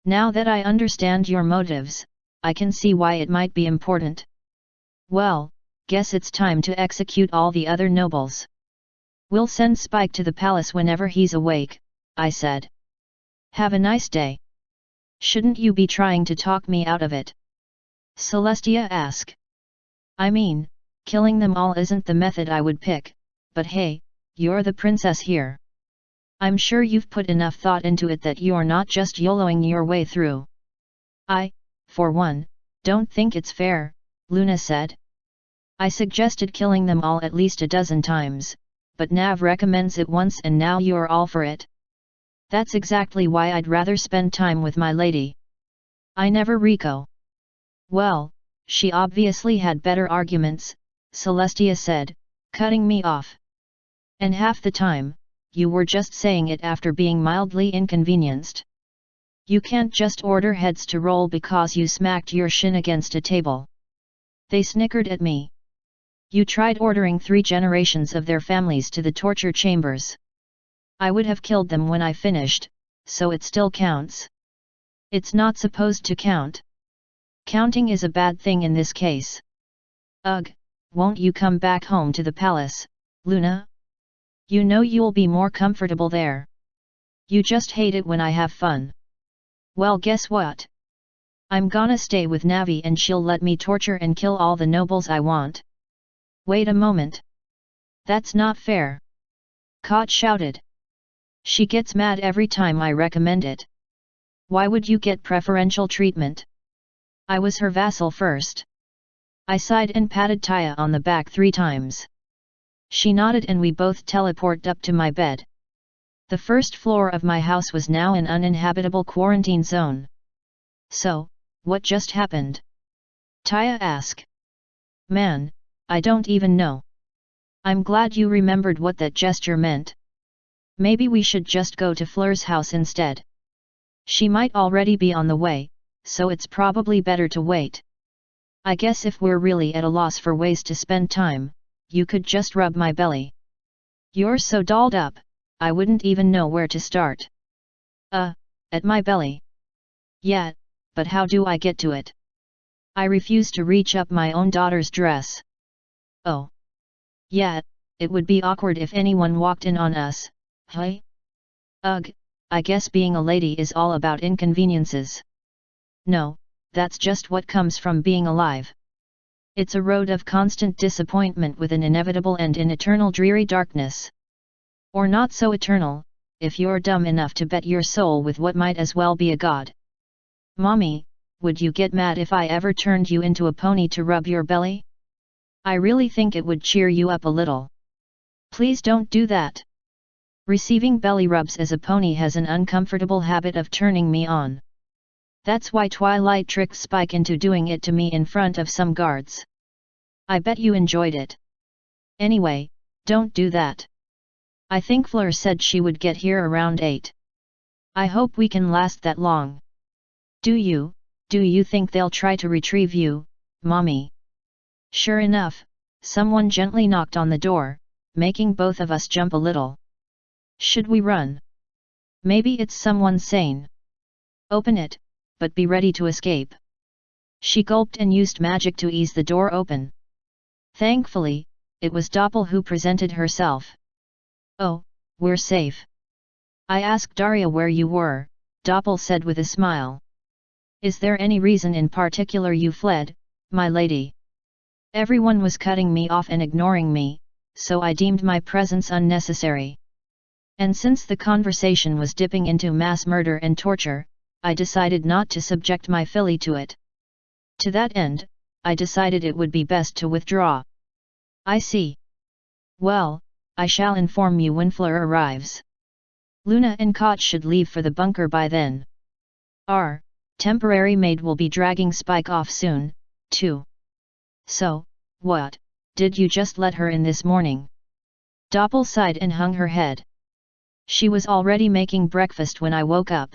Now that I understand your motives, I can see why it might be important. Well, guess it's time to execute all the other nobles. We'll send Spike to the palace whenever he's awake, I said. Have a nice day. Shouldn't you be trying to talk me out of it? Celestia asked. I mean, killing them all isn't the method I would pick, but hey, you're the princess here. I'm sure you've put enough thought into it that you're not just YOLOing your way through. I, for one, don't think it's fair, Luna said. I suggested killing them all at least a dozen times, but Nav recommends it once and now you're all for it. That's exactly why I'd rather spend time with my lady. I never Rico. Well, she obviously had better arguments, Celestia said, cutting me off. And half the time, you were just saying it after being mildly inconvenienced. You can't just order heads to roll because you smacked your shin against a table. They snickered at me. You tried ordering 3 generations of their families to the torture chambers. I would have killed them when I finished, so it still counts. It's not supposed to count. Counting is a bad thing in this case. Ugh, won't you come back home to the palace, Luna? You know you'll be more comfortable there. You just hate it when I have fun. Well, guess what? I'm gonna stay with Navi and she'll let me torture and kill all the nobles I want. Wait a moment. That's not fair. Kot shouted. She gets mad every time I recommend it. Why would you get preferential treatment? I was her vassal first. I sighed and patted Taya on the back 3 times. She nodded and we both teleported up to my bed. The first floor of my house was now an uninhabitable quarantine zone. So, what just happened? Taya asked. Man, I don't even know. I'm glad you remembered what that gesture meant. Maybe we should just go to Fleur's house instead. She might already be on the way, so it's probably better to wait. I guess if we're really at a loss for ways to spend time, you could just rub my belly. You're so dolled up, I wouldn't even know where to start. At my belly. Yeah, but how do I get to it? I refuse to reach up my own daughter's dress. Oh. Yeah, it would be awkward if anyone walked in on us, hey? Ugh, I guess being a lady is all about inconveniences. No, that's just what comes from being alive. It's a road of constant disappointment with an inevitable end in eternal dreary darkness. Or not so eternal, if you're dumb enough to bet your soul with what might as well be a god. Mommy, would you get mad if I ever turned you into a pony to rub your belly? I really think it would cheer you up a little. Please don't do that. Receiving belly rubs as a pony has an uncomfortable habit of turning me on. That's why Twilight tricked Spike into doing it to me in front of some guards. I bet you enjoyed it. Anyway, don't do that. I think Fleur said she would get here around 8. I hope we can last that long. Do you think they'll try to retrieve you, Mommy? Sure enough, someone gently knocked on the door, making both of us jump a little. Should we run? Maybe it's someone sane. Open it, but be ready to escape. She gulped and used magic to ease the door open. Thankfully, it was Doppel who presented herself. Oh, we're safe. I asked Daria where you were, Doppel said with a smile. Is there any reason in particular you fled, my lady? Everyone was cutting me off and ignoring me, so I deemed my presence unnecessary. And since the conversation was dipping into mass murder and torture, I decided not to subject my filly to it. To that end, I decided it would be best to withdraw. I see. Well, I shall inform you when Fleur arrives. Luna and Kot should leave for the bunker by then. Our temporary maid will be dragging Spike off soon, too. So, what, did you just let her in this morning? Doppel sighed and hung her head. She was already making breakfast when I woke up.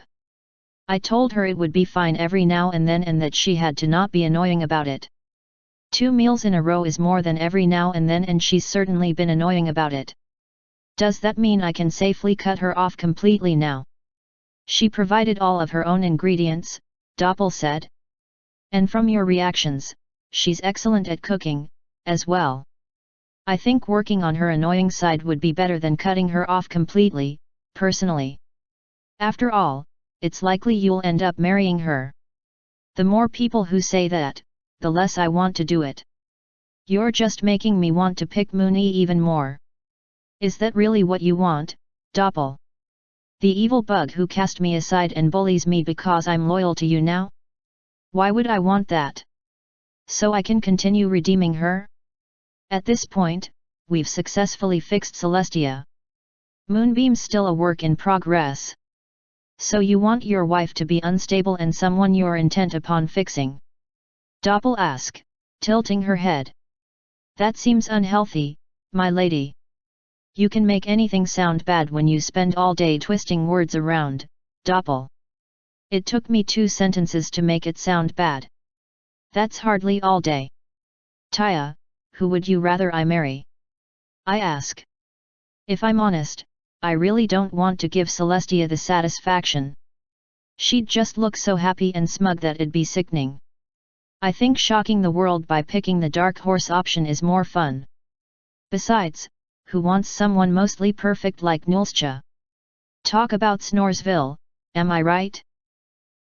I told her it would be fine every now and then and that she had to not be annoying about it. 2 meals in a row is more than every now and then and she's certainly been annoying about it. Does that mean I can safely cut her off completely now? She provided all of her own ingredients, Doppel said. And from your reactions, she's excellent at cooking, as well. I think working on her annoying side would be better than cutting her off completely, personally. After all, it's likely you'll end up marrying her. The more people who say that, the less I want to do it. You're just making me want to pick Mooney even more. Is that really what you want, Doppel? The evil bug who cast me aside and bullies me because I'm loyal to you now? Why would I want that? So I can continue redeeming her? At this point, we've successfully fixed Celestia. Moonbeam's still a work in progress. So you want your wife to be unstable and someone you're intent upon fixing? Doppel asked, tilting her head. That seems unhealthy, my lady. You can make anything sound bad when you spend all day twisting words around, Doppel. It took me 2 sentences to make it sound bad. That's hardly all day. Taya, who would you rather I marry? I ask. If I'm honest, I really don't want to give Celestia the satisfaction. She'd just look so happy and smug that it'd be sickening. I think shocking the world by picking the dark horse option is more fun. Besides, who wants someone mostly perfect like Nulscha? Talk about Snoresville, am I right?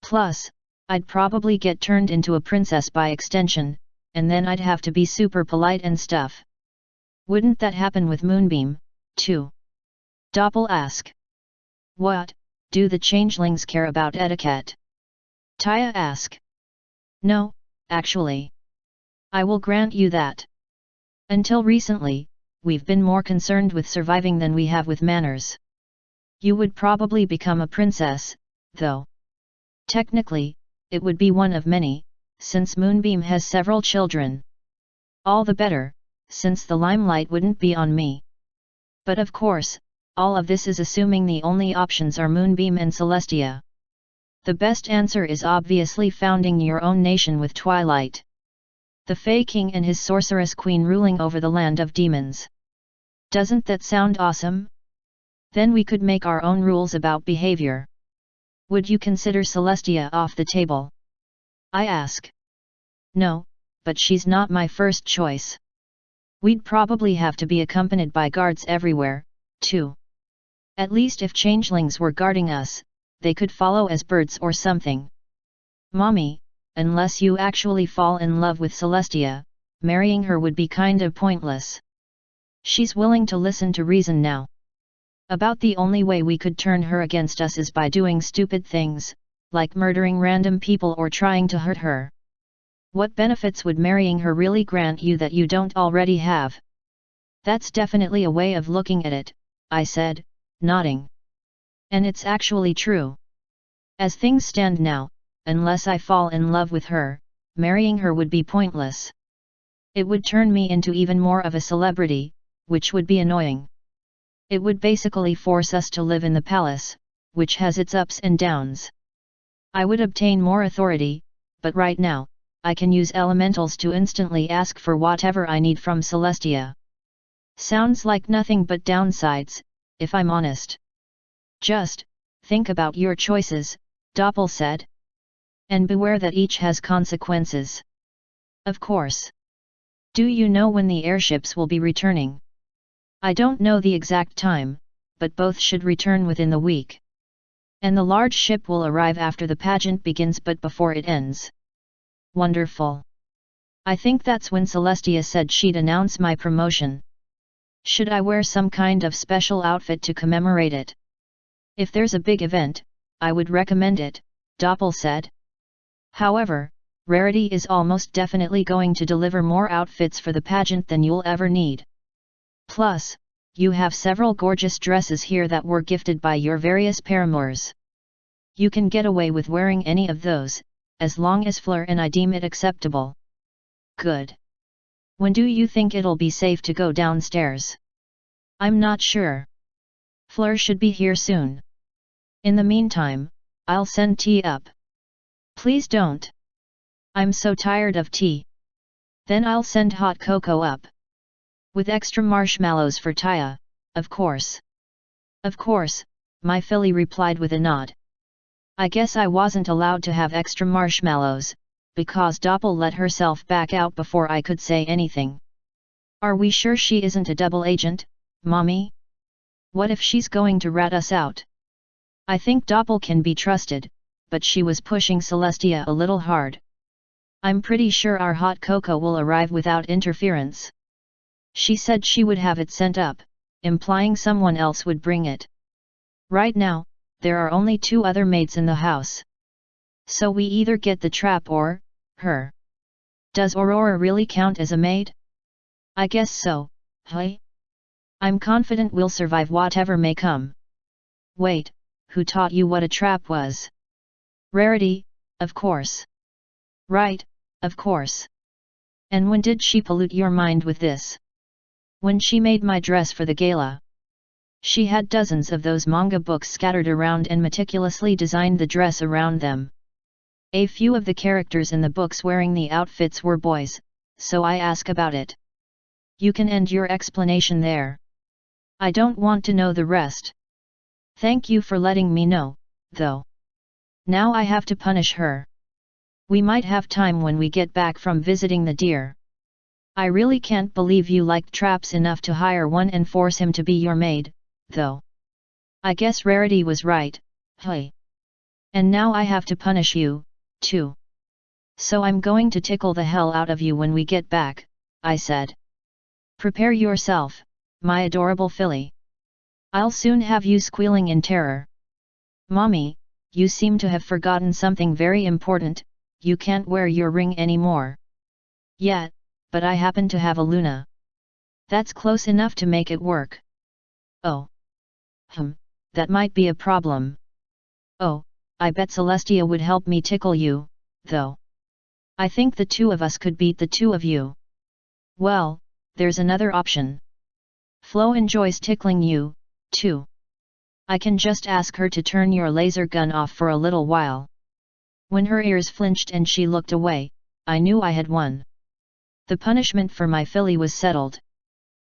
Plus, I'd probably get turned into a princess by extension, and then I'd have to be super polite and stuff. Wouldn't that happen with Moonbeam, too? Doppel asked. What, do the changelings care about etiquette? Taya asked. No, actually. I will grant you that. Until recently, we've been more concerned with surviving than we have with manners. You would probably become a princess, though. Technically, it would be one of many, since Moonbeam has several children. All the better, since the limelight wouldn't be on me. But of course, all of this is assuming the only options are Moonbeam and Celestia. The best answer is obviously founding your own nation with Twilight. The Fae King and his sorceress queen ruling over the land of demons. Doesn't that sound awesome? Then we could make our own rules about behavior. Would you consider Celestia off the table? I ask. No, but she's not my first choice. We'd probably have to be accompanied by guards everywhere, too. At least if changelings were guarding us, they could follow as birds or something. Mommy, unless you actually fall in love with Celestia, marrying her would be kind of pointless. She's willing to listen to reason now. About the only way we could turn her against us is by doing stupid things, like murdering random people or trying to hurt her. What benefits would marrying her really grant you that you don't already have? That's definitely a way of looking at it, I said, nodding. And it's actually true. As things stand now, unless I fall in love with her, marrying her would be pointless. It would turn me into even more of a celebrity, which would be annoying. It would basically force us to live in the palace, which has its ups and downs. I would obtain more authority, but right now, I can use elementals to instantly ask for whatever I need from Celestia. Sounds like nothing but downsides, if I'm honest. Just, think about your choices, Doppel said. And beware that each has consequences. Of course. Do you know when the airships will be returning? I don't know the exact time, but both should return within the week. And the large ship will arrive after the pageant begins but before it ends. Wonderful. I think that's when Celestia said she'd announce my promotion. Should I wear some kind of special outfit to commemorate it? If there's a big event, I would recommend it, Doppel said. However, Rarity is almost definitely going to deliver more outfits for the pageant than you'll ever need. Plus, you have several gorgeous dresses here that were gifted by your various paramours. You can get away with wearing any of those, as long as Fleur and I deem it acceptable. Good. When do you think it'll be safe to go downstairs? I'm not sure. Fleur should be here soon. In the meantime, I'll send tea up. Please don't. I'm so tired of tea. Then I'll send hot cocoa up. With extra marshmallows for Taya, of course. Of course, my filly replied with a nod. I guess I wasn't allowed to have extra marshmallows, because Doppel let herself back out before I could say anything. Are we sure she isn't a double agent, Mommy? What if she's going to rat us out? I think Doppel can be trusted, but she was pushing Celestia a little hard. I'm pretty sure our hot cocoa will arrive without interference. She said she would have it sent up, implying someone else would bring it. Right now, there are only 2 other maids in the house. So we either get the trap or, her. Does Aurora really count as a maid? I guess so, hey? I'm confident we'll survive whatever may come. Wait, who taught you what a trap was? Rarity, of course. Right, of course. And when did she pollute your mind with this? When she made my dress for the gala. She had dozens of those manga books scattered around and meticulously designed the dress around them. A few of the characters in the books wearing the outfits were boys, so I ask about it. You can end your explanation there. I don't want to know the rest. Thank you for letting me know, though. Now I have to punish her. We might have time when we get back from visiting the deer. I really can't believe you liked traps enough to hire one and force him to be your maid, though. I guess Rarity was right, hey. And now I have to punish you, too. So I'm going to tickle the hell out of you when we get back, I said. Prepare yourself, my adorable filly. I'll soon have you squealing in terror. Mommy, you seem to have forgotten something very important, you can't wear your ring anymore. Yeah, but I happen to have a Luna. That's close enough to make it work. Oh. That might be a problem. Oh, I bet Celestia would help me tickle you, though. I think the 2 of us could beat the 2 of you. Well, there's another option. Flo enjoys tickling you, too. I can just ask her to turn your laser gun off for a little while. When her ears flinched and she looked away, I knew I had won. The punishment for my filly was settled.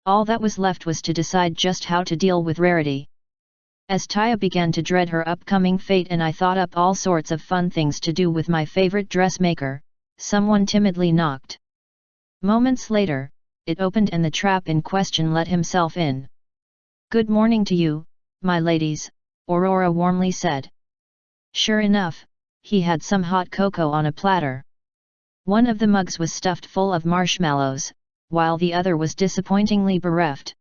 All that was left was to decide just how to deal with Rarity. As Taya began to dread her upcoming fate and I thought up all sorts of fun things to do with my favorite dressmaker, someone timidly knocked. Moments later, it opened and the trap in question let himself in. Good morning to you, my ladies, Aurora warmly said. Sure enough, he had some hot cocoa on a platter. One of the mugs was stuffed full of marshmallows, while the other was disappointingly bereft.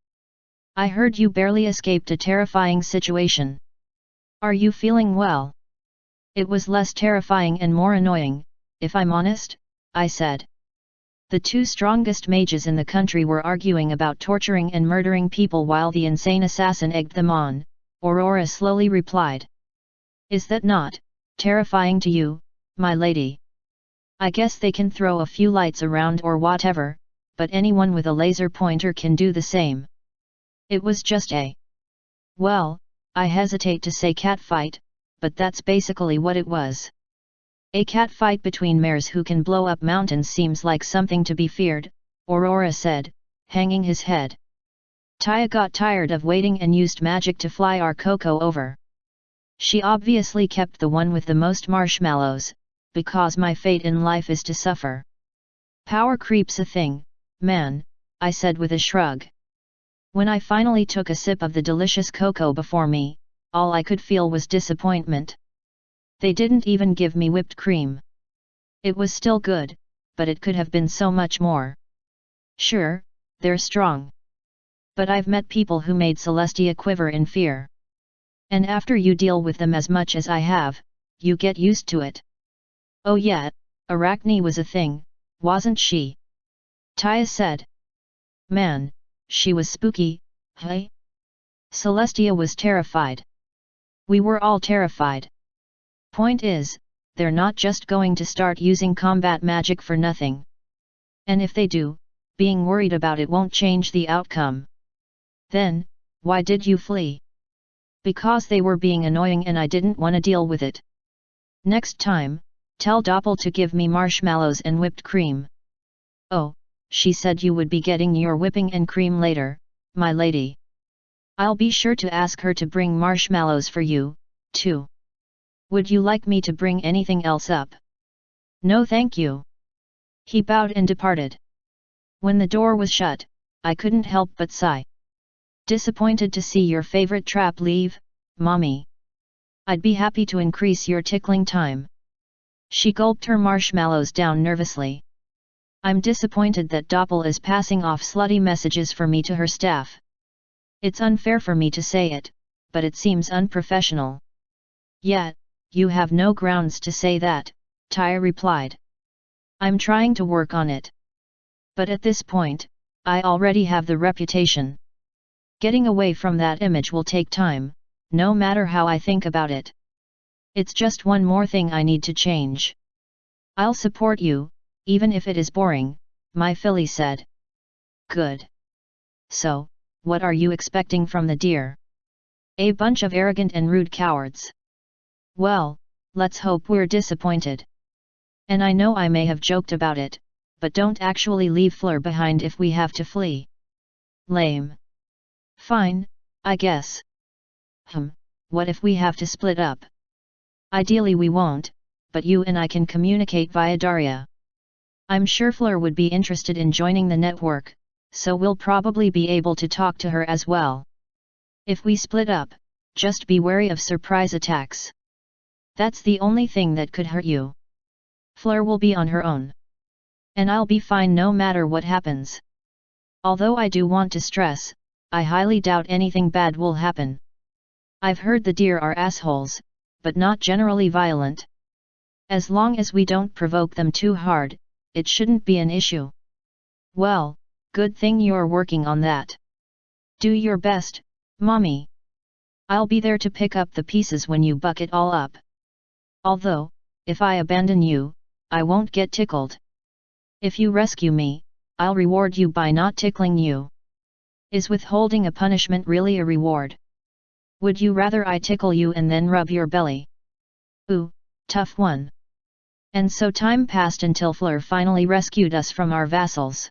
I heard you barely escaped a terrifying situation. Are you feeling well? It was less terrifying and more annoying, if I'm honest, I said. The 2 strongest mages in the country were arguing about torturing and murdering people while the insane assassin egged them on, Aurora slowly replied. Is that not terrifying to you, my lady? I guess they can throw a few lights around or whatever, but anyone with a laser pointer can do the same. It was just well, I hesitate to say catfight, but that's basically what it was. A catfight between mares who can blow up mountains seems like something to be feared, Aurora said, hanging his head. Taya got tired of waiting and used magic to fly our cocoa over. She obviously kept the one with the most marshmallows, because my fate in life is to suffer. Power creep's a thing, man, I said with a shrug. When I finally took a sip of the delicious cocoa before me, all I could feel was disappointment. They didn't even give me whipped cream. It was still good, but it could have been so much more. Sure, they're strong. But I've met people who made Celestia quiver in fear. And after you deal with them as much as I have, you get used to it. Oh yeah, Arachne was a thing, wasn't she? Taya said. Man, she was spooky, hey? Celestia was terrified. We were all terrified. Point is, they're not just going to start using combat magic for nothing. And if they do, being worried about it won't change the outcome. Then, why did you flee? Because they were being annoying and I didn't want to deal with it. Next time, tell Doppel to give me marshmallows and whipped cream. Oh, she said you would be getting your whipping and cream later, my lady. I'll be sure to ask her to bring marshmallows for you, too. Would you like me to bring anything else up? No thank you. He bowed and departed. When the door was shut, I couldn't help but sigh. Disappointed to see your favorite trap leave, mommy. I'd be happy to increase your tickling time. She gulped her marshmallows down nervously. I'm disappointed that Doppel is passing off slutty messages for me to her staff. It's unfair for me to say it, but it seems unprofessional. Yet, you have no grounds to say that, Taya replied. I'm trying to work on it. But at this point, I already have the reputation. Getting away from that image will take time, no matter how I think about it. It's just one more thing I need to change. I'll support you, even if it is boring, my filly said. Good. So, what are you expecting from the deer? A bunch of arrogant and rude cowards. Well, let's hope we're disappointed. And I know I may have joked about it, but don't actually leave Fleur behind if we have to flee. Lame. Fine, I guess. What if we have to split up? Ideally we won't, but you and I can communicate via Daria. I'm sure Fleur would be interested in joining the network, so we'll probably be able to talk to her as well. If we split up, just be wary of surprise attacks. That's the only thing that could hurt you. Fleur will be on her own. And I'll be fine no matter what happens. Although I do want to stress, I highly doubt anything bad will happen. I've heard the deer are assholes, but not generally violent. As long as we don't provoke them too hard, it shouldn't be an issue. Well, good thing you're working on that. Do your best, mommy. I'll be there to pick up the pieces when you buck it all up. Although, if I abandon you, I won't get tickled. If you rescue me, I'll reward you by not tickling you. Is withholding a punishment really a reward? Would you rather I tickle you and then rub your belly? Ooh, tough one. And so time passed until Fleur finally rescued us from our vassals.